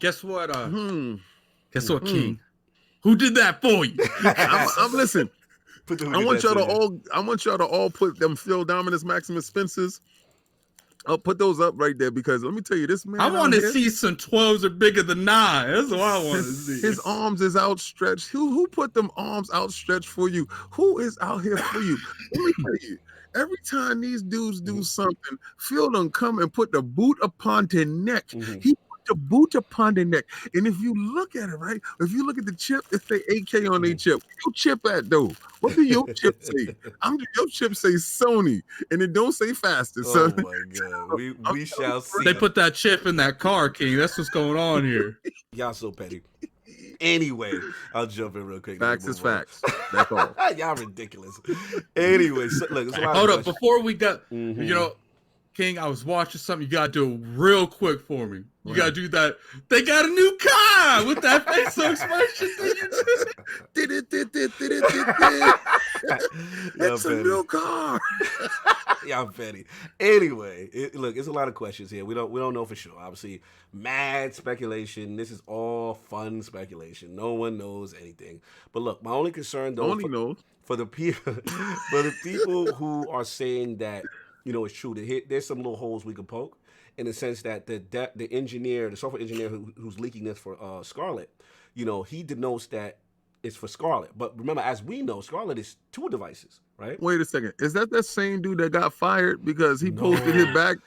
Guess what, King? Who did that for you? I'm listening. I want y'all to all put them Phil Dominous Maximus Spencers I'll put those up right there because let me tell you, this man. I want to see some 12s are bigger than 9. That's what I want to see. His arms is outstretched. Who put them arms outstretched for you? Who is out here for you? Let me tell you. Every time these dudes do something, Phil done come and put the boot upon their neck. He put the boot upon their neck. And if you look at it, right? If you look at the chip, it say AK on their chip. Where your chip at, though? What do your chip say? Your chip say Sony, and it don't say faster. So, oh, my God. We shall see. They put that chip in that car, King. That's what's going on here. Y'all so petty. Anyway, I'll jump in real quick. Facts is facts. That's all. Y'all ridiculous. Anyway, so, look, hold up. Before we got, you know, King, I was watching something. You gotta do it real quick for me. You gotta do that. They got a new car with that facial expression. It's a new car. Yeah, I'm petty. Anyway, look, it's a lot of questions here. We don't know for sure. Obviously, mad speculation. This is all fun speculation. No one knows anything. But look, my only concern though, for the people who are saying that, you know, it's true. There's some little holes we could poke in the sense that the engineer, the software engineer who's leaking this for Scarlett, you know, he denotes that it's for Scarlett. But remember, as we know, Scarlett is 2 devices, right? Wait a second. Is that same dude that got fired because he posted the back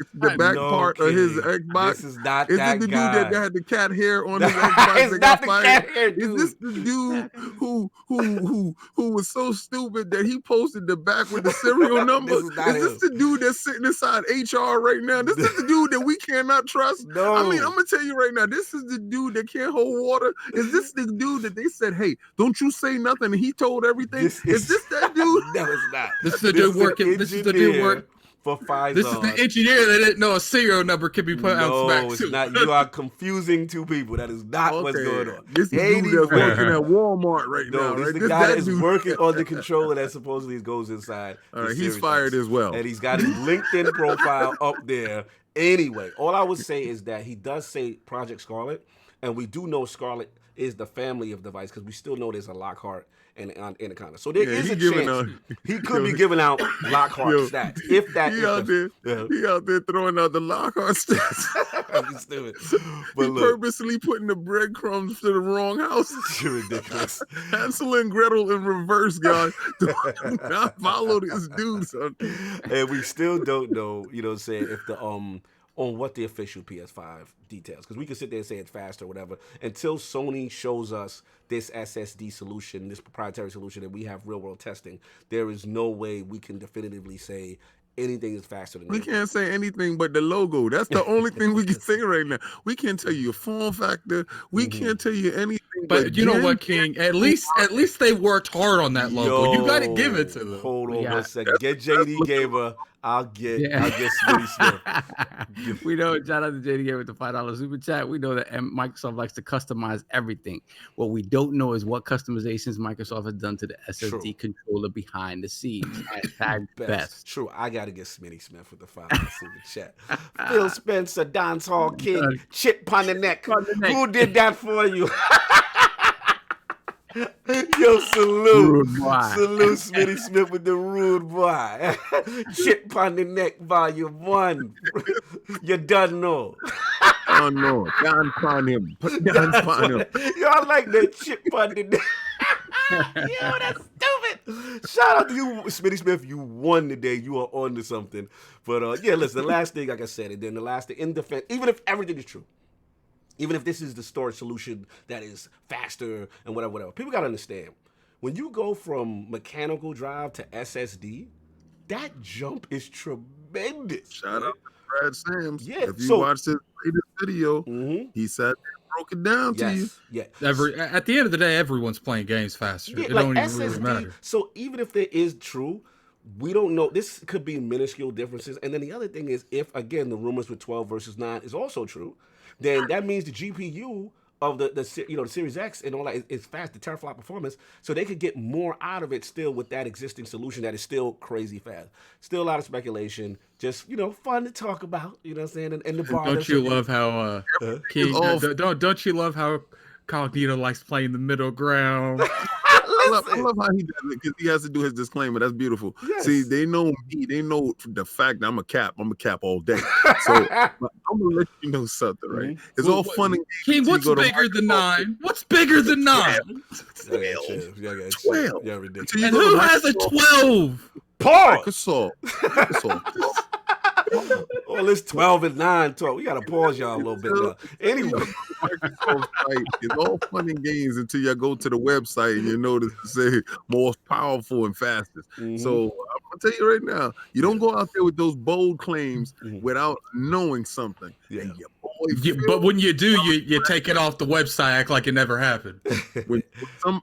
part of his Xbox? This is not is that it the guy. dude that had the cat hair on his Xbox it's that not got the fired? cat hair, dude. Is this the dude who was so stupid that he posted the back with the serial number? Is this the dude that's sitting inside HR right now? This is the dude that we cannot trust? No. I mean, I'm going to tell you right now, this is the dude that can't hold water. Is this the dude that they said, hey, don't you say nothing? And he told everything. Is this that dude? No, it's not. This is the dude working. This is the dude work for Pfizer. This is the engineer that didn't know a serial number could be put out back it's too. not. You are confusing 2 people. That is not what's going on. This is the dude that's working at Walmart right now. This right? is the guy that is working on the controller that supposedly goes inside. All right, he's fired as well. And he's got his LinkedIn profile up there. Anyway, all I would say is that he does say Project Scarlet, and we do know Scarlet is the family of device because we still know there's a Lockhart and Anaconda. So there is a chance he could be giving out Lockhart stats. If that he out there throwing out the Lockhart stats. He's stupid. But he purposely putting the breadcrumbs to the wrong house. You're ridiculous. Hansel and Gretel in reverse, guys. Do not follow this dude, son. And we still don't know, you know what I'm saying, if the on what the official PS5 details, because we can sit there and say it's fast or whatever until Sony shows us this SSD solution, this proprietary solution, and we have real world testing. There is no way we can definitively say anything is faster than we can't say anything but the logo. That's the only thing we can say right now. We can't tell you a form factor. We can't tell you anything. But you know what, King? At least they worked hard on that logo. You got to give it to them. Hold on 1 second. Get JD Gamer. I'll get Smitty Smith. We know, shout out to JD Gamer with the $5 super chat. We know that Microsoft likes to customize everything. What we don't know is what customizations Microsoft has done to the SSD controller behind the scenes. Hashtag best. True. I got to get Smitty Smith with the $5 super chat. PhilSpencer, Dance Hall King, chip on the neck. Who did that for you? Yo, salute Smitty Smith with the rude boy. Chip on the neck, volume 1. You done know. Oh no, dance on him. Put dance on him. Y'all like that chip on the neck. Yo, that's stupid. Shout out to you, Smitty Smith. You won today. You are on to something. But yeah, listen, the last thing, like I said, and then the last thing, in defense, even if everything is true, even if this is the storage solution that is faster and whatever, people got to understand, when you go from mechanical drive to SSD, that jump is tremendous. Shout out to Brad Sams. Yeah, if you watched his latest video, he said broke it down to you. Yeah. At the end of the day, everyone's playing games faster. Yeah, it like don't even SSD, really matter. So even if there is true, we don't know. This could be minuscule differences. And then the other thing is, if again the rumors with 12 versus 9 is also true, then that means the GPU of the Series X and all that is fast, the teraflop performance, so they could get more out of it still with that existing solution that is still crazy fast. Still a lot of speculation, just fun to talk about. You know what I'm saying? And the bar. Don't you love how King? Don't you love how Cognito likes playing the middle ground? I love how he does it because he has to do his disclaimer. That's beautiful. Yes. See, they know me. They know the fact that I'm a cap all day. So I'm gonna let you know something, right? It's all fun and King, what's bigger than 9? What's bigger than 9? 12. Yeah, ridiculous. And who has a 12? Pause. Microsoft. Well, it's 12 and 9 talk. We gotta pause y'all a little bit now. Anyway, Microsoft site is all fun and games until you go to the website and you notice to say most powerful and fastest. So I'm gonna tell you right now, you don't go out there with those bold claims without knowing something. Yeah. And your boy But when you do, you take it off the website, act like it never happened.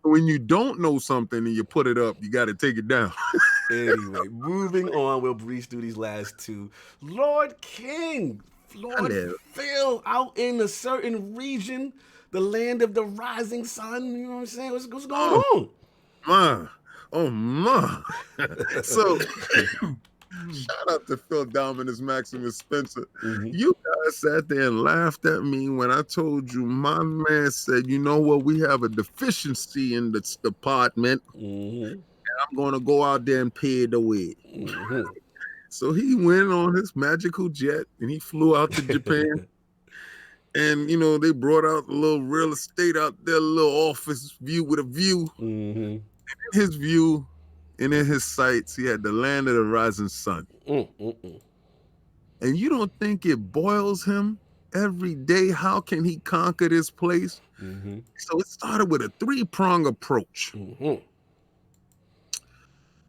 when you don't know something and you put it up, you got to take it down. Anyway, moving on, we'll breeze through these last two. Lord King, Lord Phil, out in a certain region, the land of the rising sun. You know what I'm saying? What's going on? So, shout out to Phil, Dominous, Maximus, Spencer. You guys sat there and laughed at me when I told you my man said, you know what, we have a deficiency in this department. I'm going to go out there and pay the way. So he went on his magical jet and he flew out to Japan. And, you know, they brought out a little real estate out there, a little office view with a view. And in his view and in his sights, he had the land of the rising sun. And you don't think it boils him every day? How can he conquer this place? So it started with a 3-prong approach.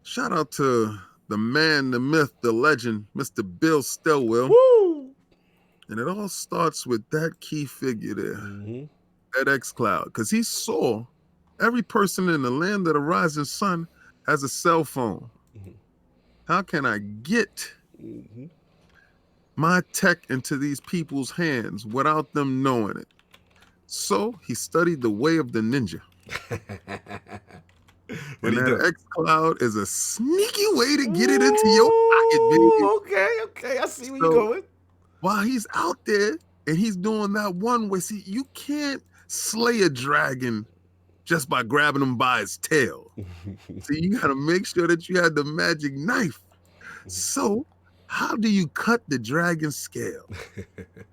Shout out to the man, the myth, the legend, Mr. Bill Stilwell. Woo! And it all starts with that key figure there, that xCloud, because he saw every person in the land of the rising sun has a cell phone. How can I get my tech into these people's hands without them knowing it? So he studied the way of the ninja. And that xCloud is a sneaky way to get it into your pocket, baby. Okay, I see where you're going. While he's out there and he's doing that one way, see, you can't slay a dragon just by grabbing him by his tail. See, you gotta make sure that you have the magic knife. So, how do you cut the dragon scale?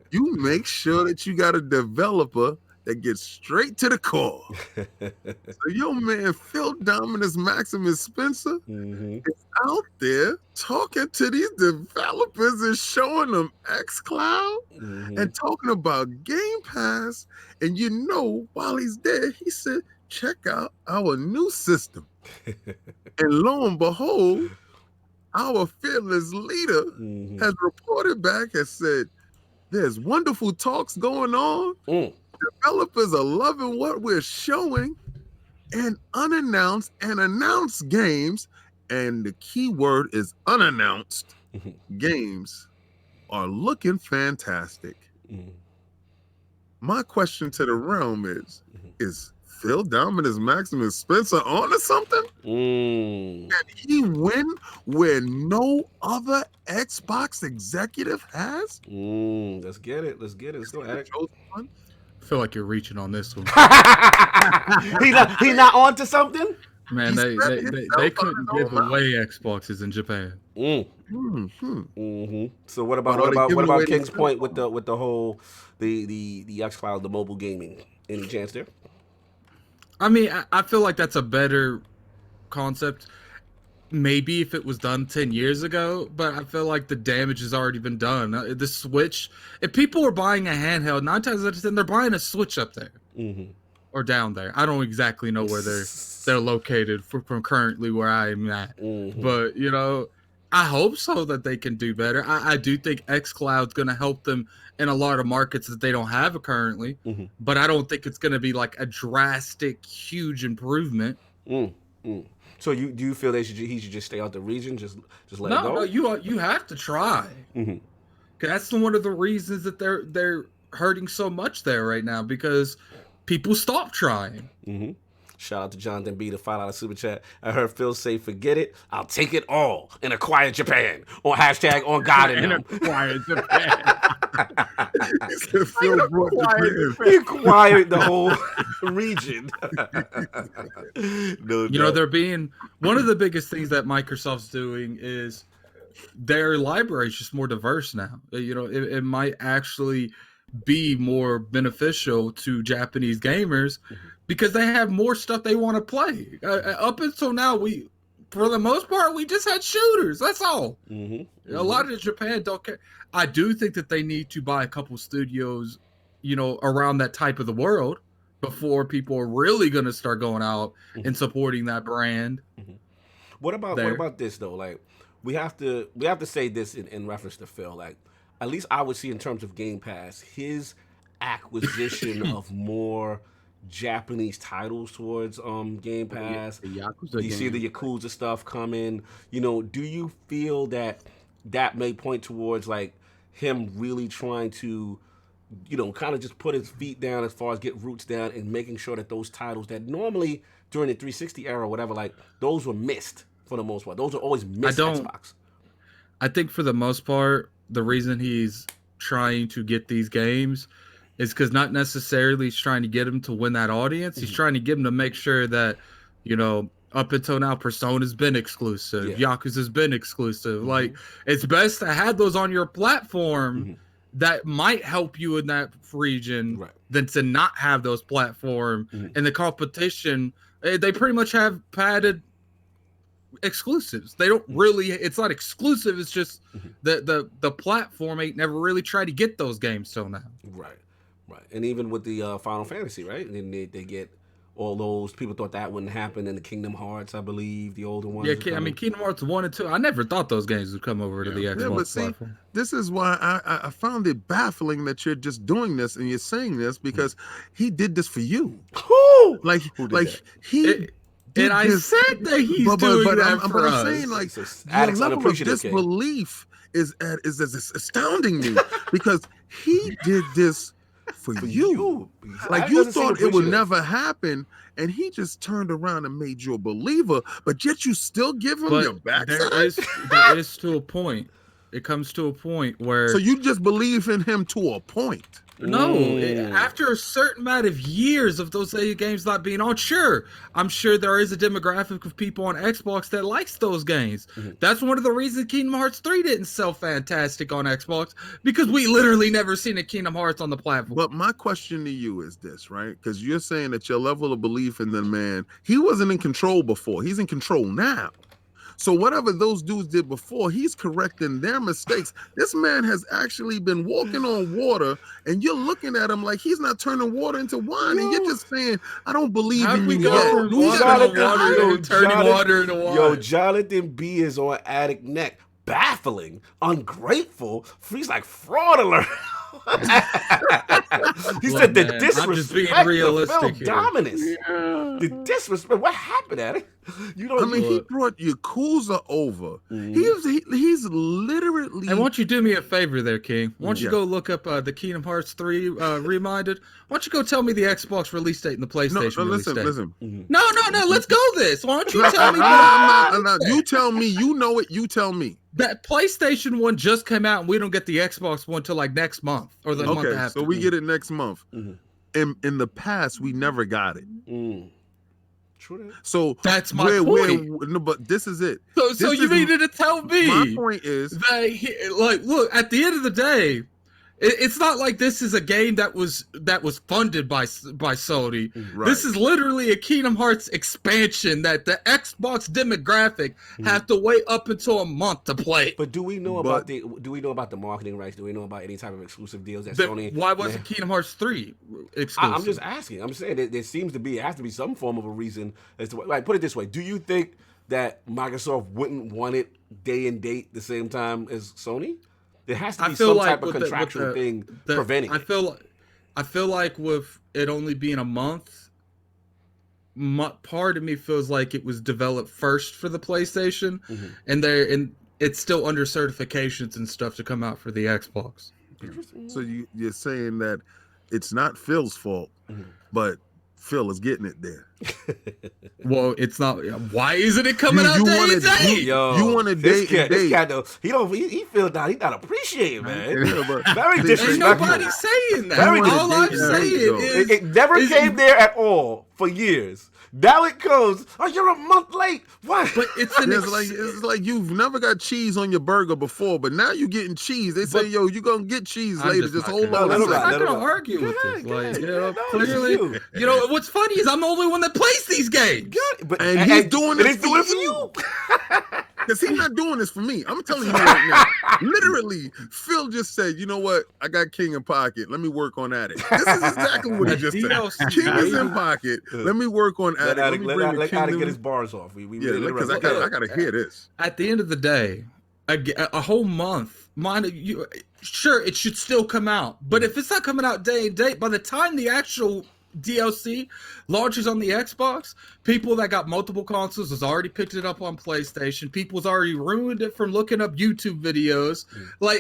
You make sure that you got a developer that gets straight to the core. So your man Phil Dominus Maximus Spencer is out there talking to these developers and showing them xCloud and talking about Game Pass. And you know, while he's there, he said, check out our new system. And lo and behold, our fearless leader has reported back and said, there's wonderful talks going on. Developers are loving what we're showing, and unannounced and announced games, and the key word is unannounced games are looking fantastic. My question to the realm is Phil Dominus Maximus Spencer on to something? Can he win where no other Xbox executive has? Let's get it. Let's go at it. I feel like you're reaching on this one. He not on to something? Man, they couldn't give away Xboxes in Japan. So what about King's Point with the whole the xCloud, the mobile gaming? Any chance there? I mean, I feel like that's a better concept. Maybe if it was done 10 years ago, but I feel like the damage has already been done. The Switch, if people are buying a handheld, 9 times out of 10, they're buying a Switch up there or down there. I don't exactly know where they're located from currently where I am at. But, you know, I hope so that they can do better. I do think xCloud's going to help them in a lot of markets that they don't have currently, but I don't think it's going to be like a drastic, huge improvement. So do you feel he should just stay out the region, just let it go? No, you have to try. That's one of the reasons that they're hurting so much there right now, because people stop trying. Shout out to Jonathan B, the $5 super chat. I heard Phil say, forget it, I'll take it all and acquire Japan. Or hashtag on God and them. Acquire Japan. He said Phil brought Japan. He acquired the whole region. No, you know, they're being one of the biggest things that Microsoft's doing is their library is just more diverse now. You know, it might actually be more beneficial to Japanese gamers because they have more stuff they want to play. Up until now, for the most part, we just had shooters. That's all. A lot of Japan don't care. I do think that they need to buy a couple studios, you know, around that type of the world before people are really going to start going out and supporting that brand. What about this though? Like, we have to say this in reference to Phil. Like, at least I would see in terms of Game Pass, his acquisition of more Japanese titles towards Game Pass. You see the Yakuza stuff coming. You know, do you feel that may point towards like him really trying to, you know, kind of just put his feet down as far as get roots down and making sure that those titles that normally during the 360 era or whatever, like those were missed for the most part. Those are always missed Xbox. I think for the most part, the reason he's trying to get these games is because not necessarily he's trying to get them to win that audience. He's trying to get them to make sure that, you know, up until now, Persona's been exclusive. Yakuza's been exclusive. Like, it's best to have those on your platform that might help you in that region than to not have those platform. And the competition, they pretty much have padded exclusives. They don't really, it's not exclusive. It's just the platform ain't never really tried to get those games till now. Right. And even with the Final Fantasy, right? And then they get all those. People thought that wouldn't happen in the Kingdom Hearts, I believe, the older ones. Yeah, I mean, Kingdom Hearts 1 and 2, I never thought those games would come over to the Xbox but see, platform. This is why I found it baffling that you're just doing this and you're saying this because he did this for you. Who? Like he. And I said that he's doing that for us. I'm saying, like, your level of disbelief is astounding me because he did this for you. Like, you thought it would never happen, and he just turned around and made you a believer, but yet you still give him your backside? There is to a point. It comes to a point where... So you just believe in him to a point? No, after a certain amount of years of those games not being on, I'm sure there is a demographic of people on Xbox that likes those games. That's one of the reasons Kingdom Hearts 3 didn't sell fantastic on Xbox, because we literally never seen a Kingdom Hearts on the platform. But my question to you is this, right? Because you're saying that your level of belief in the man, he wasn't in control before. He's in control now. So whatever those dudes did before, he's correcting their mistakes. This man has actually been walking on water, and you're looking at him like he's not turning water into wine, and you're just saying, I don't believe in you yet. Turning water into wine. Yo, Jonathan B is on Addict Neck. Baffling, ungrateful. He's like fraud alert. He said the disrespect. I'm just being realistic. Dominous. The disrespect. What happened at it? You know. I mean, he brought Yakuza over. He's literally. And why don't you do me a favor there, King? Why don't you go look up the Kingdom Hearts 3 Reminded? Why don't you go tell me the Xbox release date and the PlayStation release date? Listen. No. Let's go this. Why don't you tell me? You tell me. You know it. You tell me. That PlayStation one just came out, and we don't get the Xbox one till like next month or the month after. So we get it next month. In the past, we never got it. True. So that's my point. No, but this is it. So you needed to tell me. My point is that look, at the end of the day, it's not like this is a game that was funded by Sony. Right. This is literally a Kingdom Hearts expansion that the Xbox demographic have to wait up until a month to play. But do we know about the marketing rights? Do we know about any type of exclusive deals that Sony? Why wasn't Kingdom Hearts 3 exclusive? I'm just asking. I'm saying that there seems to be, it has to be some form of a reason as to, like, put it this way: do you think that Microsoft wouldn't want it day and date the same time as Sony? There has to be some type of contractual thing preventing it. I feel like with it only being a month, part of me feels like it was developed first for the PlayStation, and it's still under certifications and stuff to come out for the Xbox. So you're saying that it's not Phil's fault, but Phil is getting it there. Well, it's not. Why isn't it coming out day and day? Yo, you want to date and this date. guy though, he feels that he's not appreciated, man. Yeah, but Very ain't disrespectful. Ain't nobody saying that. Very All I'm disrespectful. saying is It never came there at all for years. Now it comes. Oh, you're a month late. What? But it's like you've never got cheese on your burger before, but now you getting cheese. They say, yo, you gonna get cheese I'm later. just Just not hold gonna- on. let him a ride, second. I'm not gonna argue with this. Go ahead. Like, you know, No, this is clearly, you know what's funny is I'm the only one that plays these games. But And he's doing this he's doing it for you. Because he's not doing this for me. I'm telling you right now. Literally, Phil just said, you know what? I got King in pocket. Let me work on Addict. This is exactly what he just said. DLC. King is in pocket. Let me work on Let Addict. Let me bring the Addict Kingdom. get his bars off. We Yeah, because I gotta hear this. At the end of the day, a whole month, sure, it should still come out. But if it's not coming out day and date, by the time the actual DLC launches on the Xbox, people that got multiple consoles has already picked it up on PlayStation. People's already ruined it from looking up YouTube videos. Like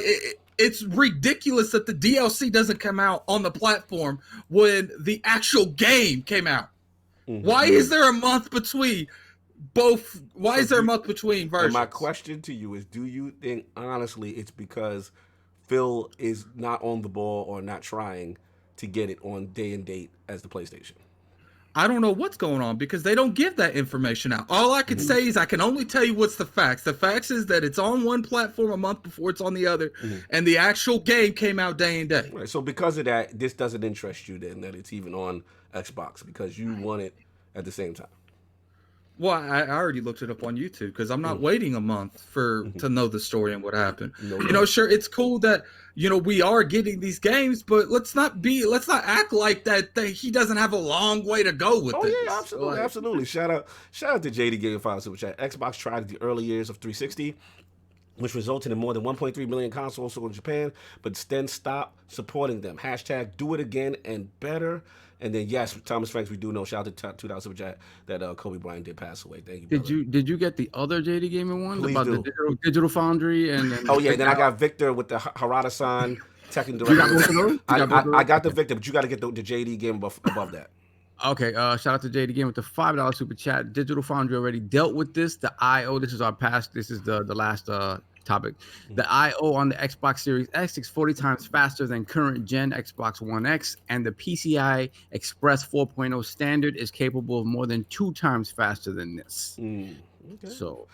it's ridiculous that the DLC doesn't come out on the platform when the actual game came out. Why is there a month between both? Why is there a month between versions? And my question to you is, do you think, honestly, it's because Phil is not on the ball or not trying to get it on day and date as the PlayStation? I don't know what's going on because they don't give that information out. All I can say is I can only tell you what's the facts. The facts is that it's on one platform a month before it's on the other, and the actual game came out day and day. Right, so because of that, this doesn't interest you then, that it's even on Xbox, because you want it at the same time. Well, I already looked it up on YouTube because I'm not waiting a month to know the story and what happened. Sure, it's cool that we are getting these games, but let's not act like that he doesn't have a long way to go with this. Oh yeah, absolutely, absolutely. Shout out to JD Game 5 Super Chat. Xbox tried in the early years of 360, which resulted in more than 1.3 million consoles sold in Japan, but then stopped supporting them. # do it again and better. And then yes, Thomas Franks, we do know. Shout out to 2,000 Super Chat that KobeBryant did pass away. Thank you, brother. Did you get the other JD Gaming one? Please about do. the digital Foundry and oh yeah, then I got Victor with the Harada-san Tekken Direct. I got the Victor, but you got to get the JD game above that. Okay, shout out to JD Game with the $5 super chat. Digital Foundry already dealt with this. The IO, this is the last topic. The IO on the Xbox Series X is 40 times faster than current gen Xbox One X, and the PCI Express 4.0 standard is capable of more than 2 times faster than this. Okay. So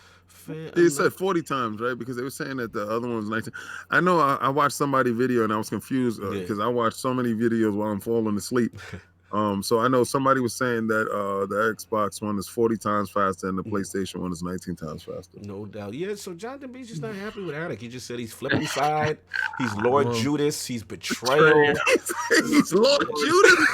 They said 40 times, right? Because they were saying that the other one was 19. I know I watched somebody's video and I was confused because I watched so many videos while I'm falling asleep. So I know somebody was saying that the Xbox One is 40 times faster and the PlayStation One is 19 times faster. No doubt. Yeah, so Jonathan B's just not happy with Attic. He just said he's flipping side. He's Lord Judas. He's betrayal. He's Lord Judas.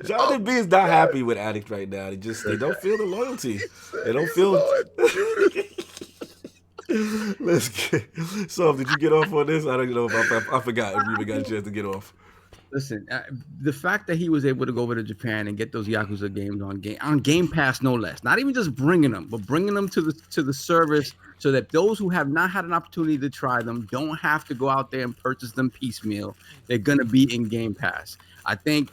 Jonathan B is not happy with Addict right now. They don't feel the loyalty. They don't feel. Let's get. So, did you get off on this? I don't know if I forgot if you even got a chance to get off. listen, the fact that he was able to go over to Japan and get those Yakuza games on Game Pass, no less. Not even just bringing them, but bringing them to the service, so that those who have not had an opportunity to try them don't have to go out there and purchase them piecemeal. They're gonna be in Game Pass. I think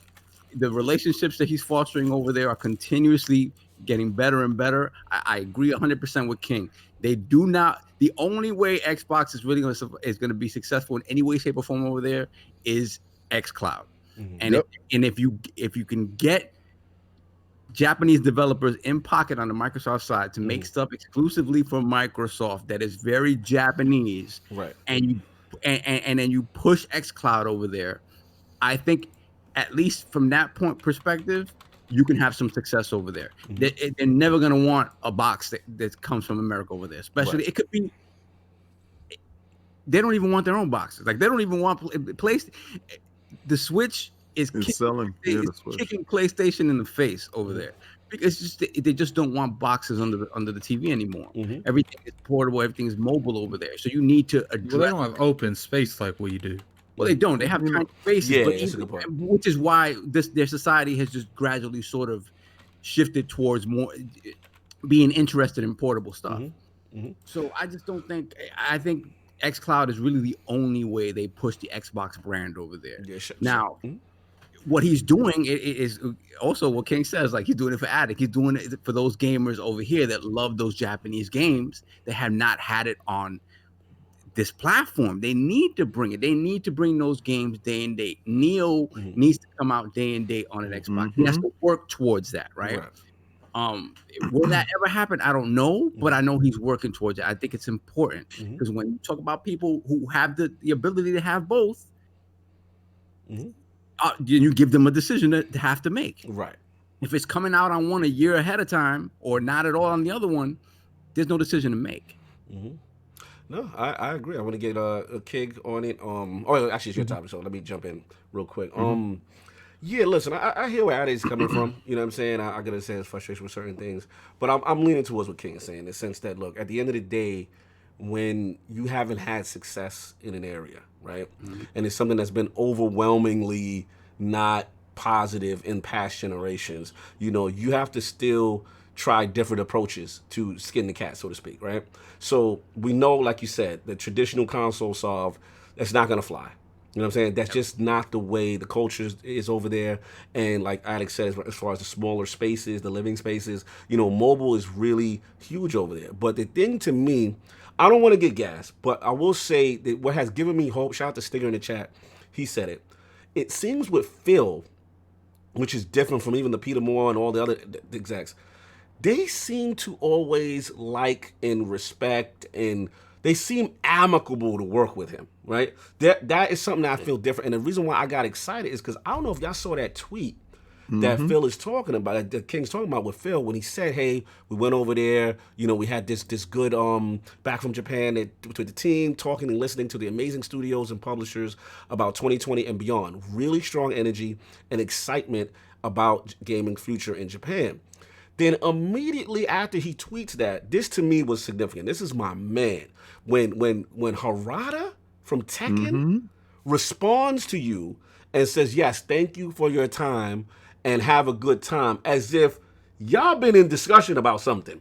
the relationships that he's fostering over there are continuously getting better and better. I agree 100% with King. They do not. The only way Xbox is really going to be successful in any way, shape, or form over there is xCloud. Mm-hmm. And if you can get Japanese developers in pocket on the Microsoft side to make stuff exclusively for Microsoft that is very Japanese, right? And then you push xCloud over there, I think at least from that point perspective, you can have some success over there. Mm-hmm. They're never going to want a box that comes from America over there. Especially, It could be, they don't even want their own boxes. Like, they don't even want the Switch is kicking PlayStation in the face over there. Because it's just, they just don't want boxes under the TV anymore. Mm-hmm. Everything is portable. Everything is mobile over there. So you need to address. Well, they don't have open space like we do. Well, they don't. They have tiny spaces, which is why their society has just gradually sort of shifted towards more being interested in portable stuff. Mm-hmm. Mm-hmm. So I just don't think. I think xCloud is really the only way they push the Xbox brand over there. Yeah, sure. Now, what he's doing is also what King says. Like, he's doing it for Attic. He's doing it for those gamers over here that love those Japanese games that have not had it on this platform. They need to bring it. They need to bring those games day and date. Neo needs to come out day and date on an Xbox. He has to work towards that, right? Will that ever happen? I don't know, but I know he's working towards it. I think it's important because when you talk about people who have the ability to have both, you give them a decision to have to make. Right. If it's coming out on one a year ahead of time or not at all on the other one, there's no decision to make. No, I agree. I want to get a Kig on it. Oh, actually, it's your topic, so let me jump in real quick. Yeah, listen, I hear where Addie's coming from. You know what I'm saying? I get a sense of frustration with certain things, but I'm leaning towards what King is saying in the sense that, look, at the end of the day, when you haven't had success in an area, right, and it's something that's been overwhelmingly not positive in past generations, you know, you have to still try different approaches to skin the cat, so to speak, right? So we know, like you said, the traditional console solve, that's not going to fly. You know what I'm saying? That's just not the way the culture is over there. And like Alex said, as far as the smaller spaces, the living spaces, you know, mobile is really huge over there. But the thing to me, I don't want to get gas, but I will say that what has given me hope, shout out to Stinger in the chat, he said it. It seems with Phil, which is different from even the Peter Moore and all the other execs, they seem to always like and respect, and they seem amicable to work with him, right? That is something that I feel different. And the reason why I got excited is because I don't know if y'all saw that tweet that Phil is talking about, that King's talking about with Phil, when he said, hey, we went over there, you know, we had this good back from Japan with the team, talking and listening to the amazing studios and publishers about 2020 and beyond. Really strong energy and excitement about gaming future in Japan. Then immediately after he tweets that, this to me was significant. This is my man. When Harada from Tekken responds to you and says, yes, thank you for your time and have a good time, as if y'all been in discussion about something.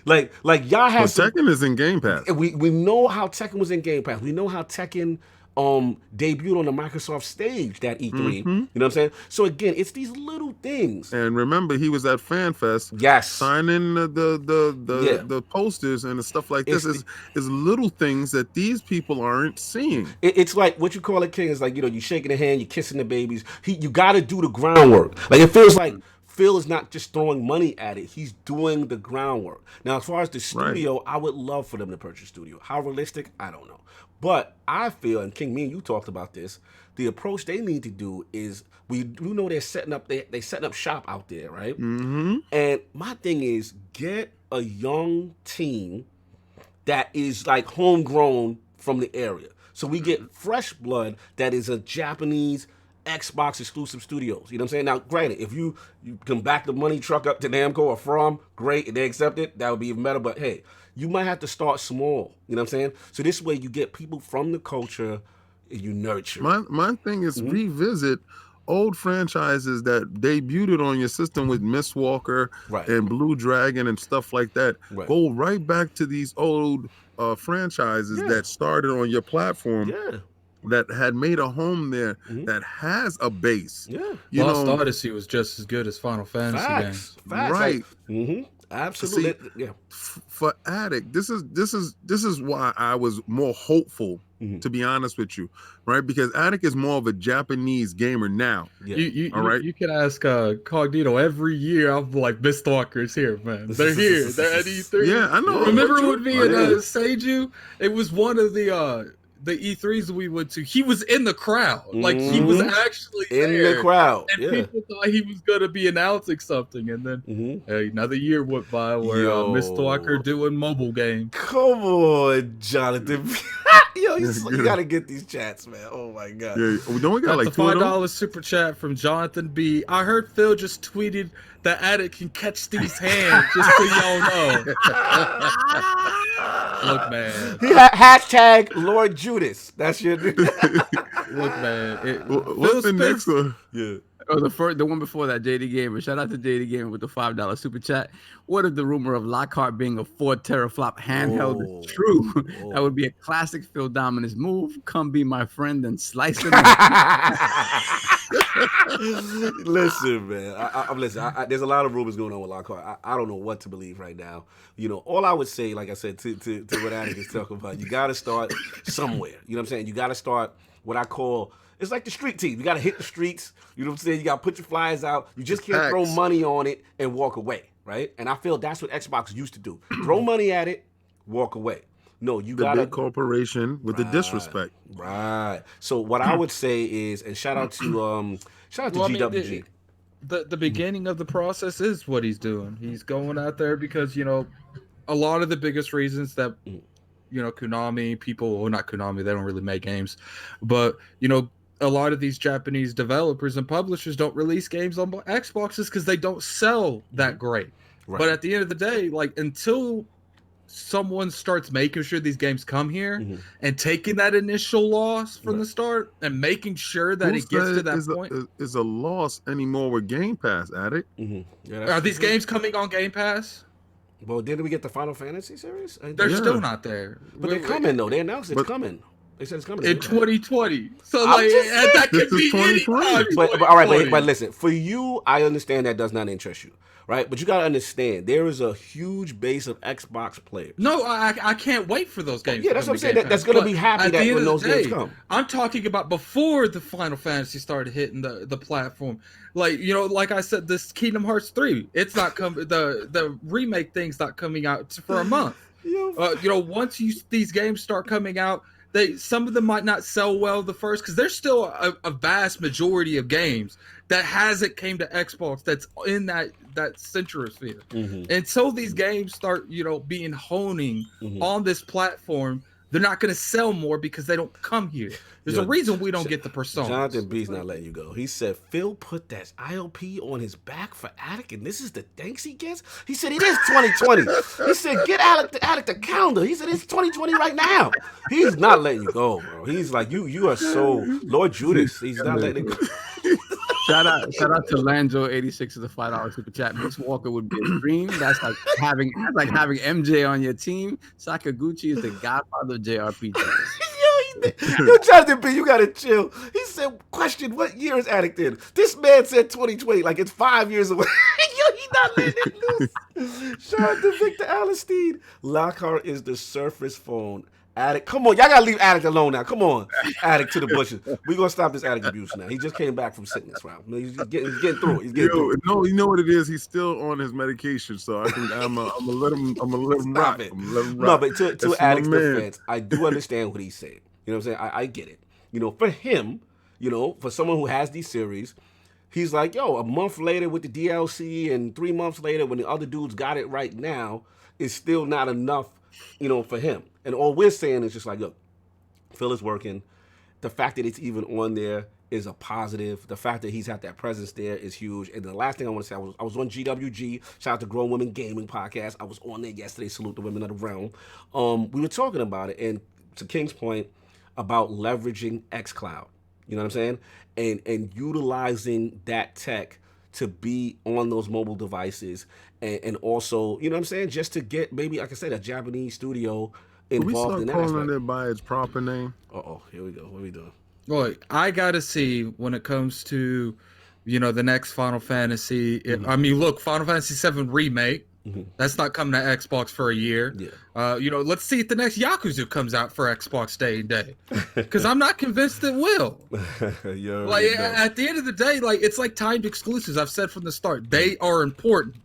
Like y'all have Tekken is in Game Pass. We know how Tekken was in Game Pass. We know how Tekken debuted on the Microsoft stage that E3. You know what I'm saying? So again, it's these little things. And remember, he was at FanFest, signing the posters and the stuff like this. Is little things that these people aren't seeing. It's like what you call it, King. Is like, you know, you shaking the hand, you kissing the babies. You got to do the groundwork. Like, it feels like Phil is not just throwing money at it; he's doing the groundwork. Now, as far as the studio, I would love for them to purchase studio. How realistic? I don't know. But I feel, and King, me and you talked about this, the approach they need to do is, we do know they're setting up shop out there, right? And my thing is, get a young team that is like homegrown from the area. So we get fresh blood that is a Japanese Xbox exclusive studios. You know what I'm saying? Now, granted, if you can back the money truck up to Namco or From, great, and they accept it, that would be even better. But hey, you might have to start small. You know what I'm saying? So this way you get people from the culture and you nurture. My thing is revisit old franchises that debuted on your system with Miss Walker and Blue Dragon and stuff like that. Go right back to these old franchises that started on your platform. That had made a home there, that has a base. Lost Odyssey was just as good as Final Fantasy games. Right. Absolutely. See, for Attic, this is why I was more hopeful, to be honest with you, right? Because Attic is more of a Japanese gamer now. You can ask Cognito every year. I'm like, Mistalker's here, man. They're here. They're at E3. Yeah, I know. Remember when me and Seiju? It was one of the E3s we went to. He was in the crowd. Like, he was actually in the crowd. And people thought he was going to be announcing something. And then another year went by where Mr. Walker doing mobile games. Come on, Jonathan. You got to get these chats, man. Oh, my God. Yeah, don't we got like the $5 super chat from Jonathan B. I heard Phil just tweeted that Attic can catch these hands, just so y'all know. Look, man. Hashtag Lord Judas. That's your... Look, man. What's the next one? Oh, the one before that, JD Gamer. Shout out to JD Gamer with the $5 super chat. What if the rumor of Lockhart being a 4 teraflop handheld is true? That would be a classic Phil Dominous move. Come be my friend and slice it up. Listen, man. I'm listening. There's a lot of rumors going on with Lockhart. I don't know what to believe right now. You know, all I would say, like I said, to what Attic is talking about, you got to start somewhere. You know what I'm saying? You got to start what I call, it's like the street team. You got to hit the streets. You know what I'm saying? You got to put your flyers out. You just can't throw money on it and walk away, right? And I feel that's what Xbox used to do. Throw money at it, walk away. No, you got the big corporation with the disrespect. Right. So what I would say is, and shout out to GWG. The beginning of the process is what he's doing. He's going out there because, you know, a lot of the biggest reasons that, you know, Konami people, well, not Konami, they don't really make games, but, you know, a lot of these Japanese developers and publishers don't release games on Xboxes because they don't sell that great. Right. But at the end of the day, like, until someone starts making sure these games come here and taking that initial loss from the start and making sure that it gets to that point. Is a loss anymore with Game Pass, Addict? Are these games coming on Game Pass? Well, didn't we get the Final Fantasy series? They're still not there. But they're coming, though. They announced it's coming. They said it's coming. In 2020. So, like, that could be 2020. But all right, but listen. For you, I understand that does not interest you. Right, but you gotta understand there is a huge base of Xbox players. No, I can't wait for those games. Yeah, that's what I'm saying. That's gonna be happy that when those games come. I'm talking about before the Final Fantasy started hitting the platform. Like, you know, like I said, this Kingdom Hearts 3, it's not coming. The remake thing's not coming out for a month. You know, once these games start coming out, some of them might not sell well the first because there's still a vast majority of games that hasn't came to Xbox that's in that centrosphere. And so these games start, you know, being honing on this platform, they're not going to sell more because they don't come here. There's a reason we don't get the personas. Jonathan B's not letting you go. He said Phil put that IOP on his back for Attic, and this is the thanks he gets. He said it is 2020. He said get Attic the calendar. He said it's 2020 right now. He's not letting you go, bro. He's like you are so Lord Judas. He's not letting it go. Shout out to Lanzo86 of the $5 super chat. Miss Walker would be a dream. That's like having MJ on your team. Sakaguchi is the godfather of JRPGs. Yo, Jonathan B, you gotta chill. He said, question, what year is Addict in? This man said 2020, like it's 5 years away. Yo, he not letting it loose. Shout out to Victor Allenstein. Lockhart is the Surface phone. Addict, come on, y'all gotta leave Addict alone now. Come on, Addict to the bushes. We gonna stop this Addict abuse now. He just came back from sickness round. He's getting through it. No, you know what it is. He's still on his medication, so I'm gonna let him rock. No, but to Addict's defense, I do understand what he's saying. You know what I'm saying? I get it. You know, for him, you know, for someone who has these series, he's like, yo, a month later with the DLC and 3 months later when the other dudes got it right now, is still not enough, you know, for him. And all we're saying is just like, look, Phil is working. The fact that it's even on there is a positive. The fact that he's had that presence there is huge. And the last thing I want to say, I was on GWG. Shout out to Grown Women Gaming Podcast. I was on there yesterday. Salute the women of the realm. We were talking about it. And to King's point about leveraging xCloud. You know what I'm saying? And utilizing that tech to be on those mobile devices. And also, you know what I'm saying? Just to get maybe, like I said, a Japanese studio involved in that. Calling it by its proper name. Here we go. What are we doing? Look, I gotta see when it comes to, you know, the next Final Fantasy. I mean, look, Final Fantasy VII Remake. That's not coming to Xbox for a year. You know, let's see if the next Yakuza comes out for Xbox Day and Day, because I'm not convinced it will. Like at the end of the day, like it's like timed exclusives. I've said from the start, they are important.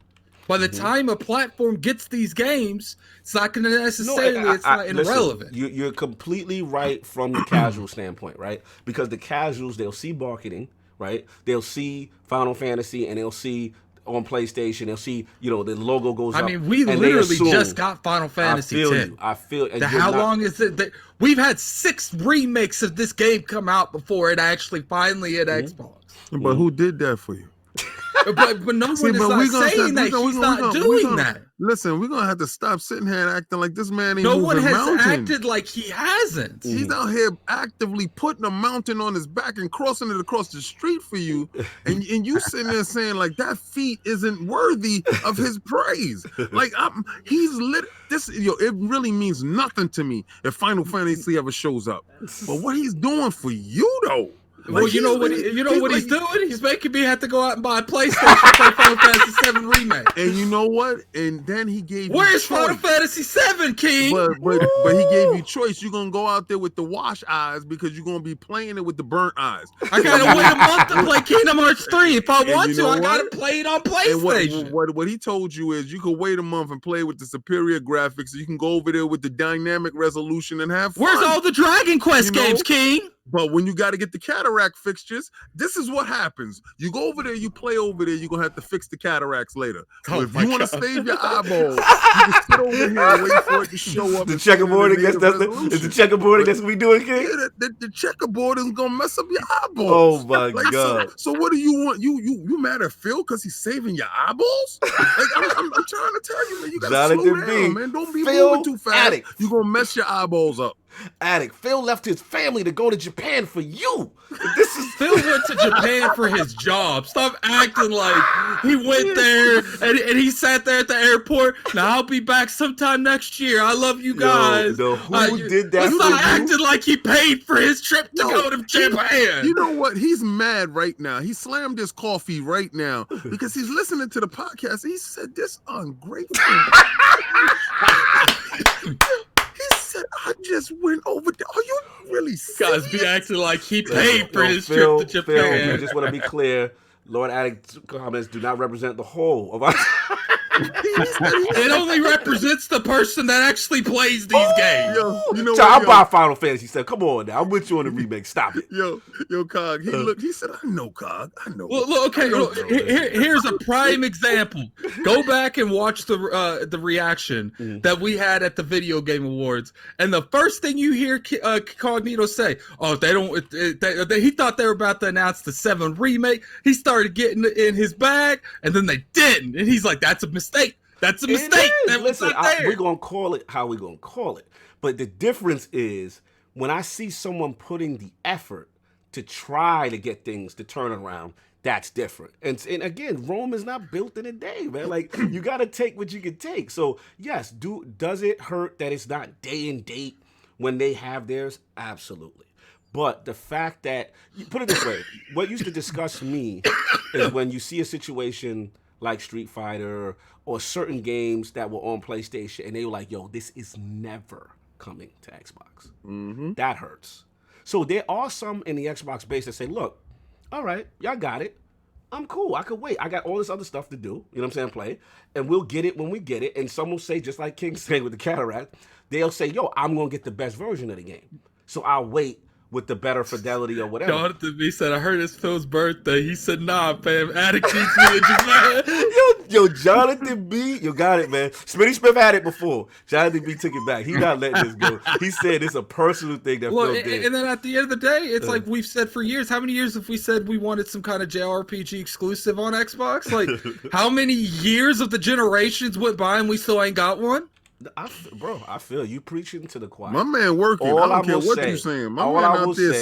By the time a platform gets these games, it's not going to necessarily, it's not irrelevant. Listen, you're completely right from the casual standpoint, right? Because the casuals, they'll see marketing, right? They'll see Final Fantasy and they'll see on PlayStation, they'll see, you know, the logo goes up. I mean, we literally just got Final Fantasy X. I feel you. How long is it? We've had 6 remakes of this game come out before it actually finally hit Xbox. But who did that for you? But no one is not saying that. He's not doing that. Listen, we're gonna have to stop sitting here and acting like this man ain't moving mountains. No one has acted like he hasn't. He's out here actively putting a mountain on his back and crossing it across the street for you, and you sitting there saying like that feat isn't worthy of his praise. Like he's lit. This it really means nothing to me if Final Fantasy ever shows up. But what he's doing for you though. Well, you know what he's doing? He's making me have to go out and buy a PlayStation to play Final Fantasy VII Remake. And you know what? And then he gave Where's you Final Fantasy VII, King? But he gave you choice. You're gonna go out there with the wash eyes because you're gonna be playing it with the burnt eyes. I gotta wait a month to play Kingdom Hearts 3. If I want to, I gotta play it on PlayStation. What he told you is you can wait a month and play with the superior graphics. So you can go over there with the dynamic resolution and have fun. Where's all the Dragon Quest games, King? But when you got to get the cataract fixtures, this is what happens. You go over there, you play over there, you're going to have to fix the cataracts later. So if you want to save your eyeballs, you can sit over here and wait for it to show up. The checkerboard, I guess is the checkerboard, that's what we doing, King? Yeah, the checkerboard is going to mess up your eyeballs. Oh, my God. So what do you want? You mad at Phil because he's saving your eyeballs? Like, I'm trying to tell you, man, you got to slow down, man. Don't be moving too fast. You're going to mess your eyeballs up. Addict, Phil left his family to go to Japan for you. Phil went to Japan for his job. Stop acting like he went there and he sat there at the airport. Now I'll be back sometime next year. I love you guys. Who did that? Stop acting like he paid for his trip to go to Japan. You know what? He's mad right now. He slammed his coffee right now because he's listening to the podcast. He said, "This ungrateful." He said, I just went over there. Are you really serious? Guys be acting like he paid for his trip to Japan. Phil, I just want to be clear. Lord Addict's comments do not represent the whole of our... It only represents the person that actually plays these games. I'll buy Final Fantasy 7. Come on now. I'm with you on the remake. Stop it. Yo, Cog. He said, I know, Cog. I know. Well, okay. Here's a prime example. Go back and watch the reaction that we had at the Video Game Awards. And the first thing you hear Cognito say, oh, they don't. He thought they were about to announce the 7 remake. He started getting in his bag, and then they didn't. And he's like, that's a mistake. That's a mistake. Listen, we're going to call it how we're going to call it. But the difference is when I see someone putting the effort to try to get things to turn around, that's different. And again, Rome is not built in a day, man. Like, you got to take what you can take. So, yes, does it hurt that it's not day and date when they have theirs? Absolutely. But the fact that, put it this way, what used to disgust me is when you see a situation like Street Fighter or certain games that were on PlayStation and they were like, yo, this is never coming to Xbox. Mm-hmm. That hurts. So there are some in the Xbox base that say, look, all right, y'all got it. I'm cool. I could wait. I got all this other stuff to do. You know what I'm saying? Play. And we'll get it when we get it. And some will say, just like King said with the cataract, they'll say, yo, I'm going to get the best version of the game. So I'll wait with the better fidelity or whatever. Jonathan B said, I heard it's Phil's birthday. He said, nah, fam, Addict keeps me in Japan. Yo, Jonathan B, you got it, man. Smitty Smith had it before. Jonathan B took it back. He not letting this go. He said it's a personal thing that Phil did. And then at the end of the day, it's like we've said for years. How many years have we said we wanted some kind of JRPG exclusive on Xbox? Like, how many years of the generations went by and we still ain't got one? I feel you preaching to the choir. My man working. I don't care what you're saying. My man out there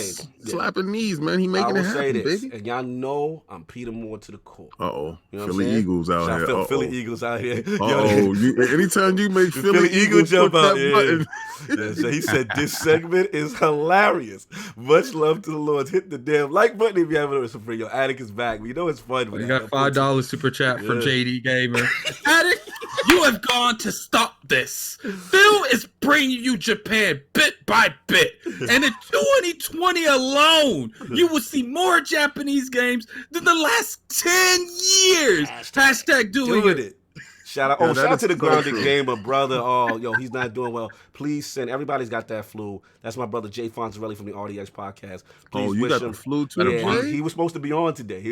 slapping knees, man. He making it happen, baby. And y'all know I'm Peter Moore to the core. Uh-oh. Philly Eagles out here. Philly Eagles out here. Uh-oh. Anytime you make Philly Eagles jump out, so he said this segment is hilarious. Much love to the Lords. Hit the damn like button if you haven't heard for your Attic is back. We know it's fun. We got $5 super chat from JD Gamer. Attic, you have gone to stop this. Phil is bringing you Japan bit by bit. And in 2020 alone, you will see more Japanese games than the last 10 years. Hashtag doing it. Shout out to the Grounded Gamer, brother. Oh, yo, he's not doing well. Please send. Everybody's got that flu. That's my brother Jay Fonzarelli from the RDX podcast. Please you got the flu too? Yeah, he was supposed to be on today.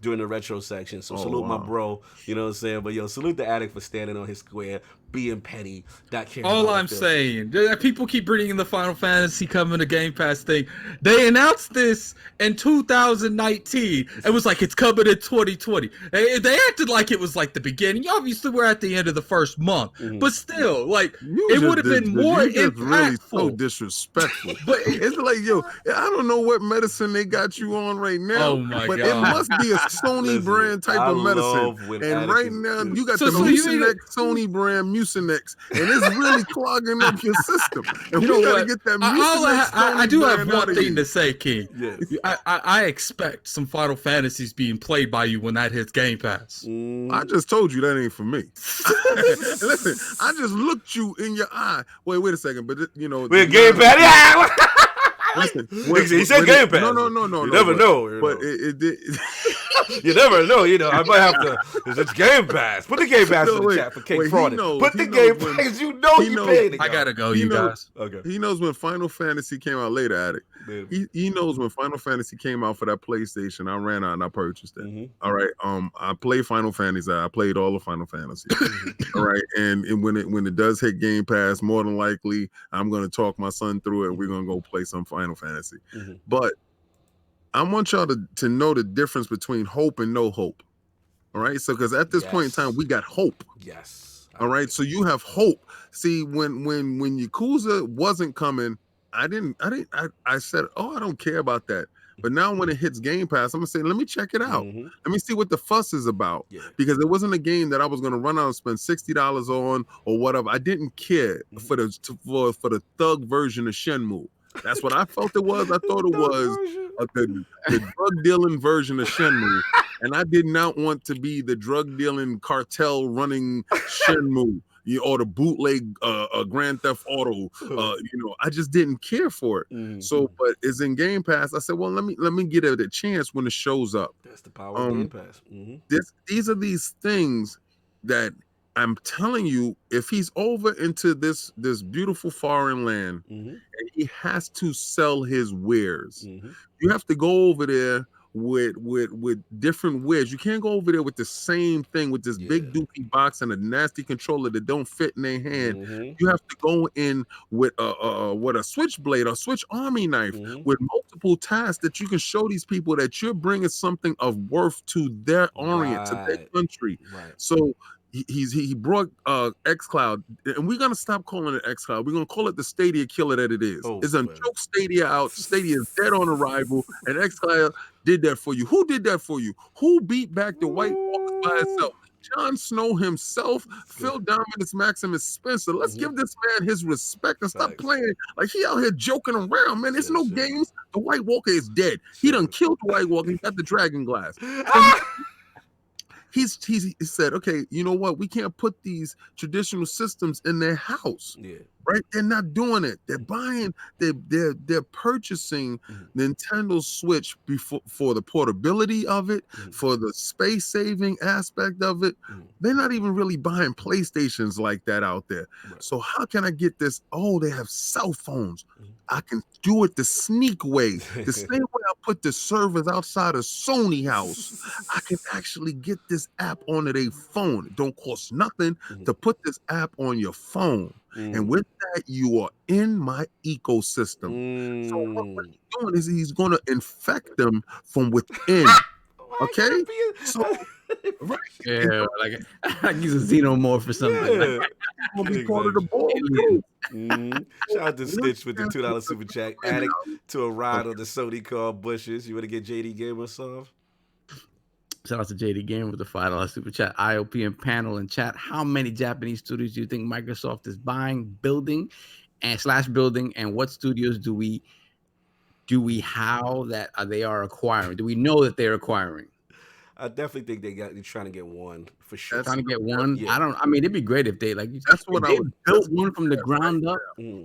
During the retro section. So salute my bro. You know what I'm saying? But yo, salute the Addict for standing on his square, being petty. All I'm saying, people keep bringing the Final Fantasy coming to Game Pass thing. They announced this in 2019. It was like it's coming in 2020. They acted like it was like the beginning. Obviously, we're at the end of the first month, but still, like it would have been more impactful. Really so disrespectful. But it's like, yo, I don't know what medicine they got you on right now. Oh my but God. It must be a Sony brand type of medicine. And right now, you got the Mucinex Sony brand Mucinex. Mucinex, and it's really clogging up your system. And You know we gotta what? get that Mucinex. I do have brand out one of thing here. to say, King. Yes. I expect some Final Fantasies being played by you when that hits Game Pass. I just told you that ain't for me. Listen, I just looked you in your eye. Wait a second, but you know, We're Game Pass. Yeah. Listen, He said Game Pass. No. You never know. But it did. You never know. I might have to. It's Game Pass. Put the Game Pass in the chat for King Fraud. Put the Game Pass. You paid it. I gotta go, you guys. Okay. He knows when Final Fantasy came out later, Addict. He knows when Final Fantasy came out for that PlayStation. I ran out and I purchased it. Mm-hmm. All right. I played Final Fantasy. I played all of Final Fantasy. All right. And when it does hit Game Pass, more than likely I'm gonna talk my son through it. We're gonna go play some Final Fantasy. Mm-hmm. But I want y'all to know the difference between hope and no hope. All right. So because at this point in time, we got hope. Yes. All right. So you have hope. See, when Yakuza wasn't coming, I said, oh, I don't care about that. But now when it hits Game Pass, I'm gonna say, let me check it out. Mm-hmm. Let me see what the fuss is about. Yeah. Because it wasn't a game that I was gonna run out and spend $60 on or whatever. I didn't care for the thug version of Shenmue. That's what I felt it was. I thought it was the drug dealing version of Shenmue, and I did not want to be the drug dealing cartel running Shenmue. Or the bootleg Grand Theft Auto, I just didn't care for it. Mm-hmm. So, but it's in Game Pass. I said, well, let me get it a chance when it shows up. That's the power of Game Pass. Mm-hmm. These are these things that I'm telling you. If he's over into this beautiful foreign land, Mm-hmm. and he has to sell his wares, Mm-hmm. you have to go over there with different wares. You can't go over there with the same thing with this big doofy box and a nasty controller that don't fit in their hand. Mm-hmm. You have to go in with a switchblade or switch army knife with multiple tasks that you can show these people that you're bringing something of worth to their orient, to their country. Right. So he brought xCloud, and we're gonna stop calling it xCloud. We're gonna call it the Stadia killer that it is. It's a joke. Stadia out. Stadia is dead on arrival, and xCloud did that for you. Who did that for you? Who beat back the White Walkers by itself? Jon Snow himself, Phil Dominous, Maximus Spencer. Let's give this man his respect and stop playing like he out here joking around, man. There's no games. The White Walker is dead. He done killed the White Walker. He got the dragon glass. He said, okay, you know what? We can't put these traditional systems in their house. Yeah. Right? They're not doing it. They're buying, they're purchasing Nintendo Switch for the portability of it, for the space saving aspect of it. They're not even really buying PlayStations like that out there. Right. So how can I get this? Oh, they have cell phones. I can do it the sneak way. The same way I put the servers outside of Sony house. I can actually get this app onto their phone. It don't cost nothing to put this app on your phone. And with that, you are in my ecosystem. So what he's doing is he's going to infect them from within. Okay? So, right. Yeah, like he's a xenomorph or something. Yeah. He's going to be part of the ball. Shout out to Stitch with the $2 super chat. Addict to a ride on the Sony car bushes. You want to get JD Gamer solved? Shout out to JD Game with the $5 super chat. IOP and panel and chat. How many Japanese studios do you think Microsoft is buying, building, and what studios do we they are acquiring? Do we know that they're acquiring? I definitely think they're trying to get one for sure. Trying to get one. Yeah. I mean, it'd be great if they built one from the ground up.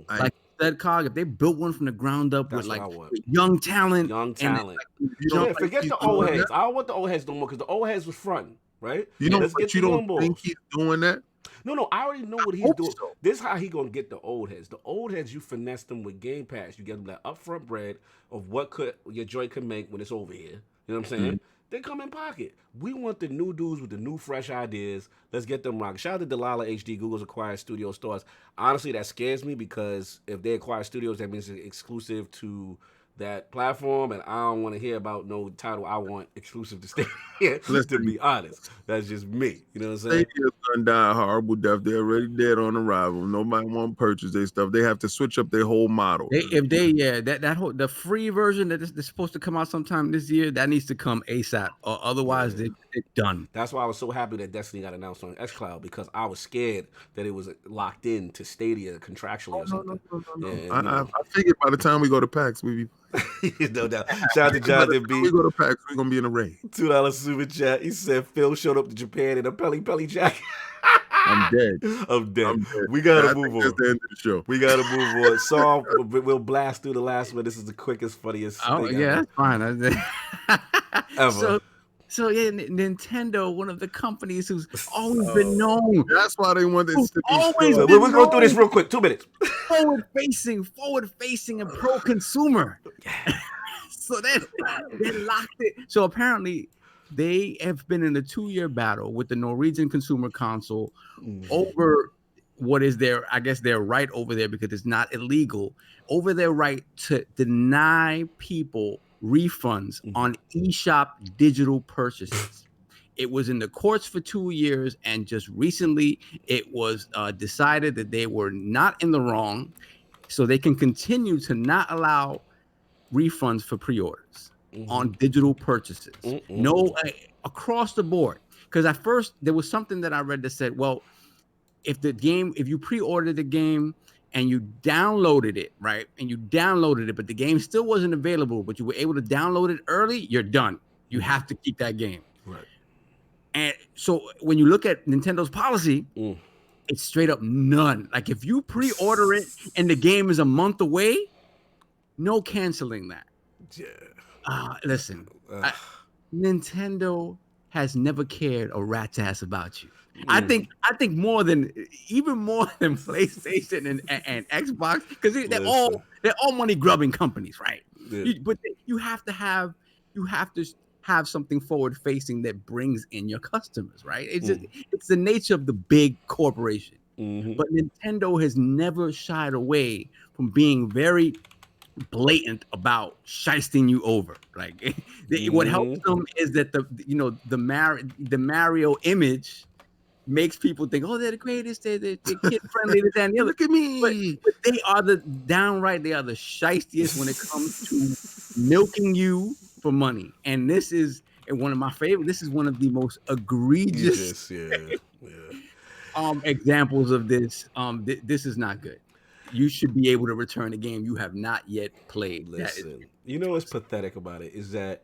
Like said, Cog, if they built one from the ground up with young talent. Forget the old heads. I don't want the old heads no more because the old heads was fronting, right? You don't think he's doing that? No, I already know what he's doing. So. This is how he gonna get the old heads. The old heads, you finesse them with Game Pass. You get them that upfront bread of what your joint could make when it's over here. You know what I'm saying? They come in pocket. We want the new dudes with the new fresh ideas. Let's get them rock. Shout out to Delilah HD. Google's acquired studio stars. Honestly, that scares me because if they acquire studios, that means it's exclusive to that platform, and I don't want to hear about no title I want exclusive to Stadia. To be honest, that's just me. You know what I'm saying? Stadia's gonna die a horrible death. They're already dead on arrival. Nobody want to purchase their stuff. They have to switch up their whole model. That whole the free version that is supposed to come out sometime this year, that needs to come ASAP, or otherwise they're done. That's why I was so happy that Destiny got announced on xCloud, because I was scared that it was locked in to Stadia contractually or something. I figured by the time we go to PAX, we be no doubt. Shout out to Jonathan B. We go to PAX, we're gonna be in a raid. $2 super chat. He said Phil showed up to Japan in a Pelly jacket. I'm dead. I'm dead. We gotta move on. That's the end of the show. We gotta move on. Saul, we'll blast through the last one. This is the quickest, funniest thing that's fine. ever. So yeah, Nintendo, one of the companies who's always been known. That's why they want this to be. We'll go through this real quick. 2 minutes. Forward facing, and pro consumer. So they locked it. So apparently, they have been in a 2-year battle with the Norwegian Consumer Council over what is their right over there, because it's not illegal, over their right to deny people refunds on eShop digital purchases. It was in the courts for 2 years, and just recently it was decided that they were not in the wrong, so they can continue to not allow refunds for pre-orders on digital purchases. No, across the board. Because at first there was something that I read that said, well, if you pre-ordered the game and you downloaded it, right? And you downloaded it, but the game still wasn't available, but you were able to download it early, you're done. You have to keep that game. Right. And so when you look at Nintendo's policy, it's straight up none. Like if you pre-order it and the game is a month away, no canceling that. Yeah. Listen, Nintendo has never cared a rat's ass about you. I think even more than PlayStation and Xbox, because they're all money grubbing companies, right? Yeah. But you have to have something forward facing that brings in your customers, right? It's the nature of the big corporation. But Nintendo has never shied away from being very blatant about shysting you over. Like what helps them is that the Mario image makes people think, oh, they're the greatest, they're kid friendly, this and the other. Look at me. But they are the shystiest when it comes to milking you for money. And this is one of my favorite. This is one of the most egregious examples of this. This is not good. You should be able to return a game you have not yet played. Listen, you know what's pathetic about it is that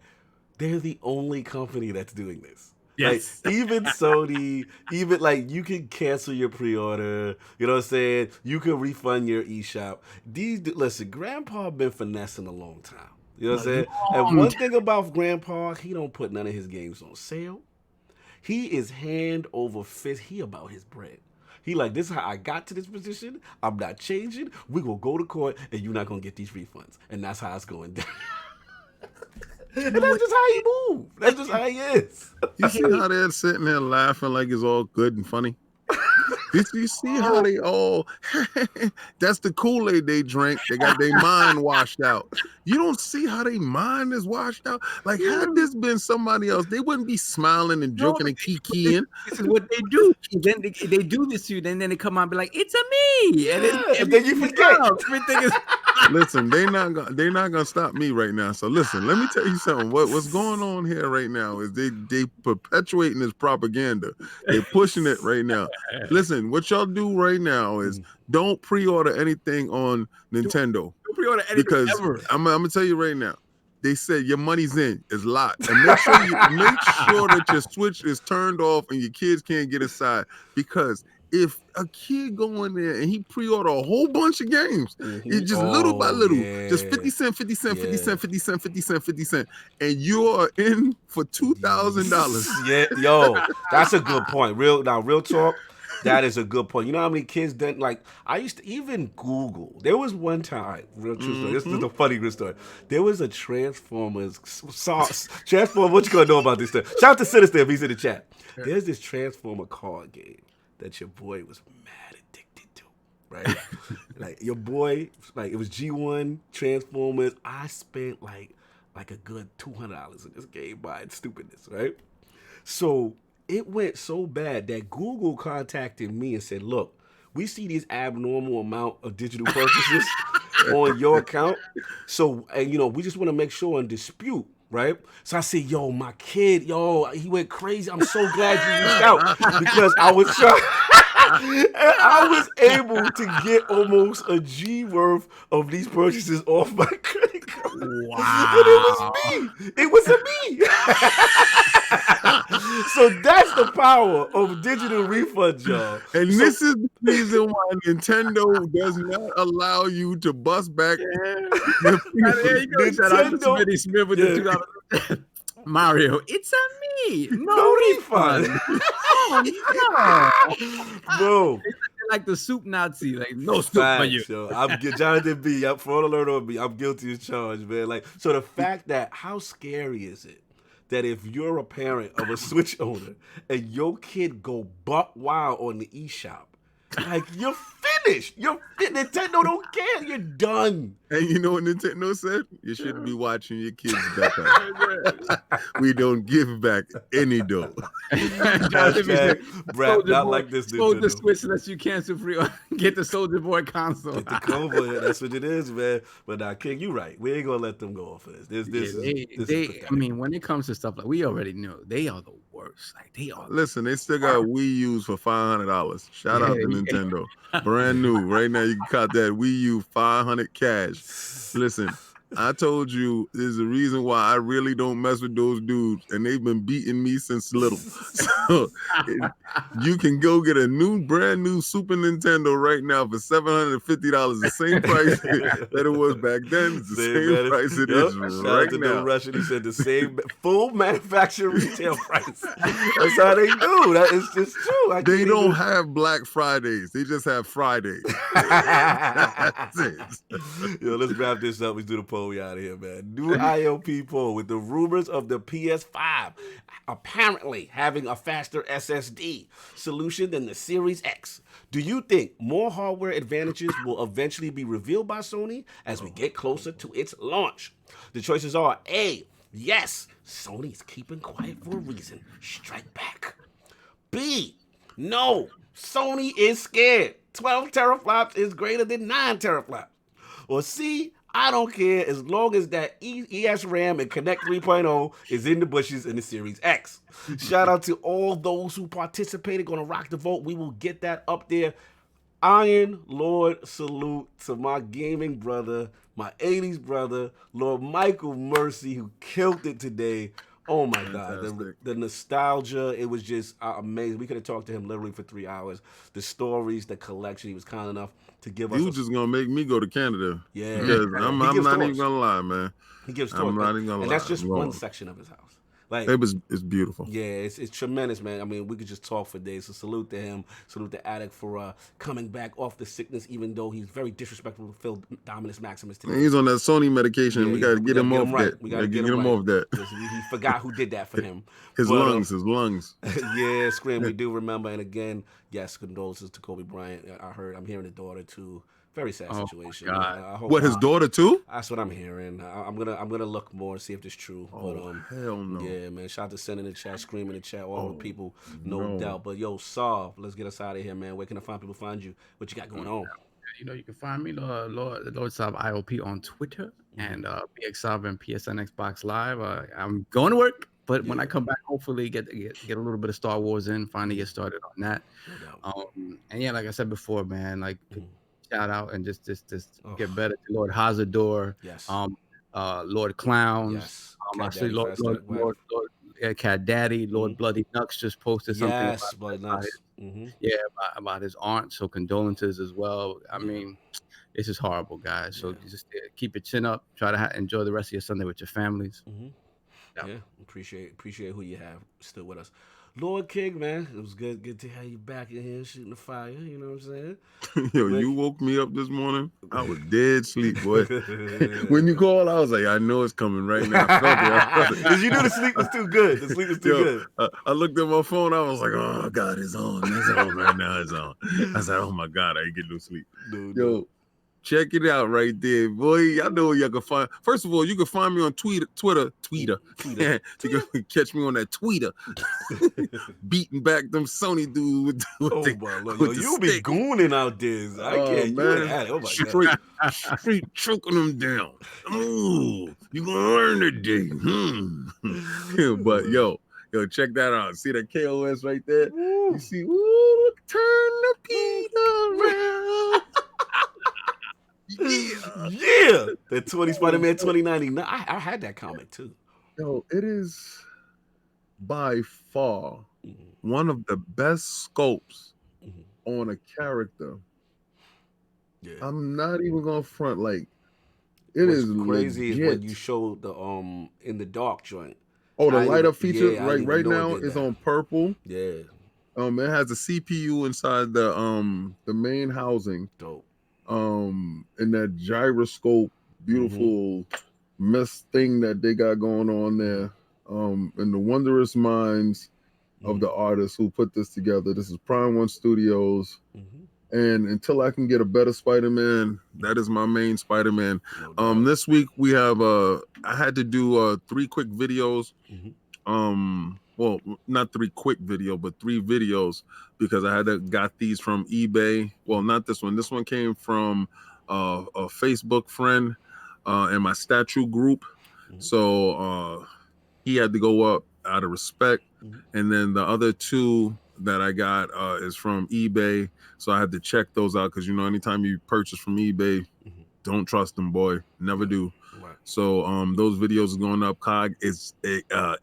they're the only company that's doing this. Yes. Like, even Sony, even like you can cancel your pre-order, you know what I'm saying? You can refund your eShop. Listen, Grandpa been finessing a long time. You know what I'm saying? And one thing about Grandpa, he don't put none of his games on sale. He is hand over fist. He about his bread. He like, this is how I got to this position. I'm not changing. We gonna go to court and you're not gonna get these refunds. And that's how it's going down. And that's just how he move. That's just how he is. You see how they're sitting there laughing like it's all good and funny? You see how they all, that's the Kool-Aid they drank. They got their mind washed out. You don't see how their mind is washed out? Like, had this been somebody else, they wouldn't be smiling and joking and kikiing. This is what they do. Then they do this to you, then they come out and be like, it's a me. And then you forget. Everything is... Listen, they're not gonna stop me right now. So listen, let me tell you something. What's going on here right now is they perpetuating this propaganda. They're pushing it right now. Listen, what y'all do right now is don't pre-order anything on Nintendo. Don't pre-order anything because ever. I'm gonna tell you right now. They said your money's in, it's locked, and make sure that your Switch is turned off and your kids can't get inside. Because if a kid go in there and he pre-order a whole bunch of games, it's just little by little, just 50 cent, 50 cent, 50 cent, 50 cent, 50 cent, 50 cent, and you are in for $2,000. Yeah, yo, that's a good point. Real talk. That is a good point. You know how many kids didn't like? I used to even Google. There was one time, real true story. This is a funny good story. There was a Transformers sauce. Transformer. What you gonna know about this stuff? Shout out to Sinister if he's in the chat. There's this Transformer card game that your boy was mad addicted to, right? Like your boy, like it was G1 Transformers. I spent like a good $200 in this game buying stupidness, right? So it went so bad that Google contacted me and said, "Look, we see these abnormal amount of digital purchases on your account. So, and we just want to make sure and dispute." Right? So I said, "Yo, my kid, he went crazy. I'm so glad you reached out because I was trying." And I was able to get almost a G worth of these purchases off my credit card. Wow. And it was me. It was a me. So that's the power of digital refunds, y'all. And this is the reason why Nintendo does not allow you to bust back. There you go. Shout out to Smitty Smith with the $2. Mario, it's a me. No refund. Oh, no. Bro. Like the soup Nazi, like no soup for you. Yo, I'm Jonathan B. For alert on me, I'm guilty as charged, man. Like, so the fact that how scary is it that if you're a parent of a Switch owner and your kid go buck wild on the eShop, like you're finished. Nintendo don't care. You're done. And you know what Nintendo said? You shouldn't be watching your kids back. We don't give back any dough. Brad, not like this. Sold the Switch lets you cancel free. Get the Soldier Boy console. Get the Kobe. That's what it is, man. But King, you right. We ain't gonna let them go off of this. I mean, when it comes to stuff like we already know, they are the worst. Like they are. Listen, they still got Wii U's for $500. Shout out to Nintendo. Brand new. Right now you can cut that Wii U 500 cash. Listen, I told you there's a reason why I really don't mess with those dudes, and they've been beating me since little. So you can go get a brand new Super Nintendo right now for $750, the same price that it was back then. It's the same price it is right now. Russian, he said the same full manufacturer retail price. That's how they do. That is just true. They don't have Black Fridays. They just have Fridays. That's it. Yo, let's wrap this up. Let's do the poll. We out of here, man. New IOP poll with the rumors of the PS5 apparently having a faster SSD solution than the Series X. Do you think more hardware advantages will eventually be revealed by Sony as we get closer to its launch? The choices are A, yes, Sony's keeping quiet for a reason. Strike back. B, no, Sony is scared. 12 teraflops is greater than 9 teraflops. Or C, I don't care as long as that ES RAM and Connect 3.0 is in the bushes in the Series X. Shout out to all those who participated. Gonna rock the vote. We will get that up there. Iron Lord salute to my gaming brother, my 80s brother, Lord Michael Mercy, who killed it today. Oh my God, the nostalgia, it was just amazing. We could have talked to him literally for 3 hours. The stories, the collection, he was kind enough to give us. You just gonna make me go to Canada. Yeah. Because I'm not even gonna lie, man. He gives stories. And that's just one section of his house. Like it's beautiful. Yeah, it's tremendous, man. I mean, we could just talk for days. So salute to him. Salute to Attic for coming back off the sickness, even though he's very disrespectful to Phil Dominous Maximus today. And he's on that Sony medication. Yeah, we gotta get him off that. We gotta get him off that. He forgot who did that for him. His lungs. Yeah, Scream, we do remember. And again, yes, condolences to KobeBryant. I'm hearing the daughter too. Very sad situation. What, his daughter too? That's what I'm hearing. I'm gonna look more and see if it's true. Hell no. Yeah, man. Shout out to Send in the chat, Scream in the chat, all the people, no doubt. But yo, Saw, let's get us out of here, man. Where can I find people find you? What you got going on? You know, you can find me, Lord Saab IOP on Twitter and BX and PSN Xbox Live. I'm going to work. But when I come back, hopefully get a little bit of Star Wars in, finally get started on that. And yeah, like I said before, man, like shout out and just get better to Lord Hazardor, Lord Clowns, actually Lord Cat Daddy, Lord Bloody Nux just posted something about his aunt, so condolences as well. I mean, this is horrible, guys. So just keep your chin up, try to enjoy the rest of your Sunday with your families. Yeah, appreciate who you have still with us. Lord King, man, it was good to have you back in here shooting the fire. You know what I'm saying? Yo, you woke me up this morning. I was dead sleep, boy. When you called, I was like, I know it's coming right now. I felt it. Because you knew the sleep was too good. The sleep was too good. I looked at my phone. I was like, oh, God, it's on. It's on right now. It's on. I said, oh, my God, I ain't getting no sleep. Dude, Yo, Check it out right there, boy. I know y'all can find. First of all, you can find me on Twitter. You can catch me on that Twitter, beating back them Sony dudes with my Lord. with Yo, the you be stick. gooning out there. I can't. Man. You oh my God. Straight choking them down. Ooh, you gonna learn today. But yo, check that out. See that KOS right there? Woo. You see, ooh, turn the beat around. Yeah. That 20 Spider-Man 2099. I had that comic too. Yo, it is by far one of the best sculpts on a character. Yeah. I'm not even gonna front. Like, What's crazy is when you show the in the dark joint. Oh, the light up feature right now is that. on purple. Yeah. It has a CPU inside the main housing. Dope. And that gyroscope, beautiful mess thing that they got going on there. And the wondrous minds of the artists who put this together. This is Prime One Studios. And until I can get a better Spider-Man, that is my main Spider-Man. This week we have I had to do 3 quick videos. Well, not 3 quick video, but 3 videos, because I got these from eBay. Well, not this one. This one came from a Facebook friend and my statue group. So he had to go up out of respect. And then the other 2 that I got is from eBay. So I had to check those out, because anytime you purchase from eBay, don't trust them, boy. Never do. Right. So those videos are going up. Cog is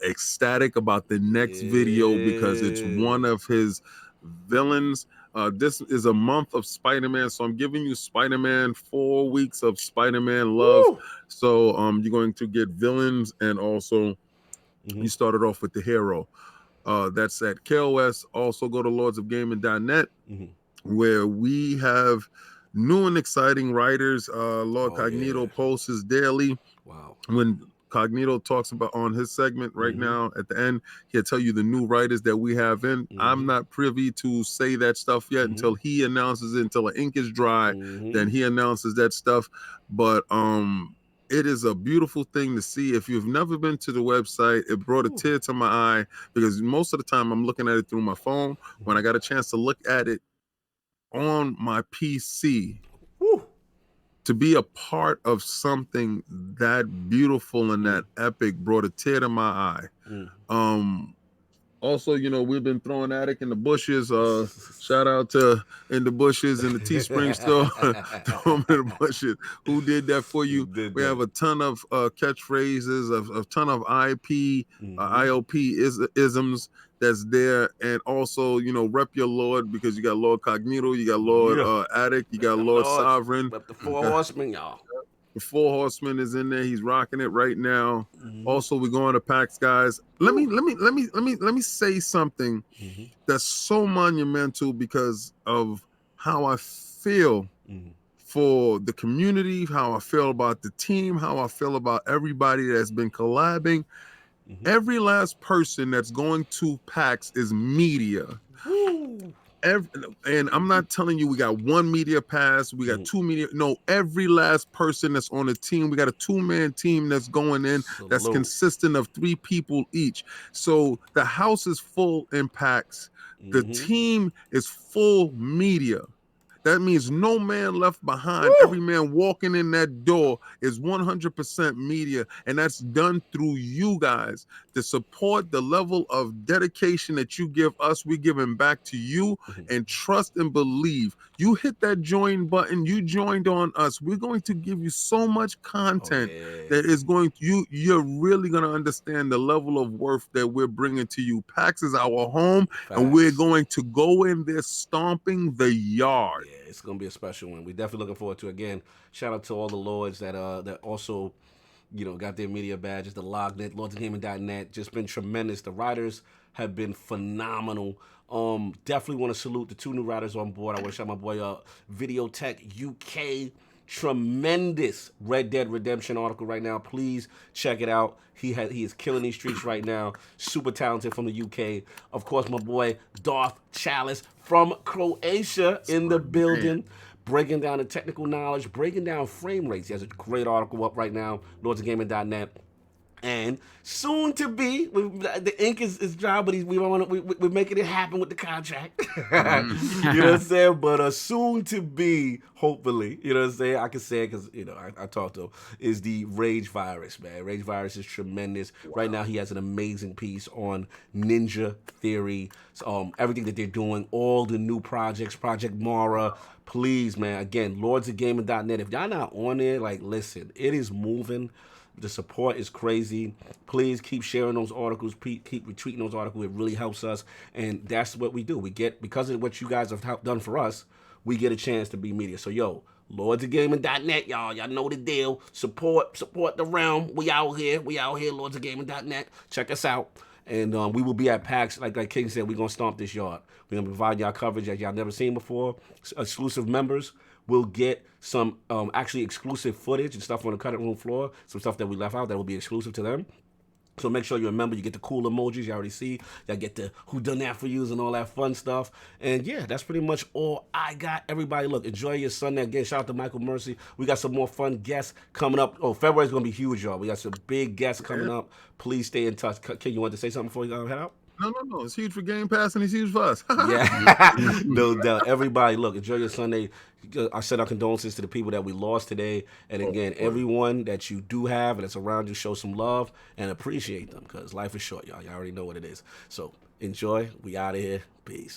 ecstatic about the next video, because it's one of his villains. This is a month of Spider-Man, so I'm giving you Spider-Man, 4 weeks of Spider-Man love. Woo! So you're going to get villains, and also you started off with the hero. That's at KOS. Also go to lordsofgaming.net, where we have new and exciting writers. LordCognito posts daily. Wow. When Cognito talks about on his segment right now at the end, he'll tell you the new writers that we have in. I'm not privy to say that stuff yet until he announces it, until the ink is dry. Then he announces that stuff. But it is a beautiful thing to see. If you've never been to the website, it brought a tear to my eye, because most of the time I'm looking at it through my phone. When I got a chance to look at it on my PC, to be a part of something that beautiful and that epic brought a tear to my eye. Also, we've been throwing Attic in the bushes. Shout out to In the Bushes in the Teespring store. Throw 'em in the bushes. Who did that for you? We have a ton of catchphrases, a ton of IOP isms that's there. And also, rep your Lord, because you got LordCognito, you got Lord Attic, you got Lord Sovereign. Rep the 4 horsemen, y'all. The 4 horsemen is in there. He's rocking it right now. Also, we're going to PAX, guys. Let me say something that's so monumental, because of how I feel for the community, how I feel about the team, how I feel about everybody that's been collabing. Every last person that's going to PAX is media. And I'm not telling you we got 1 media pass, we got 2 media. No, every last person that's on the team, we got a 2-man team that's going in. That's consistent of 3 people each. So the house is full in PAX. The team is full media. That means no man left behind. Woo! Every man walking in that door is 100% media. And that's done through you guys. To support the level of dedication that you give us, we're giving back to you. And trust and believe. You hit that join button. You joined on us. We're going to give you so much content that is going to, you're really going to understand the level of worth that we're bringing to you. PAX is our home. And we're going to go in there stomping the yard. It's gonna be a special one. We're definitely looking forward to it. Again, shout out to all the lords that also, got their media badges, the Lognet, lordsofgaming.net. Just been tremendous. The writers have been phenomenal. Definitely want to salute the 2 new writers on board. I want to shout my boy Videotech UK. Tremendous Red Dead Redemption article right now. Please check it out. He is killing these streets right now. Super talented from the UK. Of course, my boy Darth Chalice from Croatia in the building. breaking down the technical knowledge, breaking down frame rates. He has a great article up right now, lordsofgaming.net. And soon to be, the ink is dry, but we're making it happen with the contract. You know what I'm saying? But soon to be, hopefully, you know what I'm saying? I can say it because, you know, I talked to him, is the Rage Virus, man. Rage Virus is tremendous. Wow. Right now, he has an amazing piece on Ninja Theory, everything that they're doing, all the new projects, Project Mara. Please, man, again, lordsofgaming.net. If y'all not on there, like, listen, it is moving. The support is crazy. Please keep sharing those articles. Keep retweeting those articles. It really helps us. And that's what we do. We get, because of what you guys have done for us, we get a chance to be media. So, yo, lordsofgaming.net, y'all. Y'all know the deal. Support the realm. We out here, lordsofgaming.net. Check us out. And we will be at PAX. Like King said, we're going to stomp this yard. We're going to provide y'all coverage that y'all never seen before. Exclusive members will get some actually exclusive footage and stuff on the cutting room floor. Some stuff that we left out that will be exclusive to them. So make sure you remember, you get the cool emojis you already see. Y'all get the who done that for yous and all that fun stuff. And yeah, that's pretty much all I got. Everybody, look, enjoy your Sunday. Again, shout out to Michael Mercy. We got some more fun guests coming up. Oh, February's going to be huge, y'all. We got some big guests coming up. Please stay in touch. Ken, you want to say something before you head out? No. It's huge for Game Pass and it's huge for us. Yeah, no doubt. Everybody, look, enjoy your Sunday. I send our condolences to the people that we lost today. And again, everyone that you do have and that's around you, show some love and appreciate them because life is short, y'all. Y'all already know what it is. So enjoy. We out of here. Peace.